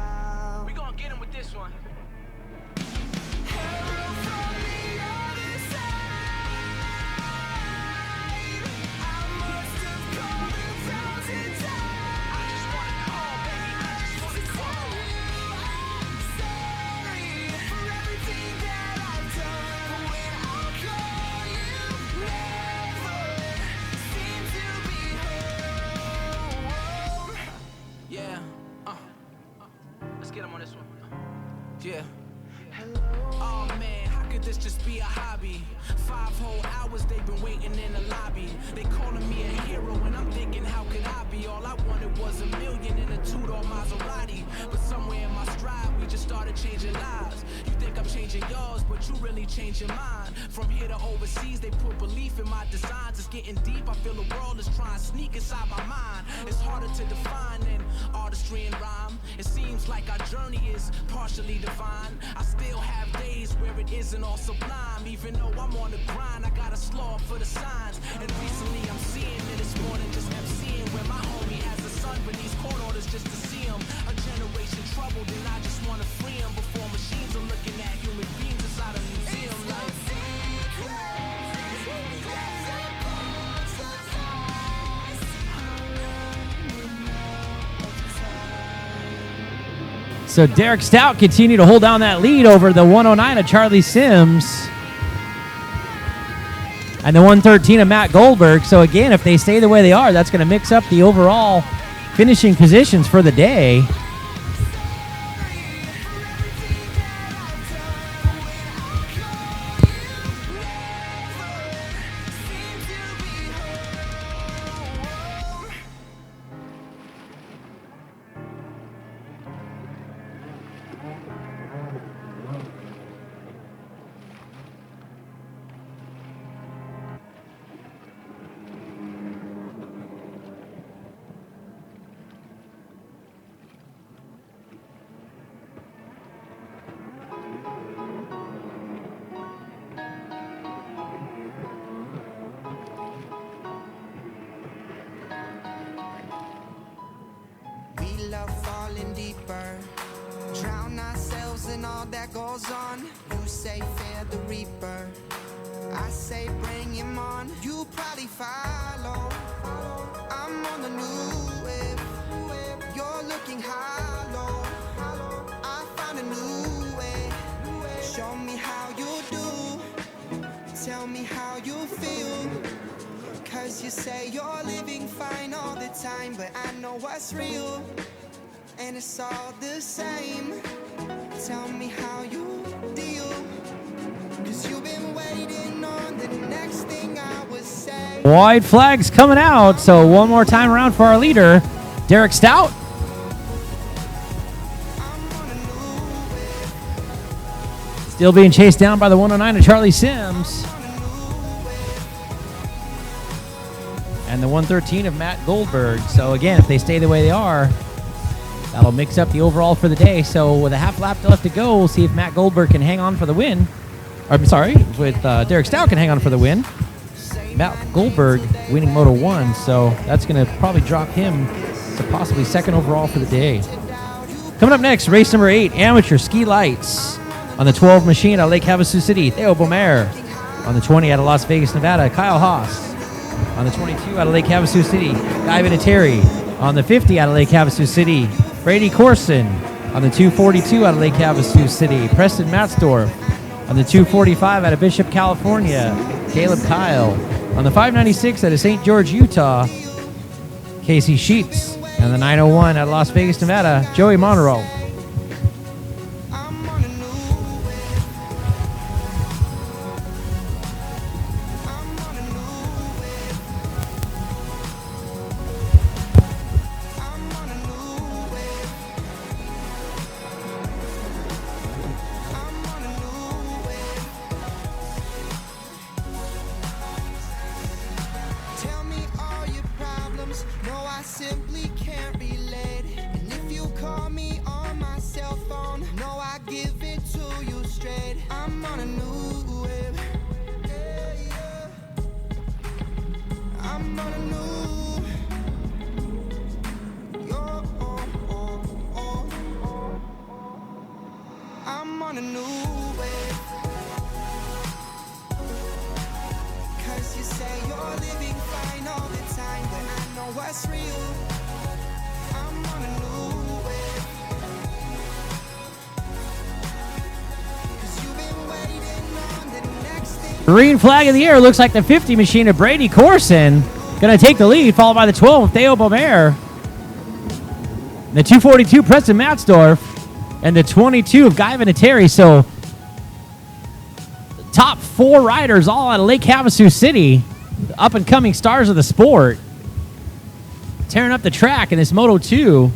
S4: one. Yeah, let's get him on this one. Yeah. Oh man, how could this just be a hobby? 5 whole hours they've been waiting in the lobby. They calling me a hero and I'm thinking how could I be? All I wanted was $1 million in a 2-door Maserati. But somewhere in my stride we just started changing lives. You think I'm changing yours, but you really changing mine. From here to overseas they put belief in my designs. It's getting deep, I feel the world is trying to sneak inside my mind. It's harder to define than artistry and rhyme. It seems like our journey is partially divine. I still have days where it isn't all sublime. Even though I'm on the grind, I gotta slow up for the signs. And recently I'm seeing that it's more than just MCing. Where my homie has a son beneath court orders just to see him. A generation troubled and I just wanna free him. Before machines are looking at human beings inside a museum like.
S2: So Derek Stout continued to hold down that lead over the 109 of Charlie Sims and the 113 of Matt Goldberg. So again, if they stay the way they are, that's going to mix up the overall finishing positions for the day.
S6: We love falling deeper, drown ourselves in all that goes on. You say fear the reaper, I say bring him on. You probably follow, I'm on the new wave. You're looking hollow, I found a new way. Show me how you do, tell me how you feel. Cause you say you're living fine all the time, but I know what's real, and it's all the same. Tell me how you deal, cause you've been waiting on the next thing I would say.
S2: White flags coming out. So one more time around for our leader, Derek Stout. Still being chased down by the 109 of Charlie Sims. And the 113 of Matt Goldberg. So again, if they stay the way they are, that'll mix up the overall for the day. So with a half lap left to go, we'll see if Matt Goldberg can hang on for the win. Or, I'm sorry, with Derek Stout can hang on for the win. Matt Goldberg winning Moto 1, so that's going to probably drop him to possibly second overall for the day. Coming up next, race number 8, Amateur Ski Lights. On the 12 machine out of Lake Havasu City, Theo Beaumer. On the 20 out of Las Vegas, Nevada, Kyle Haas. On the 22 out of Lake Havasu City, Guy Vinatieri. On the 50 out of Lake Havasu City, Brady Corson. On the 242 out of Lake Havasu City, Preston Matsdorf. On the 245 out of Bishop, California, Caleb Kyle. On the 596 out of St. George, Utah, Casey Sheets. And the 901 out of Las Vegas, Nevada, Joey Monroe.
S6: Simply can't relate. And if you call me on my on a new wave. 'Cause you say you're living fine all the time, but I know what's real. I'm on a new wave. 'Cause you've been waiting on the next thing.
S2: Green flag in the air. Looks like the 50 machine of Brady Corson going to take the lead, followed by the 12 of Theo Beaumer. The 242 Preston Matzdorf and the 22 of Guy Vinatieri. So top 4 riders all out of Lake Havasu City, up and coming stars of the sport, tearing up the track in this Moto 2.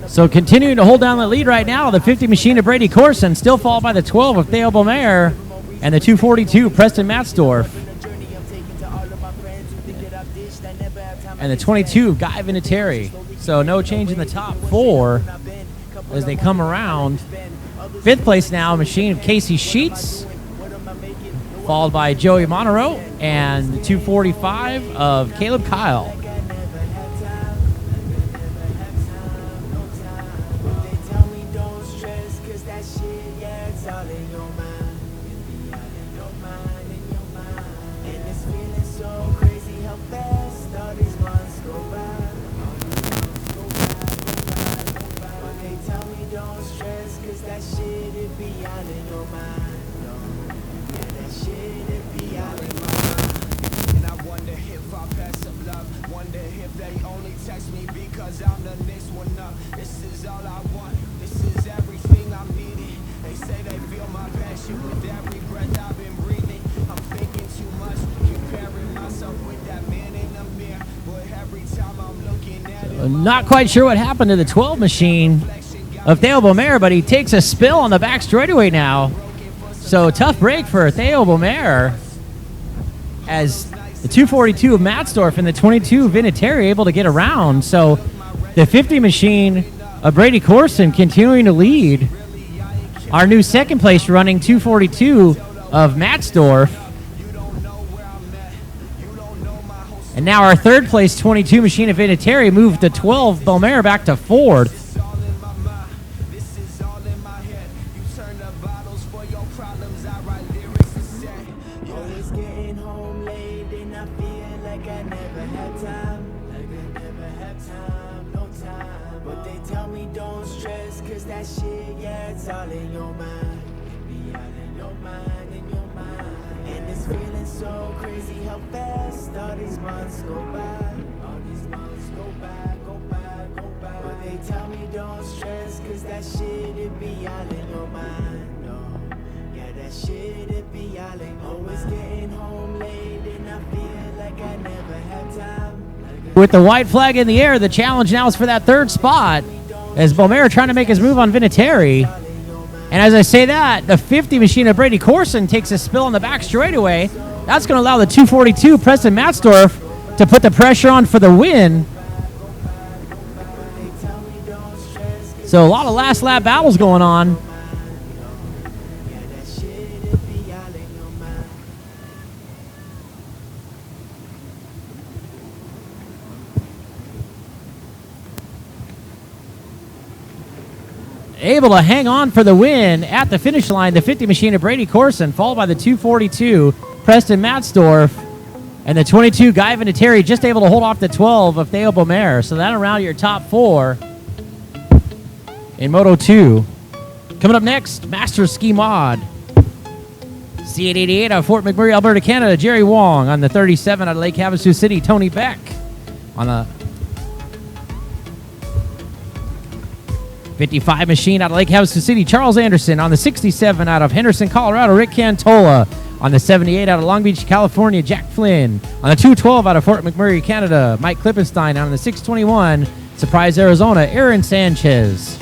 S2: So continuing to hold down the lead right now, the 50 machine of Brady Corson, still followed by the 12 of Theo Beaumer and the 242 Preston Matzdorf. And the 22 of Guy Vinatieri. So no change in the top 4 as they come around. 5th place now, machine of Casey Sheets, followed by Joey Monero and the 245 of Caleb Kyle. Not quite sure what happened to the 12 machine of Theo Beaumer, but he takes a spill on the back straightaway now. So tough break for Theo Beaumer as the 242 of Matzdorf and the 22 of Vinatieri able to get around. So the 50 machine of Brady Corson continuing to lead. Our new 2nd place running 242 of Matzdorf. And now our 3rd place 22 machine of Vinatieri moved the 12 Beaumer back to 4th. With the white flag in the air, the challenge now is for that 3rd spot as Beaumer trying to make his move on Vinatieri. And as I say that, the 50 machine of Brady Corson takes a spill on the back straightaway. That's going to allow the 242 Preston Matzdorf to put the pressure on for the win. So a lot of last lap battles going on. Able to hang on for the win at the finish line, the 50 machine of Brady Corson, followed by the 242 Preston Matzdorf, and the 22 Guy Vinatieri just able to hold off the 12 of Theo Beaumer. So that'll round your top 4 in Moto 2. Coming up next, Master Ski Mod. C888 out of Fort McMurray, Alberta, Canada, Jerry Wong. On the 37 out of Lake Havasu City, Tony Beck. On the 55 machine out of Lake Havasu City, Charles Anderson. On the 67 out of Henderson, Colorado, Rick Cantola. On the 78 out of Long Beach, California, Jack Flynn. On the 212 out of Fort McMurray, Canada, Mike Klippenstein. On the 621, Surprise, Arizona, Aaron Sanchez.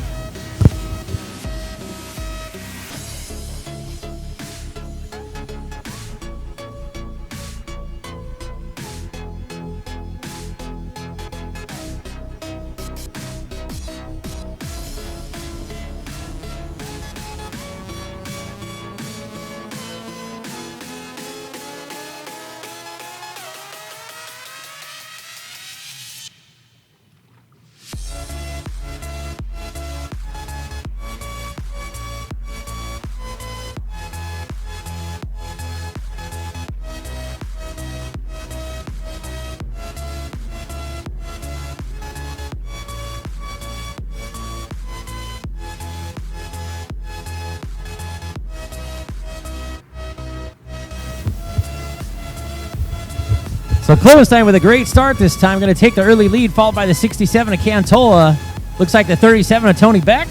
S2: So Klippenstein with a great start this time. Going to take the early lead, followed by the 67 of Cantola. Looks like the 37 of Tony Beck.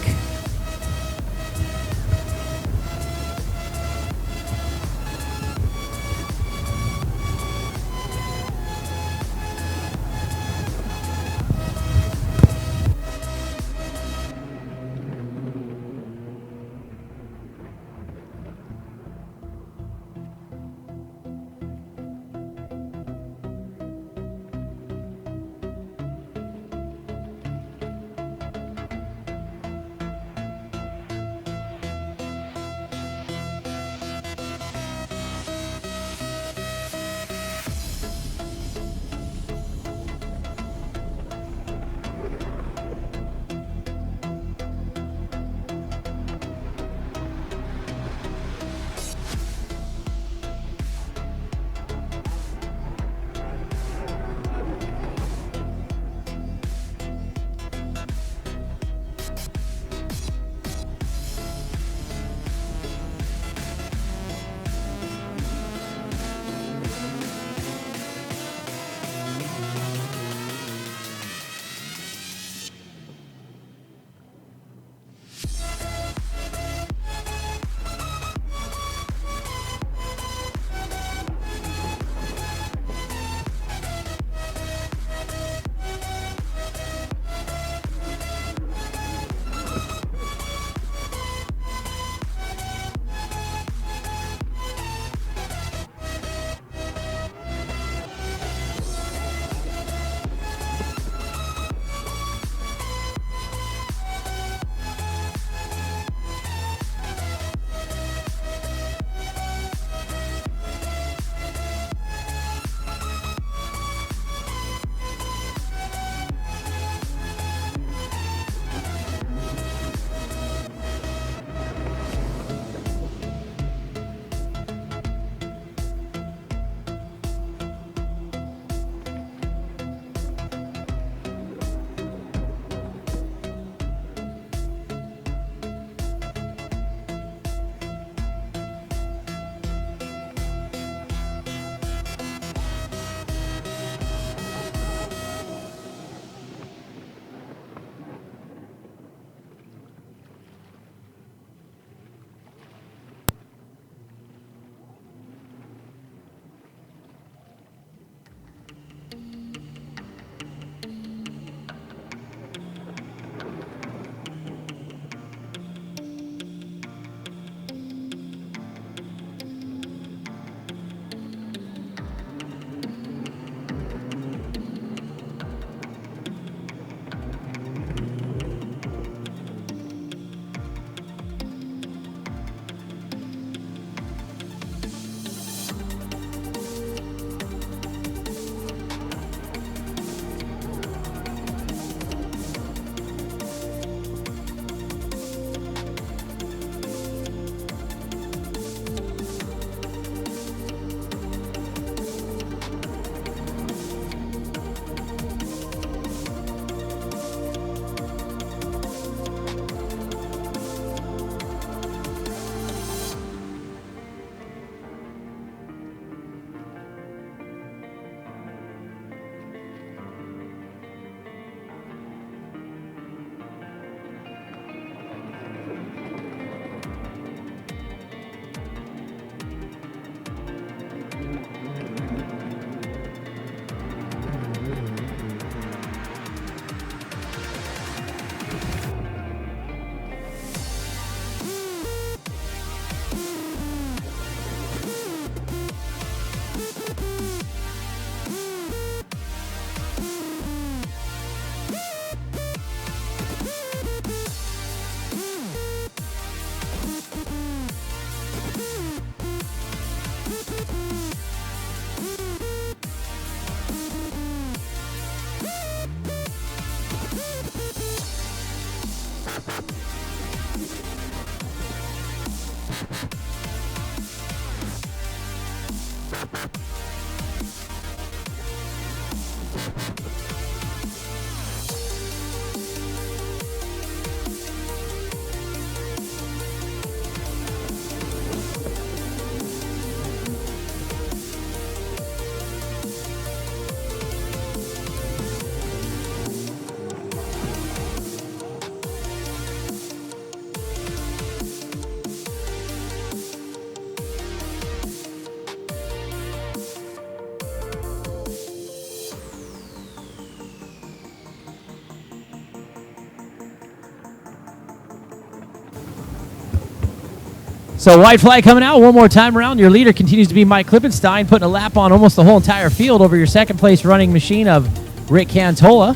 S2: So white flag coming out one more time around. Your leader continues to be Mike Klippenstein, putting a lap on almost the whole entire field over your second place running machine of Rick Cantola.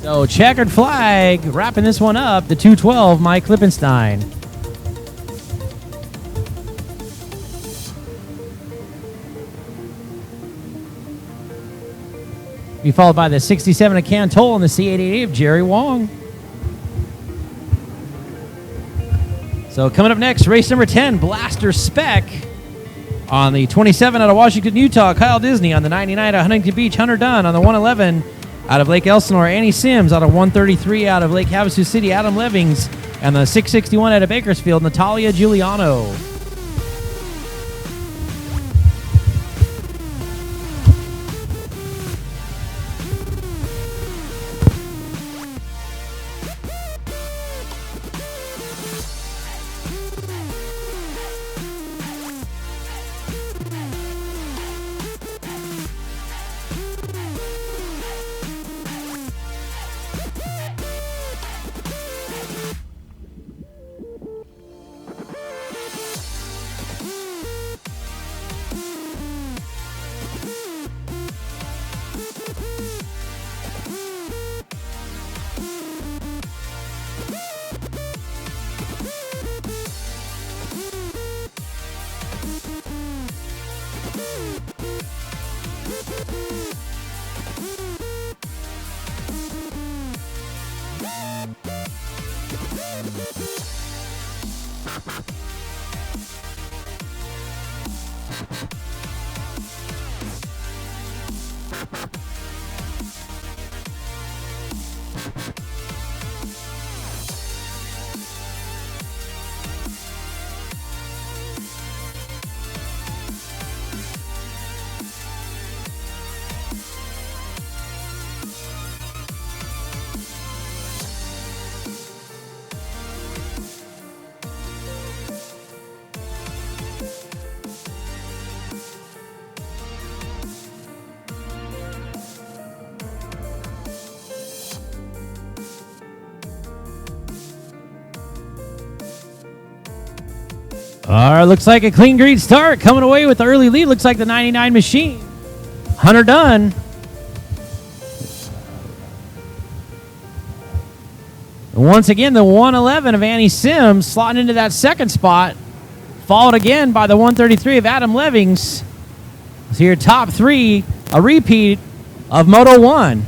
S2: So checkered flag, wrapping this one up, the 212, Mike Klippenstein. Be followed by the 67 of Cantola and the C88 of Jerry Wong. So coming up next, race number 10, Blaster Spec. On the 27 out of Washington, Utah, Kyle Disney. On the 99 out of Huntington Beach, Hunter Dunn. On the 111 out of Lake Elsinore, Annie Sims. Out of 133 out of Lake Havasu City, Adam Levings. And the 661 out of Bakersfield, Natalia Giuliano. All right, looks like a clean green start. Coming away with the early lead. Looks like the 99 machine. Hunter Dunn. And once again, the 111 of Annie Sims slotting into that second spot. Followed again by the 133 of Adam Levings. So your top three, a repeat of Moto 1.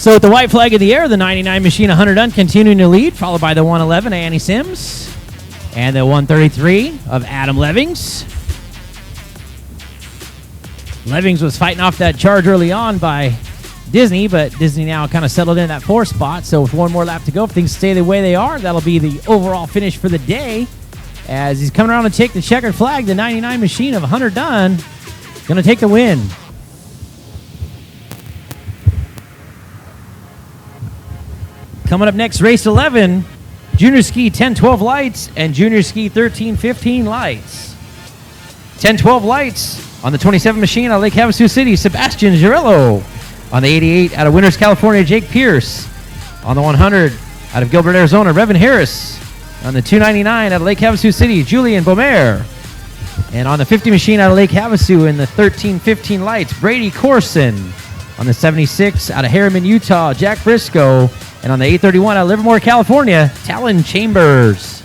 S2: So with the white flag in the air, the 99 machine 100 done continuing to lead, followed by the 111 Annie Sims and the 133 of Adam Levings. Levings was fighting off that charge early on by Disney, but Disney now kind of settled in that 4th spot. So with one more lap to go, if things stay the way they are, that'll be the overall finish for the day. As he's coming around to take the checkered flag, the 99 machine of 100 done, going to take the win. Coming up next, race 11, Junior Ski 10-12 lights and Junior Ski 13-15 lights. 10-12 lights on the 27 machine out of Lake Havasu City, Sebastian Girello. On the 88 out of Winters, California, Jake Pierce. On the 100 out of Gilbert, Arizona, Revan Harris. On the 299 out of Lake Havasu City, Julian Beaumer. And on the 50 machine out of Lake Havasu in the 13-15 lights, Brady Corson. On the 76 out of Harriman, Utah, Jack Briscoe. And on the 831 out of Livermore, California, Talon Chambers.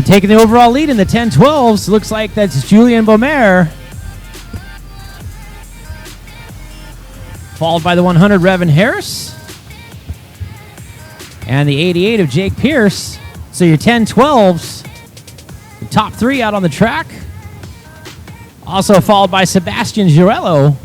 S2: Taking the overall lead in the 10-12s, looks like that's Julian Beaumer. Followed by the 100, Revan Harris. And the 88 of Jake Pierce. So your 10-12s, the top 3 out on the track. Also followed by Sebastian Girello.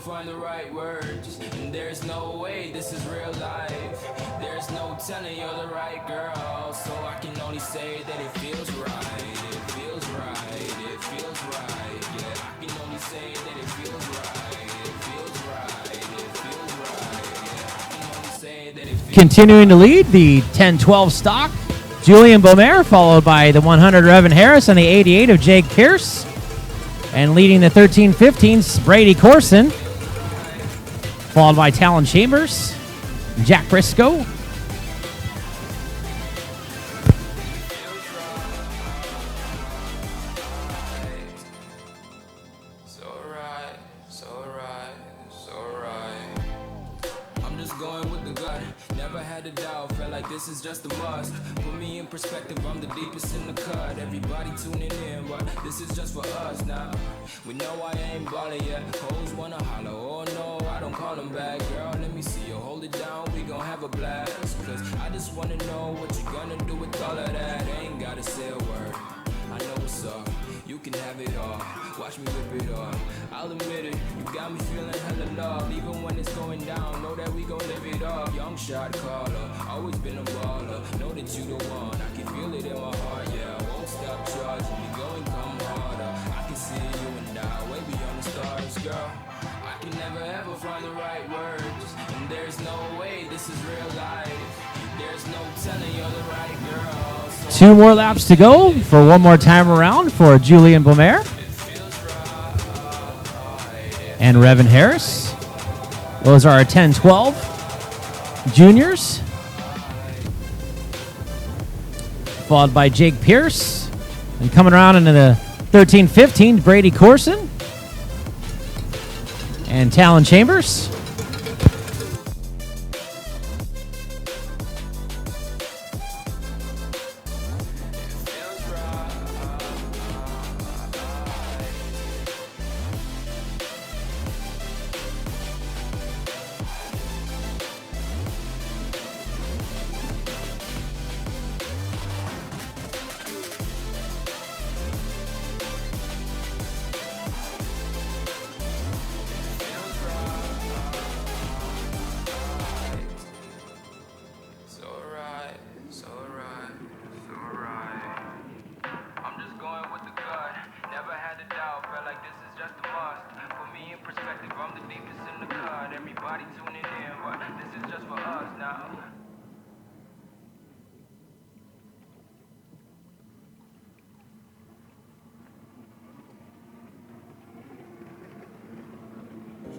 S8: Find the right words, and there's no way this is real life. There's no telling you're the right girl, so I can only say that it feels right. It feels right. It feels right. Yeah, I can only say that it feels right. It feels right. It feels right. Yeah, I can only say that it feels
S2: Continuing to lead the 10-12 stock, Julian Beaumer, followed by the 100 Revan Harris and the 88 of Jake Pierce. And leading the 13-15s, Brady Corson. Followed by Talon Chambers, Jack Briscoe.
S8: I'm just going with the gut. Never had a doubt, felt like this is just a must. Put me in perspective, I'm the deepest in the cut. Everybody tuning in, but this is just for us now. We know I ain't ballin' yet. Hoes wanna holler, oh no, I don't call them back. Girl, let me see you hold it down, we gon' have a blast. Cause I just wanna know what you gonna do with all of that. Ain't gotta say a word, I know what's up. You can have it all, watch me rip it off. I'll admit it, you got me feeling hella love. Even when it's going down, know that we gon' live it up. Young shot caller, always been a baller. Know that you the one, I can feel it in my heart, yeah. I won't stop charging me, go and come harder. I can see you and I, way beyond the stars, girl. I can never ever find the right words, and there's no way this is real life. There's no telling you're the right girl. So
S2: 2 more laps to go for one more time around for Julian Beaumer and Revan Harris. Those are our 10-12 juniors. followed by Jake Pierce. And coming around into the 13-15, Brady Corson and Talon Chambers.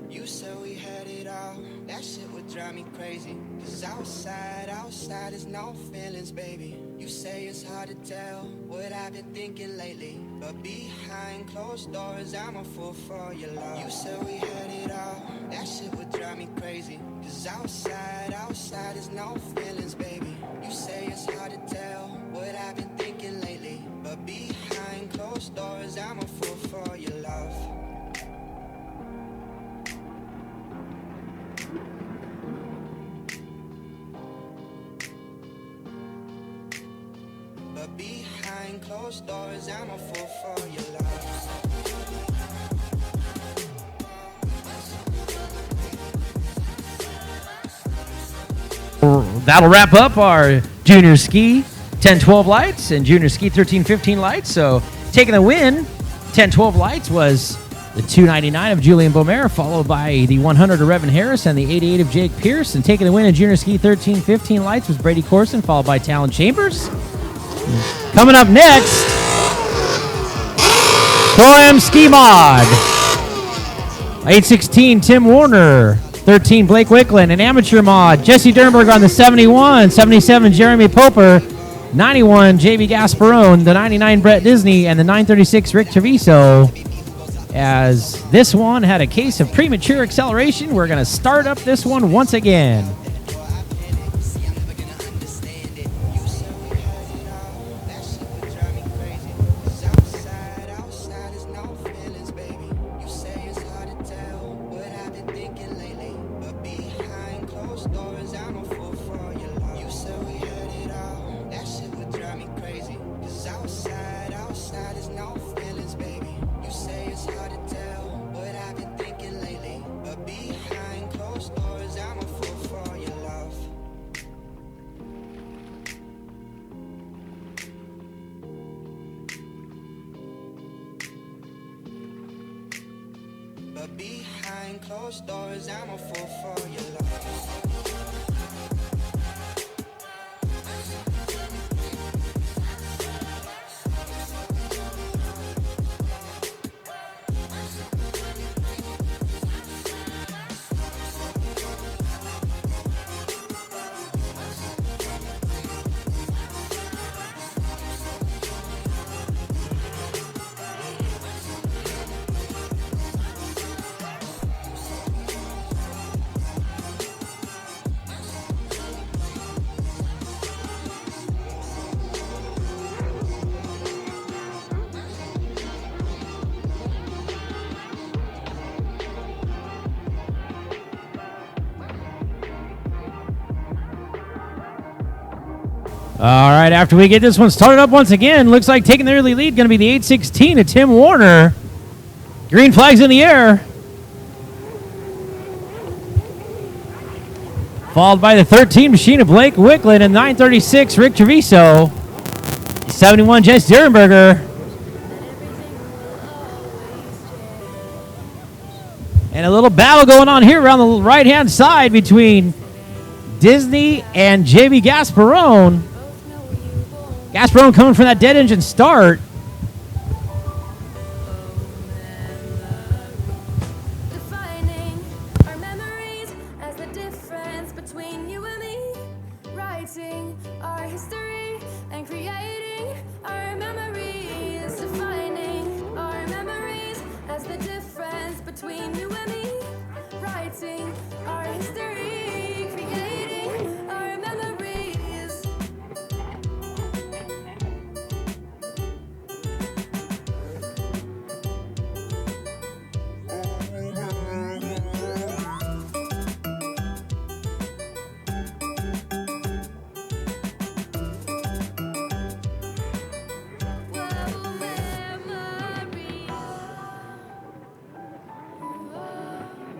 S7: You said we had it all, that shit would drive me crazy. Cause outside is no feelings, baby. You say it's hard to tell what I've been thinking lately, but behind closed doors, I'm a fool for your love. You said we had it all, that shit would drive me crazy. Cause outside is no feelings, baby. You say it's hard to tell what I've been thinking lately, but behind closed doors, I'm a fool for your love. But behind closed doors, I'm a fool for your love.
S2: That'll wrap up our junior ski 10-12 lights and junior ski 13-15 lights. So taking the win, 10-12 lights was the 299 of Julian Beaumer, followed by the 100 of Revan Harris and the 88 of Jake Pierce. And taking the win in junior ski 13-15 lights was Brady Corson, followed by Talon Chambers. Coming up next, Pro-Am Ski Mod. 816 Tim Warner, 13 Blake Wicklund, an amateur mod. Jesse Dernberg on the 71, 77 Jeremy Poper, 91 JB Gasparone, the 99 Brett Disney, and the 936 Rick Treviso. As this one had a case of premature acceleration, we're going to start up this one once again.
S7: But behind closed doors, I'm a fool for your love.
S2: All right, after we get this one started up once again, looks like taking the early lead going to be the 816 of Tim Warner. Green flags in the air. Followed by the 13 machine of Blake Wicklund and 936 Rick Treviso. 71 Jess Dierenberger. And a little battle going on here around the right-hand side between Disney and JB Gasparone. Gasparone coming from that dead engine start.
S9: Defining our memories as the difference between you and me. Writing our history and creating history, creating our memories. Whoa,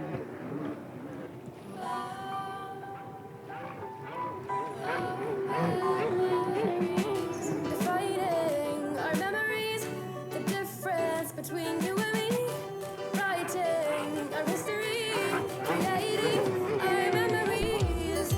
S9: memories. Defining our memories, the difference between you and me. Writing our history, creating our memories.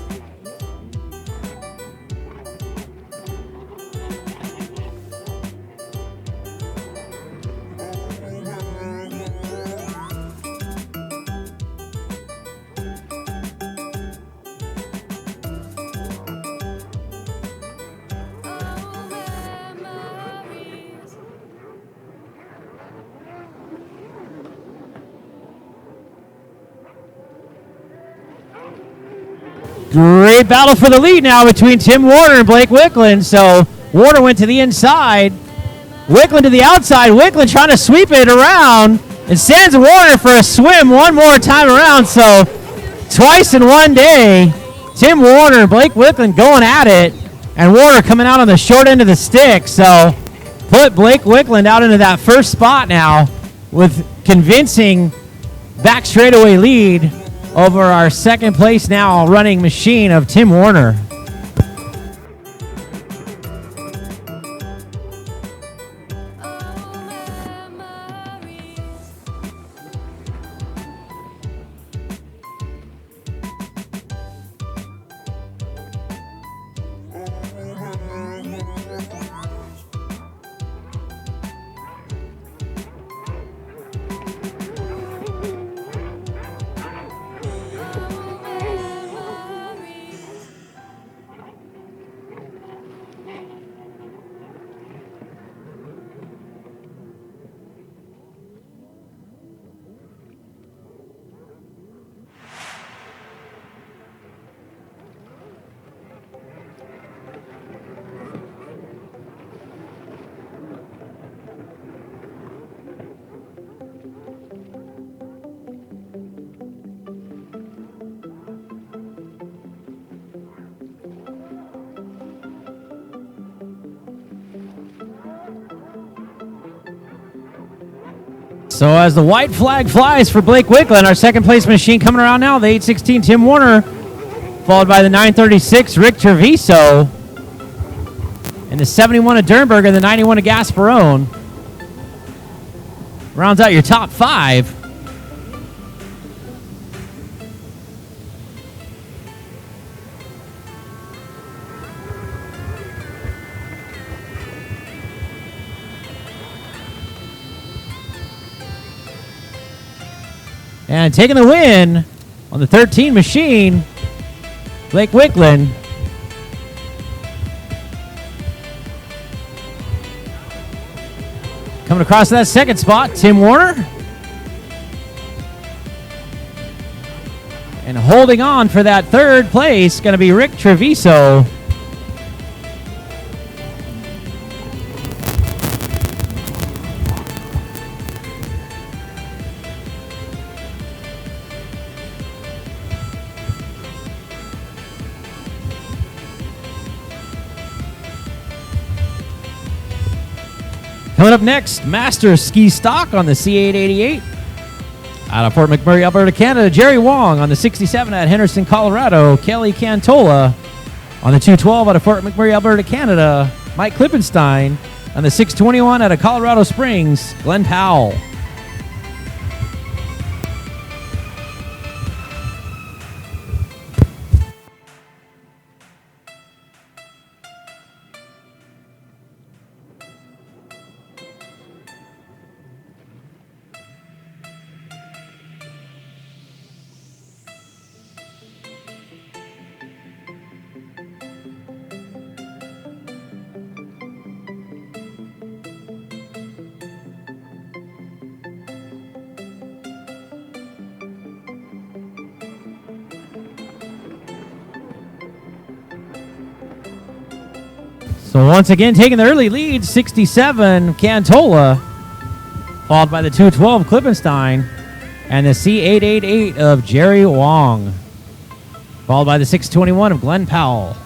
S9: Oh, memories.
S2: Great battle for the lead now between Tim Warner and Blake Wickland. So Warner went to the inside, Wickland to the outside. Wickland trying to sweep it around and sends Warner for a swim one more time around. So twice in one day, Tim Warner and Blake Wickland going at it, and Warner coming out on the short end of the stick. So put Blake Wickland out into that first spot now with convincing back straightaway lead over our second place now running machine of Tim Warner.
S9: Oh, memories.
S2: So as the white flag flies for Blake Wickland, our second place machine coming around now, the 816 Tim Warner, followed by the 936 Rick Treviso, and the 71 of Dernberg and the 91 of Gasparone. Rounds out your top five. And taking the win on the 13 machine, Blake Wickland. Coming across to that second spot, Tim Warner. And holding on for that third place, going to be Rick Treviso. Coming up next, Master Ski Stock on the C888. Out of Fort McMurray, Alberta, Canada, Jerry Wong on the 67 at Henderson, Colorado. Kelly Cantola on the 212 out of Fort McMurray, Alberta, Canada. Mike Klippenstein on the 621 out of Colorado Springs. Glenn Powell. So once again, taking the early lead, 67, Cantola, followed by the 212, Klippenstein, and the C888 of Jerry Wong, followed by the 621 of Glenn Powell.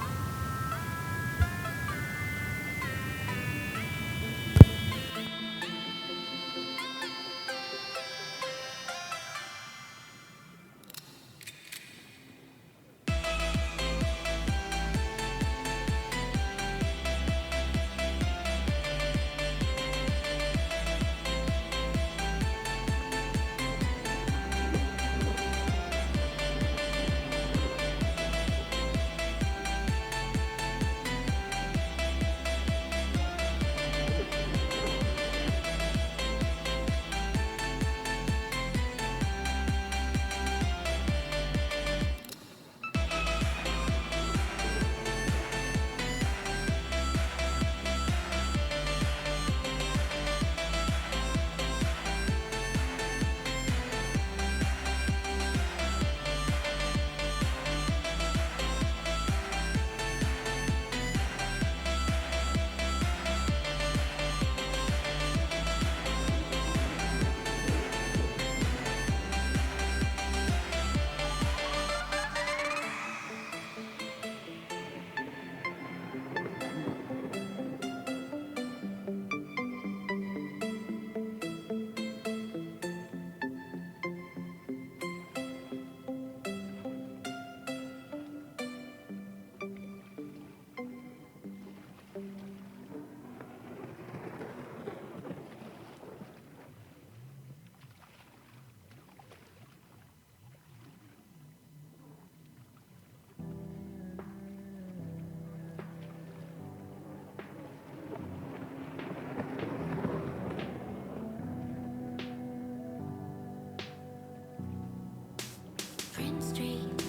S9: Prince Street,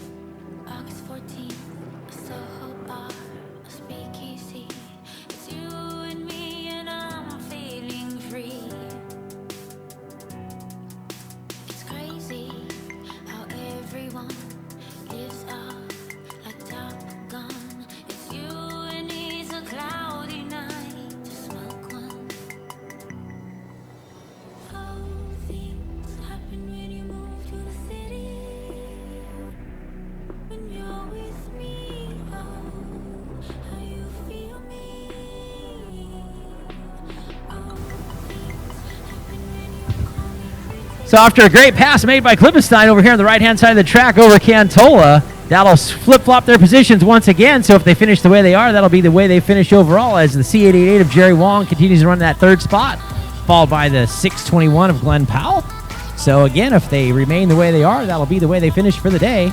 S9: August 14th, a Soho bar, a speakeasy. It's you and me, and I'm feeling free. It's crazy how everyone lives up like Top Gun. It's you and it's a cloudy night to smoke one. How things happen when you move to the city. When you're with me, oh, how you feel me. Oh, things happen when you call me pretty.
S2: So after a great pass made by Klippenstein over here on the right-hand side of the track over Cantola, that'll flip-flop their positions once again. So if they finish the way they are, that'll be the way they finish overall, as the C888 of Jerry Wong continues to run that third spot, followed by the 621 of Glenn Powell. So again, if they remain the way they are, that'll be the way they finish for the day.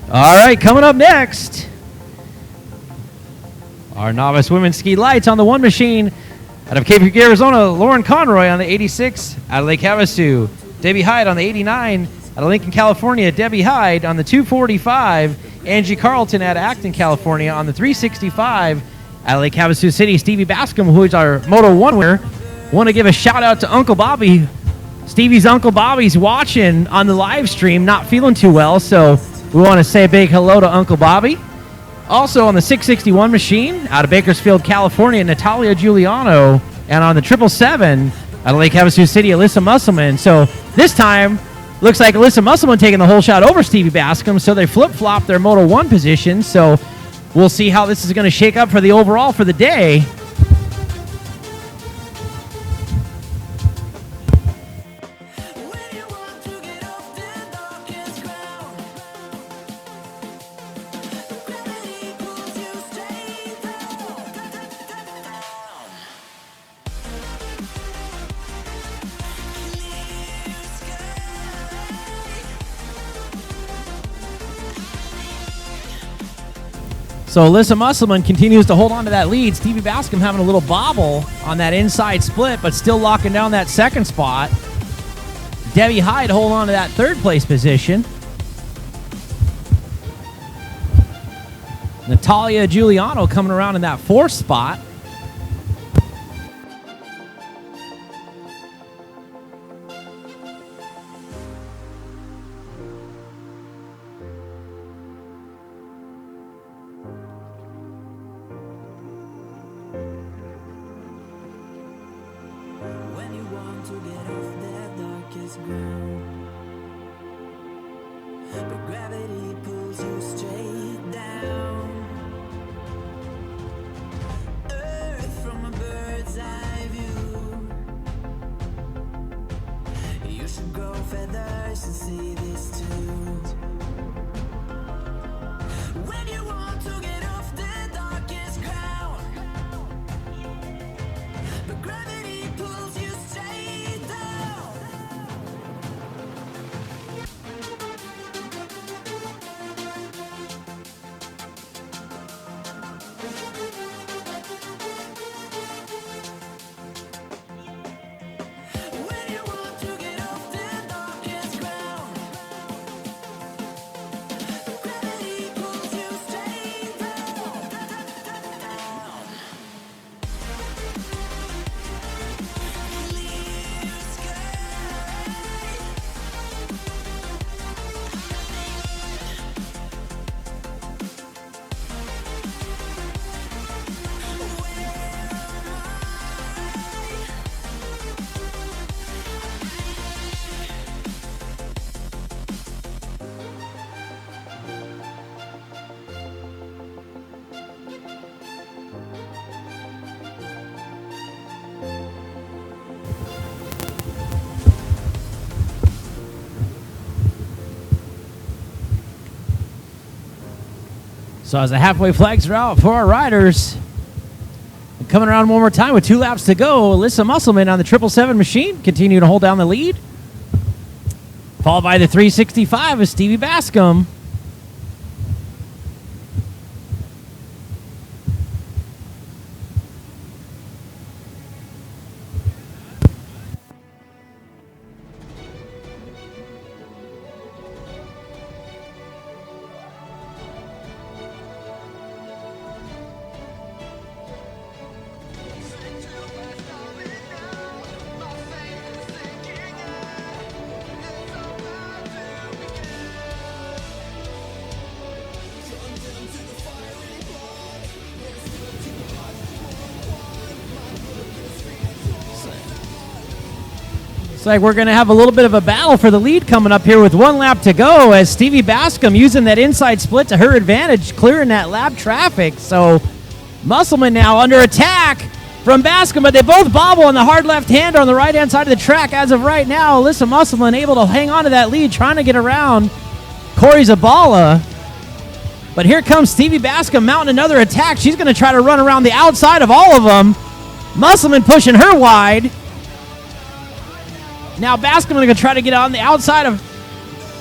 S2: All right, coming up next, our novice women's ski lights on the one machine. Out of Cape Creek, Arizona, Lauren Conroy on the 86. Out of Lake Havasu, Debbie Hyde on the 89. Out of Lincoln, California, Debbie Hyde on the 245. Angie Carlton out of Acton, California on the 365. Out of Lake Havasu City, Stevie Bascom, who is our Moto 1 winner. Want to give a shout out to Uncle Bobby. Stevie's Uncle Bobby's watching on the live stream, not feeling too well, so we want to say a big hello to Uncle Bobby. Also on the 661 machine, out of Bakersfield, California, Natalia Giuliano. And on the 777, out of Lake Havasu City, Alyssa Musselman. So this time, looks like Alyssa Musselman taking the whole shot over Stevie Bascom. So they flip-flop their Moto 1 position. So we'll see how this is going to shake up for the overall for the day. So Alyssa Musselman continues to hold on to that lead. Stevie Bascom having a little bobble on that inside split, but still locking down that second spot. Debbie Hyde holding on to that third place position. Natalia Giuliano coming around in that fourth spot. So as the halfway flags are out for our riders, and coming around one more time with 2 laps to go, Alyssa Musselman on the 777 machine continue to hold down the lead. Followed by the 365 of Stevie Bascom. Looks like we're going to have a little bit of a battle for the lead coming up here with 1 lap to go as Stevie Bascom using that inside split to her advantage, clearing that lap traffic. So Musselman now under attack from Bascom, but they both bobble on the hard left-hander on the right-hand side of the track as of right now. Alyssa Musselman able to hang on to that lead, trying to get around Corey Zabala. But here comes Stevie Bascom mounting another attack. She's going to try to run around the outside of all of them. Musselman pushing her wide. Now Bascom going to try to get on the outside of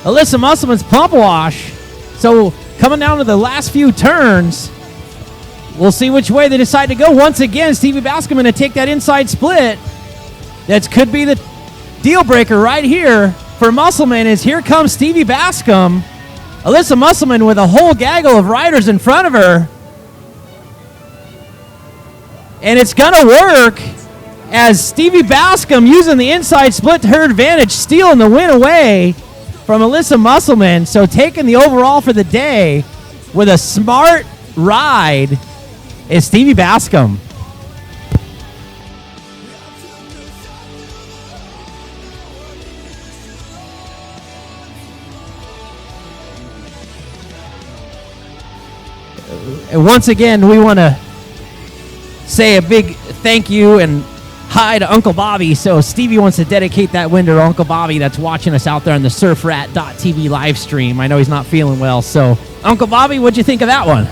S2: Alyssa Musselman's pump wash. So coming down to the last few turns, we'll see which way they decide to go. Once again, Stevie Bascom going to take that inside split. That could be the deal breaker right here for Musselman as here comes Stevie Bascom. Alyssa Musselman with a whole gaggle of riders in front of her. And it's going to work as Stevie Bascom using the inside split to her advantage, stealing the win away from Alyssa Musselman. So taking the overall for the day with a smart ride is Stevie Bascom. And once again, we want to say a big thank you and hi to Uncle Bobby. So Stevie wants to dedicate that win to Uncle Bobby that's watching us out there on the surfrat.tv live stream. I know he's not feeling well. So Uncle Bobby, what'd you think of that one?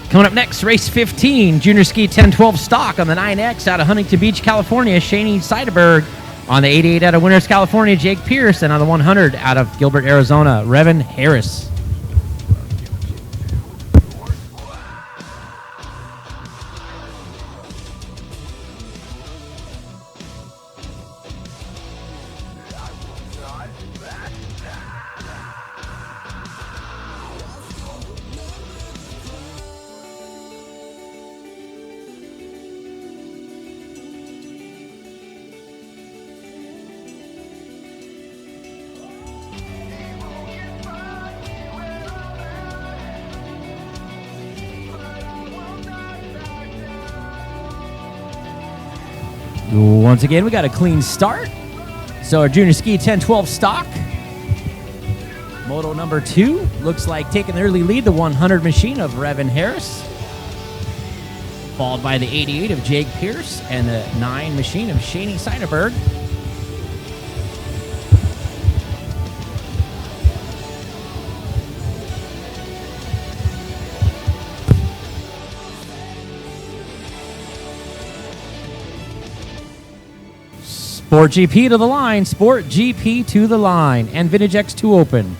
S2: Coming up next, race 15, Junior Ski 1012 stock on the 9X out of Huntington Beach, California, Shani Seidenberg. On the 88 out of Winters, California, Jake Pierce. And on the 100 out of Gilbert, Arizona, Revan Harris. Once again, we got a clean start. So our Junior Ski 1012 stock. Moto number 2 looks like taking the early lead, the 100 machine of Revan Harris. Followed by the 88 of Jake Pierce and the 9 machine of Shani Seidenberg. Sport GP to the line, Sport GP to the line, and Vintage X2 open.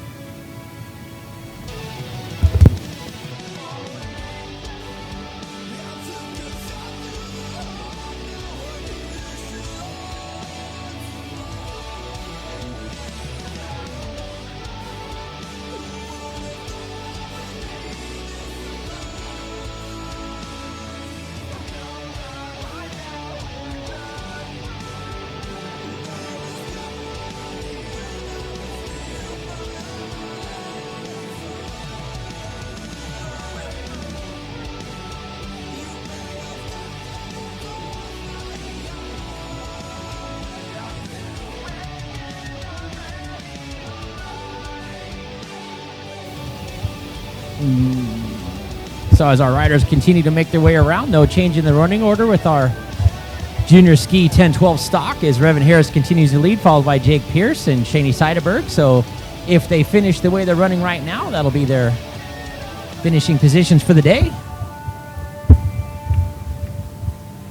S2: So as our riders continue to make their way around, no change in the running order with our Junior Ski 1012 stock as Revan Harris continues to lead, followed by Jake Pierce and Shani Seidenberg. So if they finish the way they're running right now, that'll be their finishing positions for the day.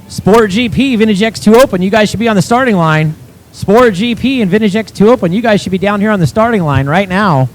S2: Sport GP, Vintage X2 open. You guys should be on the starting line. Sport GP and Vintage X2 open. You guys should be down here on the starting line right now.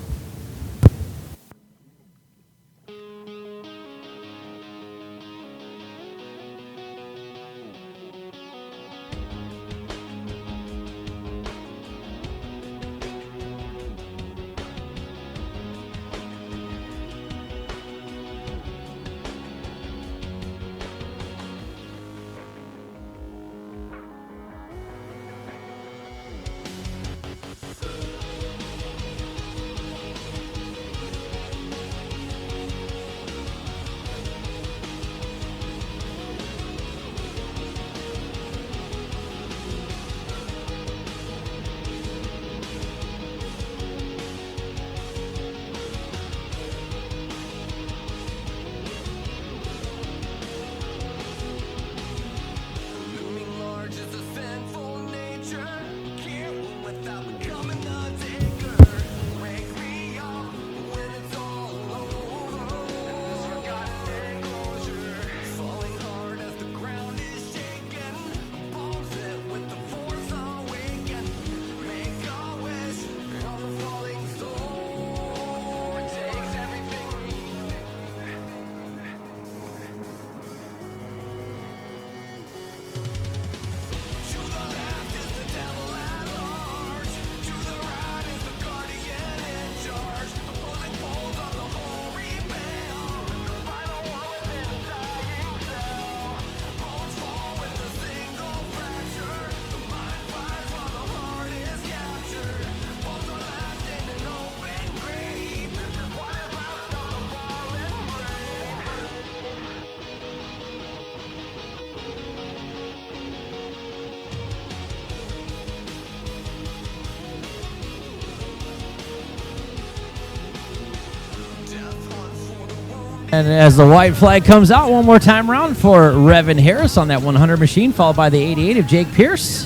S2: And as the white flag comes out one more time around for Revin Harris on that 100 machine, followed by the 88 of Jake Pierce.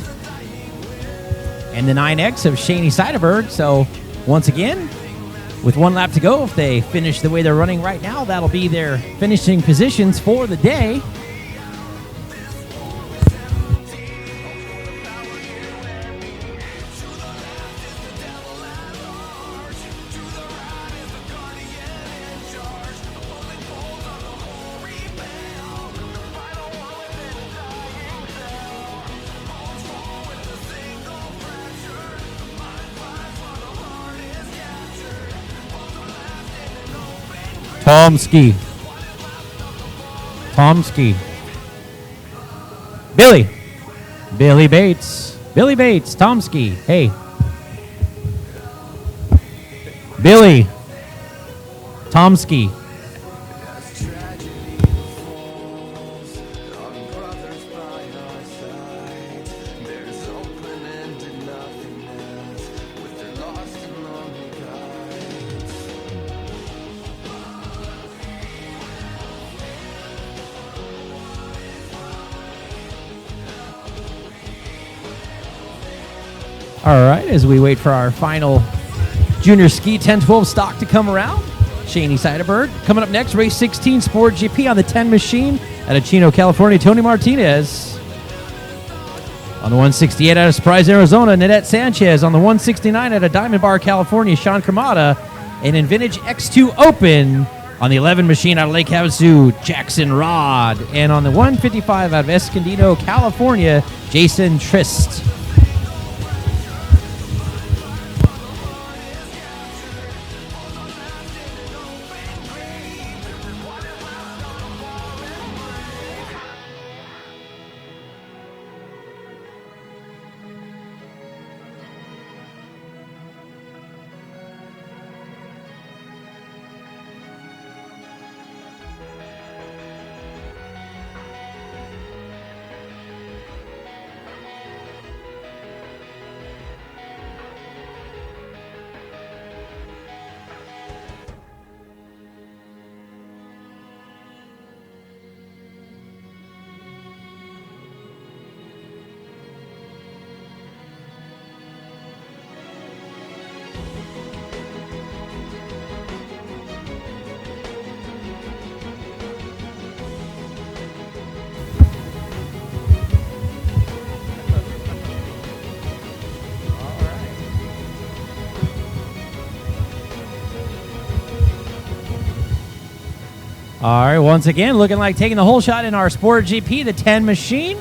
S2: And the 9X of Shaney Seidenberg. So once again, with 1 lap to go, if they finish the way they're running right now, that'll be their finishing positions for the day. Tomsky. Billy Bates, Tomsky. Hey. Billy. Tomsky. All right, as we wait for our final junior ski 10-12 stock to come around, Shaney Seidenberg. Coming up next, race 16 Sport GP on the 10 machine out of Chino, California, Tony Martinez. On the 168 out of Surprise, Arizona, Nanette Sanchez. On the 169 out of Diamond Bar, California, Sean Cremata. And in Vintage X2 Open on the 11 machine out of Lake Havasu, Jackson Rod. And on the 155 out of Escondido, California, Jason Trist. All right, once again, looking like taking the whole shot in our Sport GP, the 10 machine.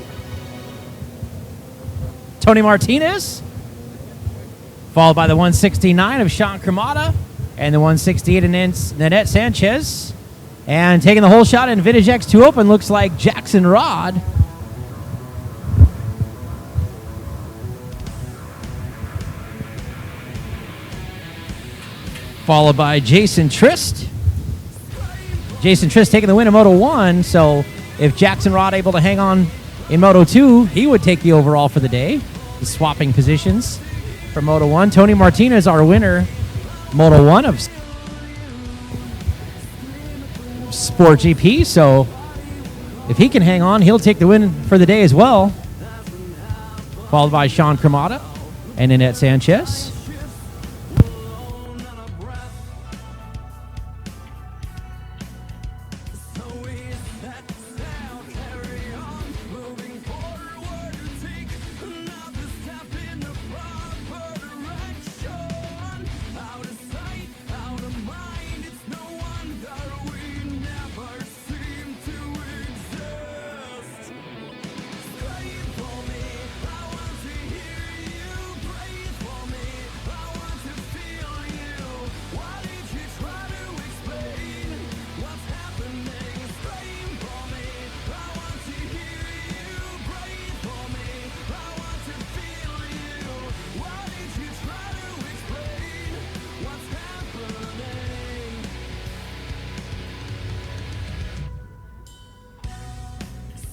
S2: Tony Martinez, followed by the 169 of Sean Cremata, and the 168 of Nanette Sanchez. And taking the whole shot in Vintage X2 Open looks like Jackson Rod. Followed by Jason Trist. Jason Trist taking the win in Moto 1, so if Jackson Rod able to hang on in Moto 2, he would take the overall for the day. He's swapping positions for Moto 1. Tony Martinez, our winner, Moto 1 of Sport GP, so if he can hang on, he'll take the win for the day as well. Followed by Sean Cremata and Nanette Sanchez.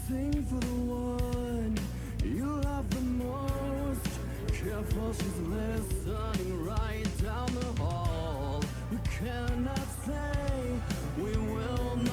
S8: Sing for the one you love the most. Careful, she's listening right down the hall. We cannot say, we will not.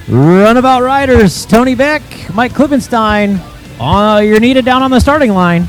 S2: Runabout riders, Tony Beck, Mike Klippenstein, you're needed down on the starting line.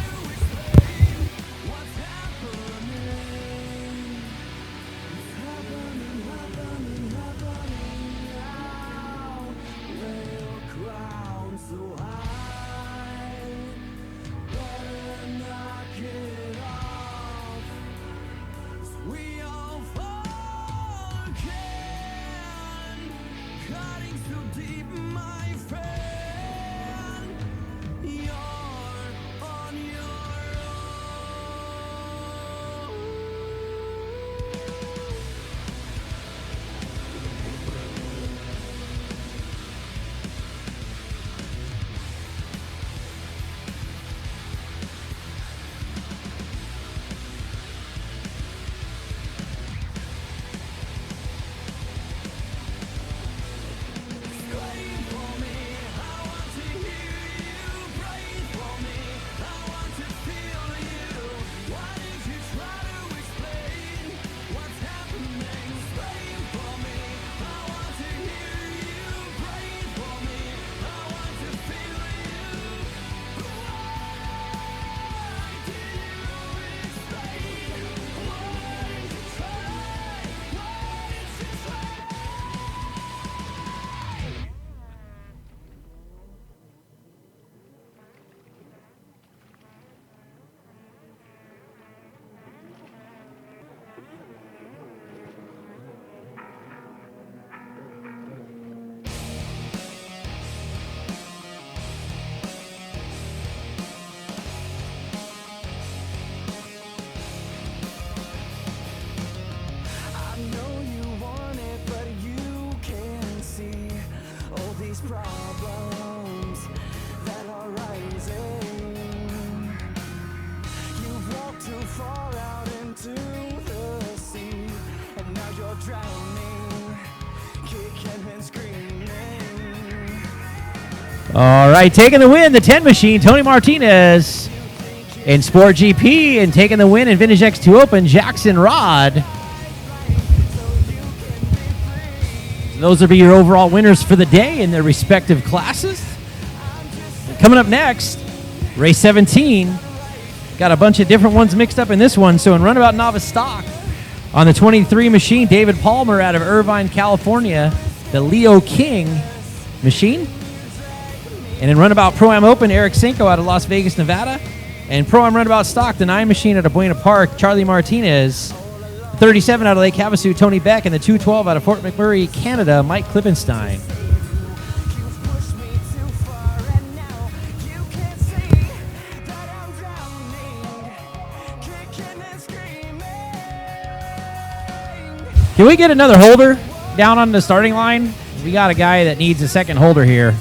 S2: All right, taking the win, the 10 machine, Tony Martinez. In Sport GP, and taking the win in Vintage X2 Open, Jackson Rod. So those will be your overall winners for the day in their respective classes. And coming up next, race 17. Got a bunch of different ones mixed up in this one. So in Runabout Novice Stock, on the 23 machine, David Palmer out of Irvine, California, the Leo King machine. And in Runabout Pro-Am Open, Eric Cinco out of Las Vegas, Nevada. And Pro-Am Runabout Stock, the 9 machine out of Buena Park, Charlie Martinez. 37 out of Lake Havasu, Tony Beck. And the 212 out of Fort McMurray, Canada, Mike Klippenstein. Can we get another holder down on the starting line? We got a guy that needs a second holder here.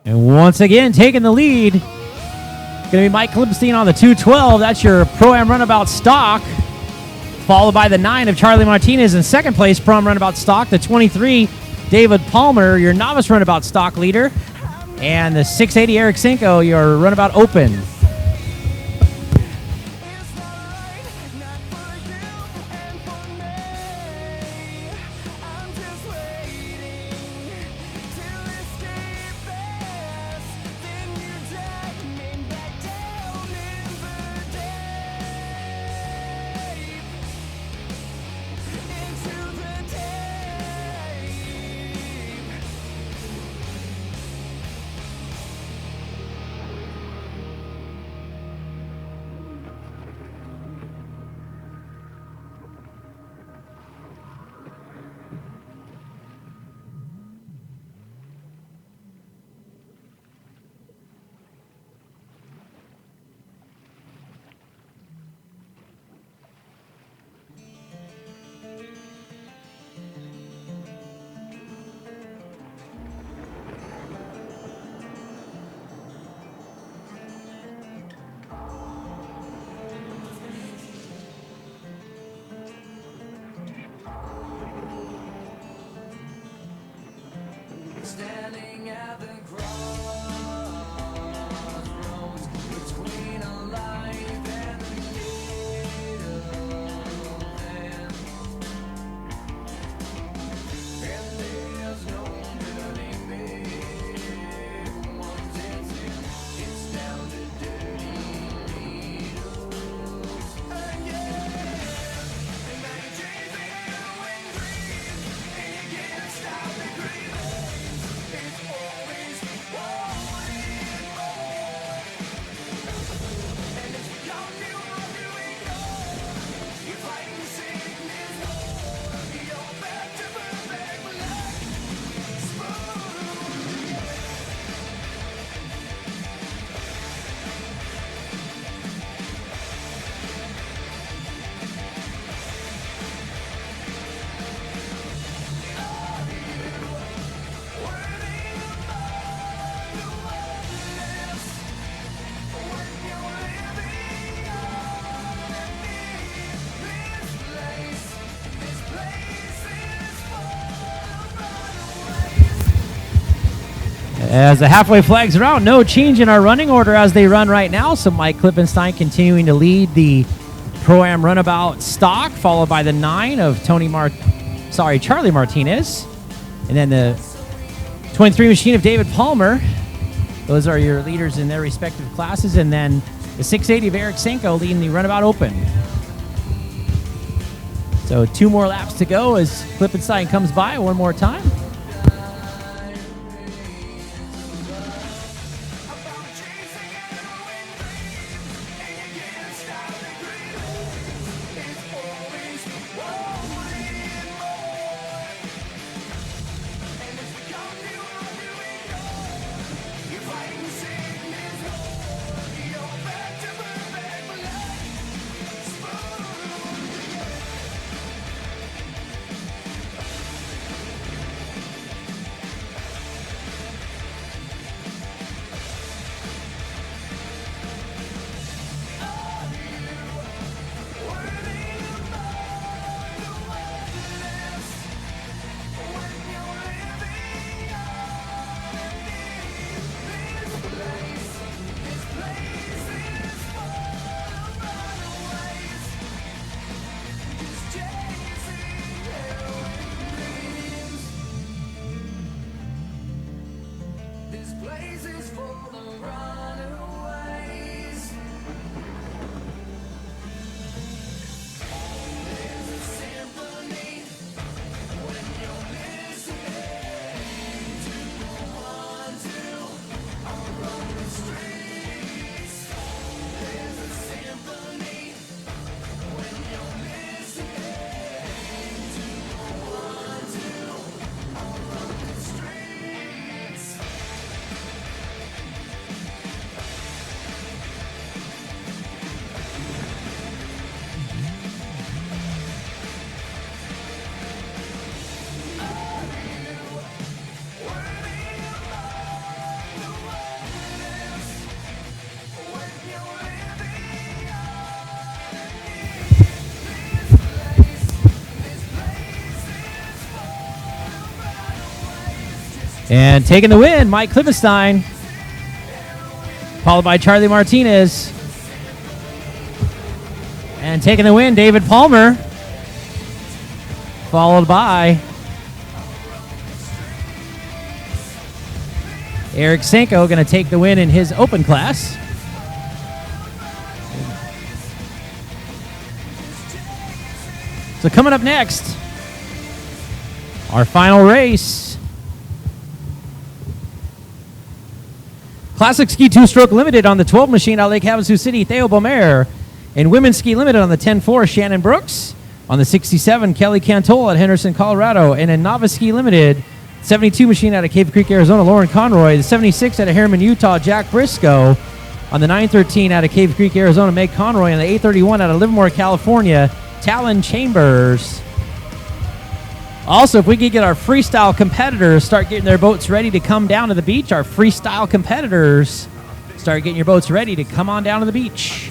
S2: And once again, taking the lead, going to be Mike Klippenstein on the 212. That's your Pro-Am Runabout Stock, followed by the 9 of Charlie Martinez in second place, Pro-Am Runabout Stock. The 23, David Palmer, your Novice Runabout Stock leader. And the 680, Eric Cinco, your Runabout Open. As the halfway flags are out, no change in our running order as they run right now. So Mike Klippenstein continuing to lead the Pro-Am Runabout stock, followed by the 9 of Charlie Martinez. And then the 23 machine of David Palmer. Those are your leaders in their respective classes. And then the 680 of Eric Senko leading the Runabout Open. So 2 more laps to go as Klippenstein comes by one more time. And taking the win, Mike Klippenstein, followed by Charlie Martinez. And taking the win, David Palmer, followed by Eric Senko, going to take the win in his open class. So coming up next, our final race. Classic Ski 2-Stroke Limited on the 12 machine at Lake Havasu City, Theo Beaumer. And Women's Ski Limited on the 10-4, Shannon Brooks. On the 67, Kelly Cantola at Henderson, Colorado. And in Novice Ski Limited, 72 machine out of Cave Creek, Arizona, Lauren Conroy. The 76 out of Harriman, Utah, Jack Briscoe. On the 913 out of Cave Creek, Arizona, Meg Conroy. And the 831 out of Livermore, California, Talon Chambers. Also, if we could get our freestyle competitors start getting their boats ready to come down to the beach, our freestyle competitors start getting your boats ready to come on down to the beach.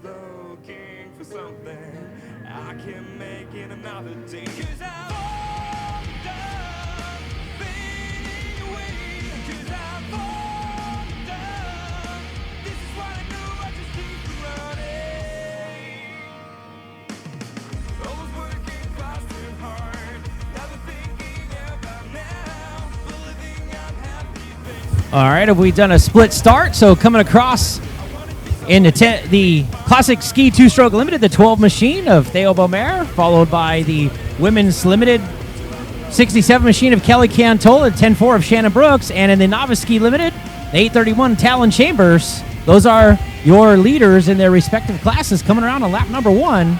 S8: Looking for something I can make in another day. 'Cause I'm done fading away. 'Cause I'm done. This is what I knew. I just keep running. Always working fast and hard. Never thinking about now. Believing I'm happy.
S2: All right, have we done a split start? So coming across in the Classic Ski 2-Stroke Limited, the 12 machine of Theo Beaumer, followed by the Women's Limited 67 machine of Kelly Cantola, 10-4 of Shannon Brooks, and in the Novice Ski Limited, the 831 Talon Chambers. Those are your leaders in their respective classes coming around on lap number 1.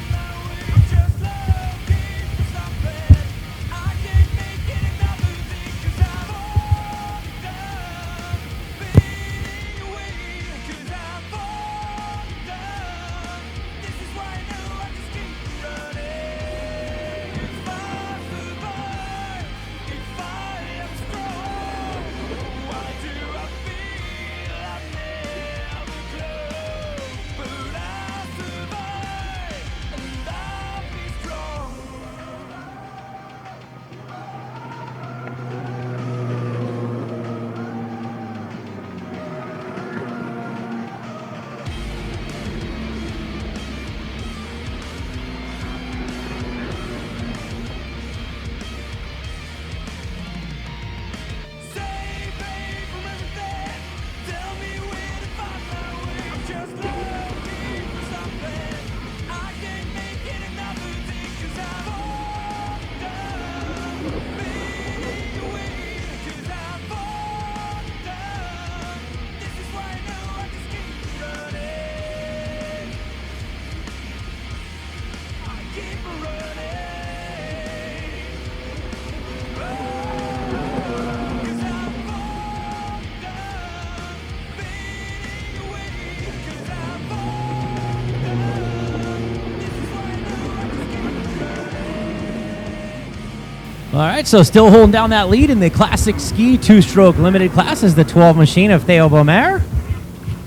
S2: All right, so still holding down that lead in the Classic Ski two-stroke limited class is the 12 machine of Theo Beaumer.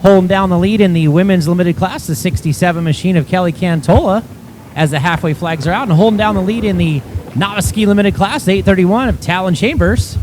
S2: Holding down the lead in the women's limited class, the 67 machine of Kelly Cantola, as the halfway flags are out. And holding down the lead in the novice ski limited class, the 831 of Talon Chambers.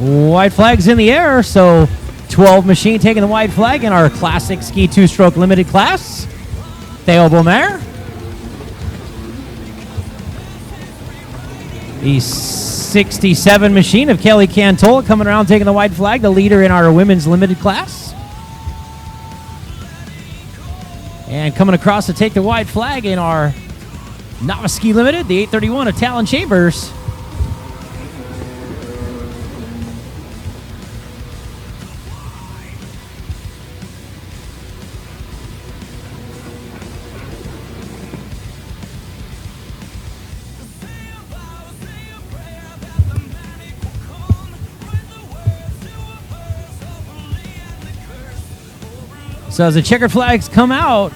S2: White flag's in the air, so 12 machine taking the white flag in our Classic Ski two-stroke limited class. Theo Beaumer. The 67 machine of Kelly Cantola coming around taking the white flag, the leader in our women's limited class. And coming across to take the white flag in our novice ski limited, the 831 of Talon Chambers. So as the checkered flags come out,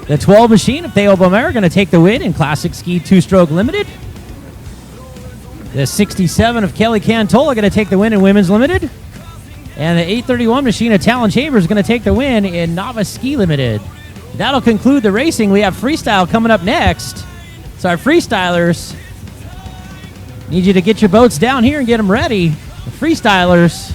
S2: the 12 machine of Theo Beaumer are going to take the win in Classic Ski two-stroke limited. The 67 of Kelly Cantola going to take the win in women's limited. And the 831 machine of Talon Chambers is going to take the win in novice ski limited. That'll conclude the racing. We have freestyle coming up next. So our freestylers, need you to get your boats down here and get them ready. The freestylers.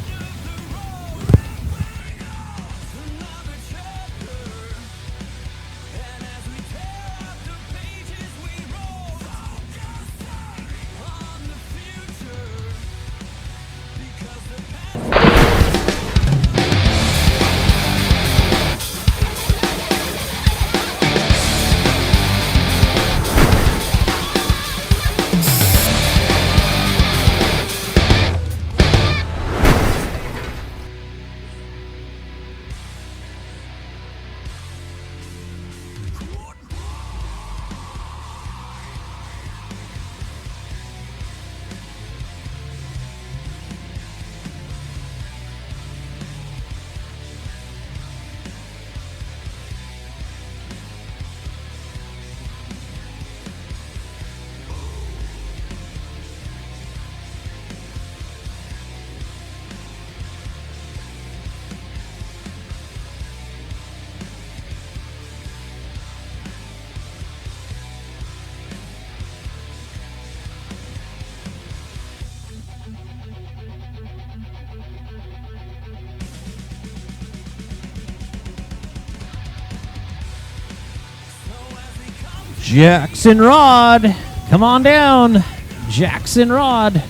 S2: Jackson Rod, come on down. Jackson Rod.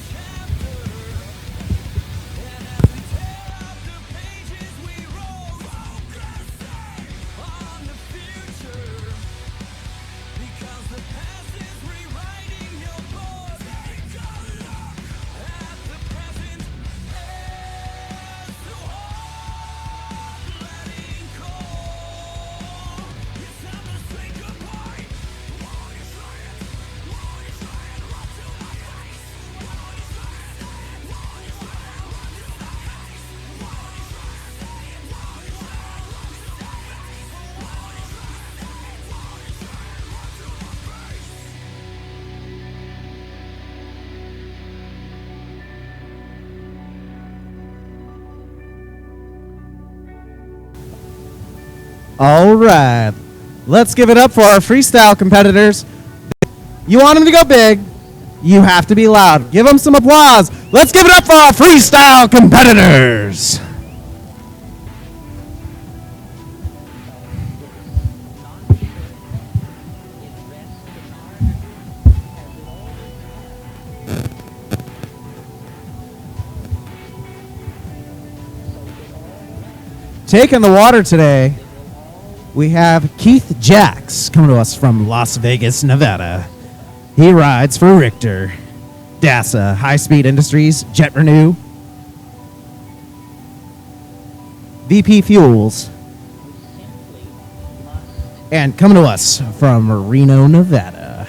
S3: All right. Let's give it up for our freestyle competitors. You want them to go big, you have to be loud. Give them some applause. Let's give it up for our freestyle competitors. Taking the water today, we have Keith Jacks coming to us from Las Vegas, Nevada. He rides for Richter, DASA, High Speed Industries, Jet Renew, VP Fuels, and coming to us from Reno, Nevada,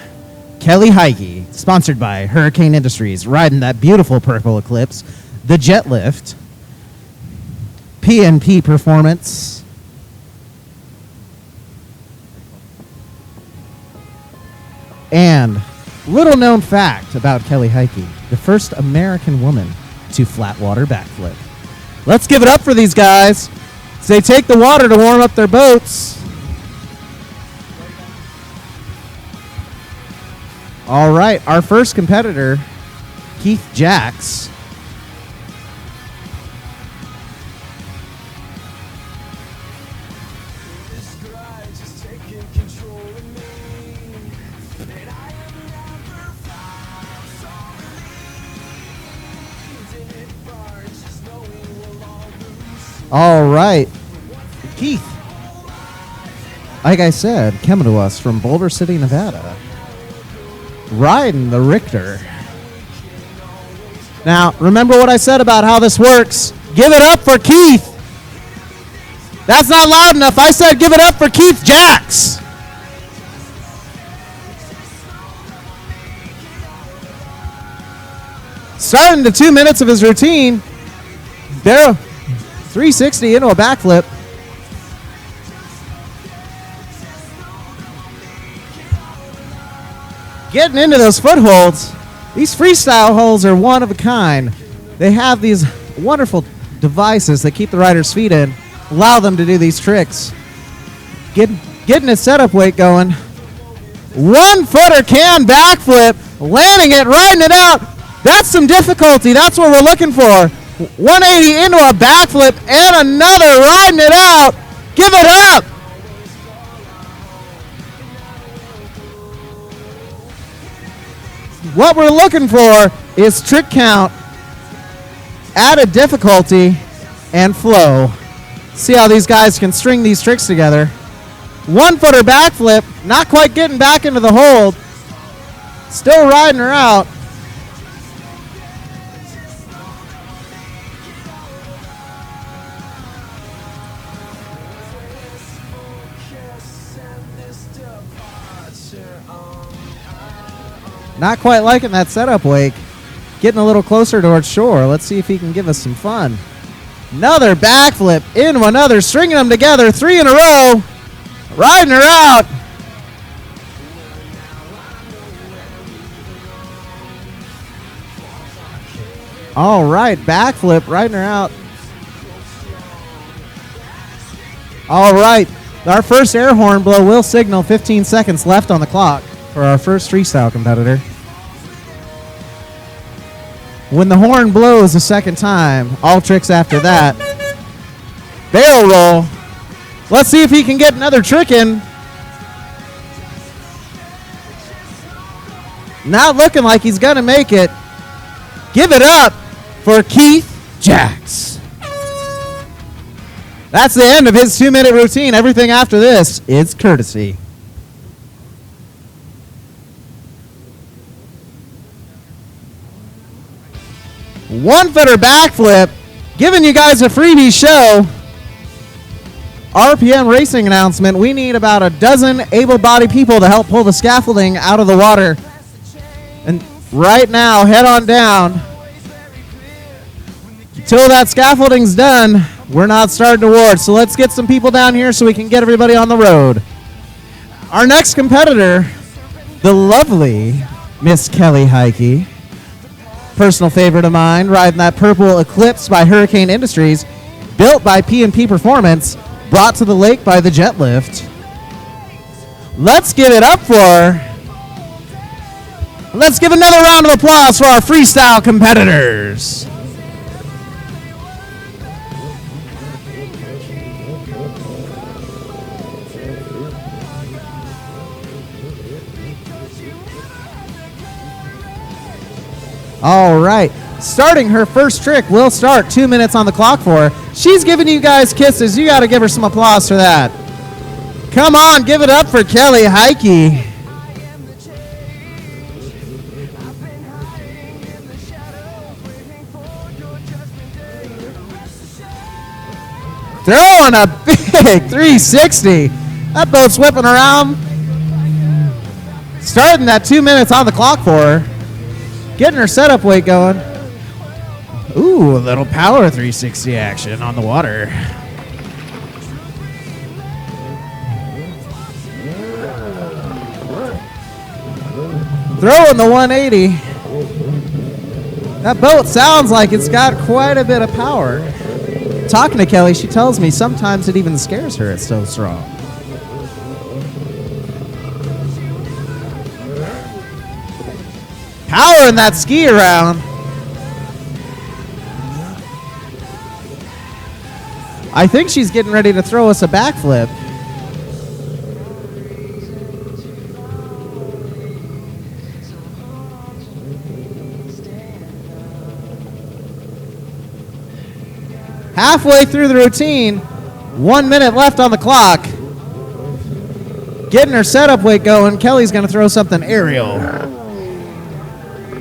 S3: Kelly Heike, sponsored by Hurricane Industries, riding that beautiful purple Eclipse, the Jet Lift, PNP Performance, and little known fact about Kelly Heike, the first American woman to flat water backflip. Let's give it up for these guys as they take the water to warm up their boats. All right, our first competitor, Keith Jacks. All right, Keith, like I said, coming to us from Boulder City, Nevada, riding the Richter. Now, remember what I said about how this works. Give it up for Keith. That's not loud enough. I said give it up for Keith Jacks. Starting the 2 minutes of his routine, there. 360 into a backflip. Getting into those footholds. These freestyle holes are one of a kind. They have these wonderful devices that keep the rider's feet in, allow them to do these tricks. Getting his setup weight going. 1 footer can backflip, landing it, riding it out. That's some difficulty. That's what we're looking for. 180 into a backflip and another, riding it out. Give it up. What we're looking for is trick count, added difficulty, and flow. See how these guys can string these tricks together. 1 footer backflip, not quite getting back into the hold. Still riding her out. Not quite liking that setup wake. Getting a little closer towards shore. Let's see if he can give us some fun. Another backflip into another, stringing them together. 3 in a row. Riding her out. All right, backflip, riding her out. All right, our first air horn blow will signal 15 seconds left on the clock for our first freestyle competitor. When the horn blows a second time, all tricks after that. Barrel roll. Let's see if he can get another trick in. Not looking like he's going to make it. Give it up for Keith Jacks. That's the end of his 2-minute routine. Everything after this is courtesy. One footer backflip, giving you guys a freebie show. RPM racing announcement. We need about a dozen able-bodied people to help pull the scaffolding out of the water. And right now, head on down. Until that scaffolding's done, we're not starting awards. So let's get some people down here so we can get everybody on the road. Our next competitor, the lovely Miss Kelly Heike. Personal favorite of mine, riding that purple Eclipse by Hurricane Industries, built by P&P Performance.
S2: brought to the lake by the jet lift. Let's give it up for... Let's give another round of applause for our freestyle competitors. All right. Starting her first trick will start 2 minutes on the clock for her. She's giving you guys kisses. You got to give her some applause for that. Come on, give it up for Kelly Heike. Throwing a big 360. That boat's whipping around. Starting that 2 minutes on the clock for her. Getting her setup weight going. Ooh, a little power 360 action on the water. Throwing the 180. That boat sounds like it's got quite a bit of power. Talking to Kelly, she tells me sometimes it even scares her. It's so strong. Power in that ski around. I think she's getting ready to throw us a backflip. Halfway through the routine, 1 minute left on the clock. Getting her setup weight going. Kelly's going to throw something aerial.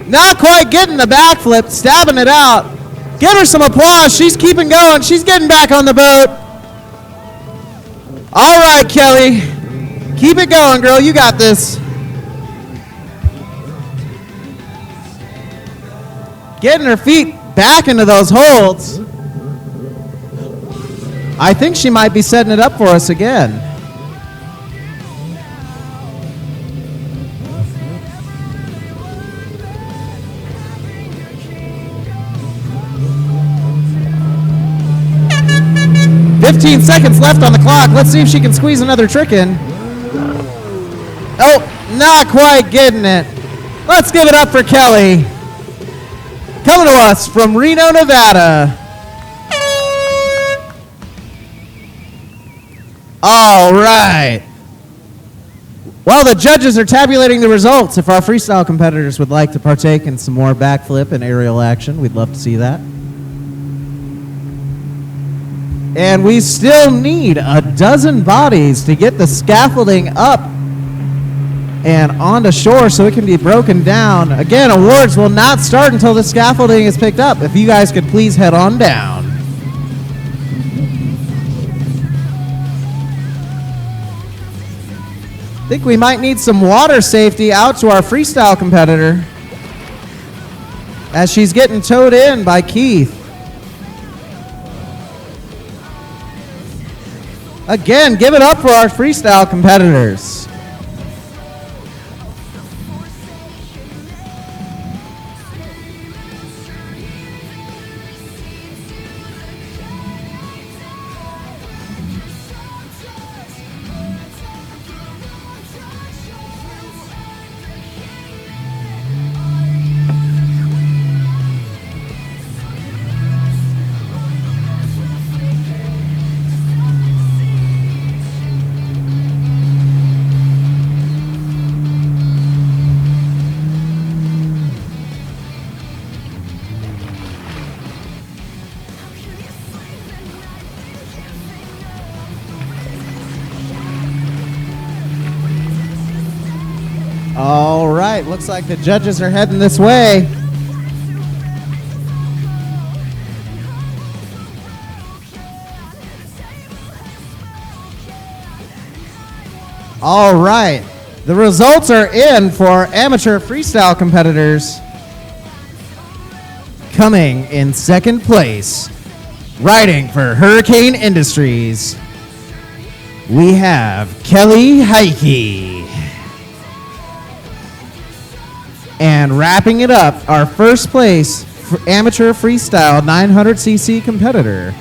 S2: Not quite getting the backflip, stabbing it out. Give her some applause. She's keeping going. She's getting back on the boat. All right, Kelly. Keep it going, girl. You got this. Getting her feet back into those holds. I think she might be setting it up for us again. "15 seconds left on the clock. Let's see if she can squeeze another trick in. Oh, not quite getting it. Let's give it up for Kelly. Coming to us from Reno, Nevada. All right. While the judges are tabulating the results, if our freestyle competitors would like to partake in some more backflip and aerial action, we'd love to see that. And we still need a dozen bodies to get the scaffolding up and onto shore so it can be broken down. Again, awards will not start until the scaffolding is picked up. If you guys could please head on down. I think we might need some water safety out to our freestyle competitor as she's getting towed in by Keith. Again, give it up for our freestyle competitors. All right, looks like the judges are heading this way. All right, the results are in for amateur freestyle competitors. Coming in second place, riding for Hurricane Industries, we have Kelly Heike. And wrapping it up, our first place for amateur freestyle 900cc competitor,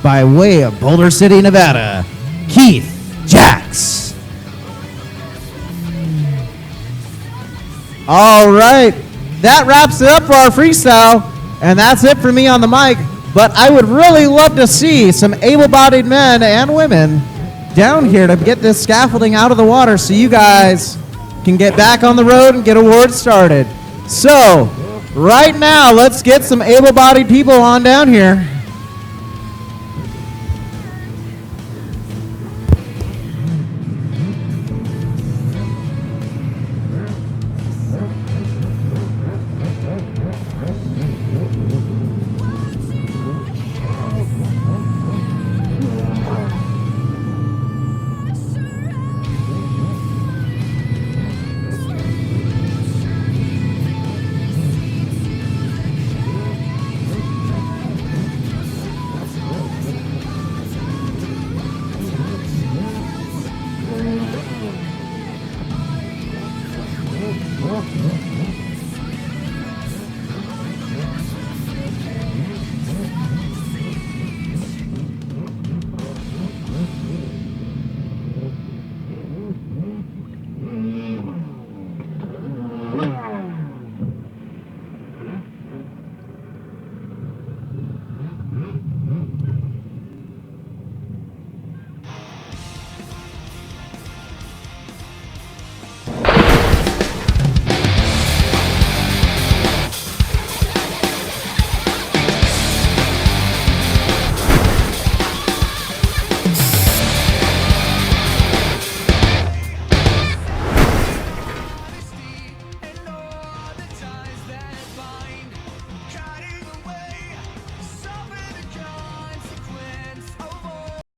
S2: by way of Boulder City, Nevada, Keith Jax. All right, that wraps it up for our freestyle, and that's it for me on the mic. But I would really love to see some able-bodied men and women down here to get this scaffolding out of the water so you guys can get back on the road and get awards started. So, right now, let's get some able-bodied people on down here.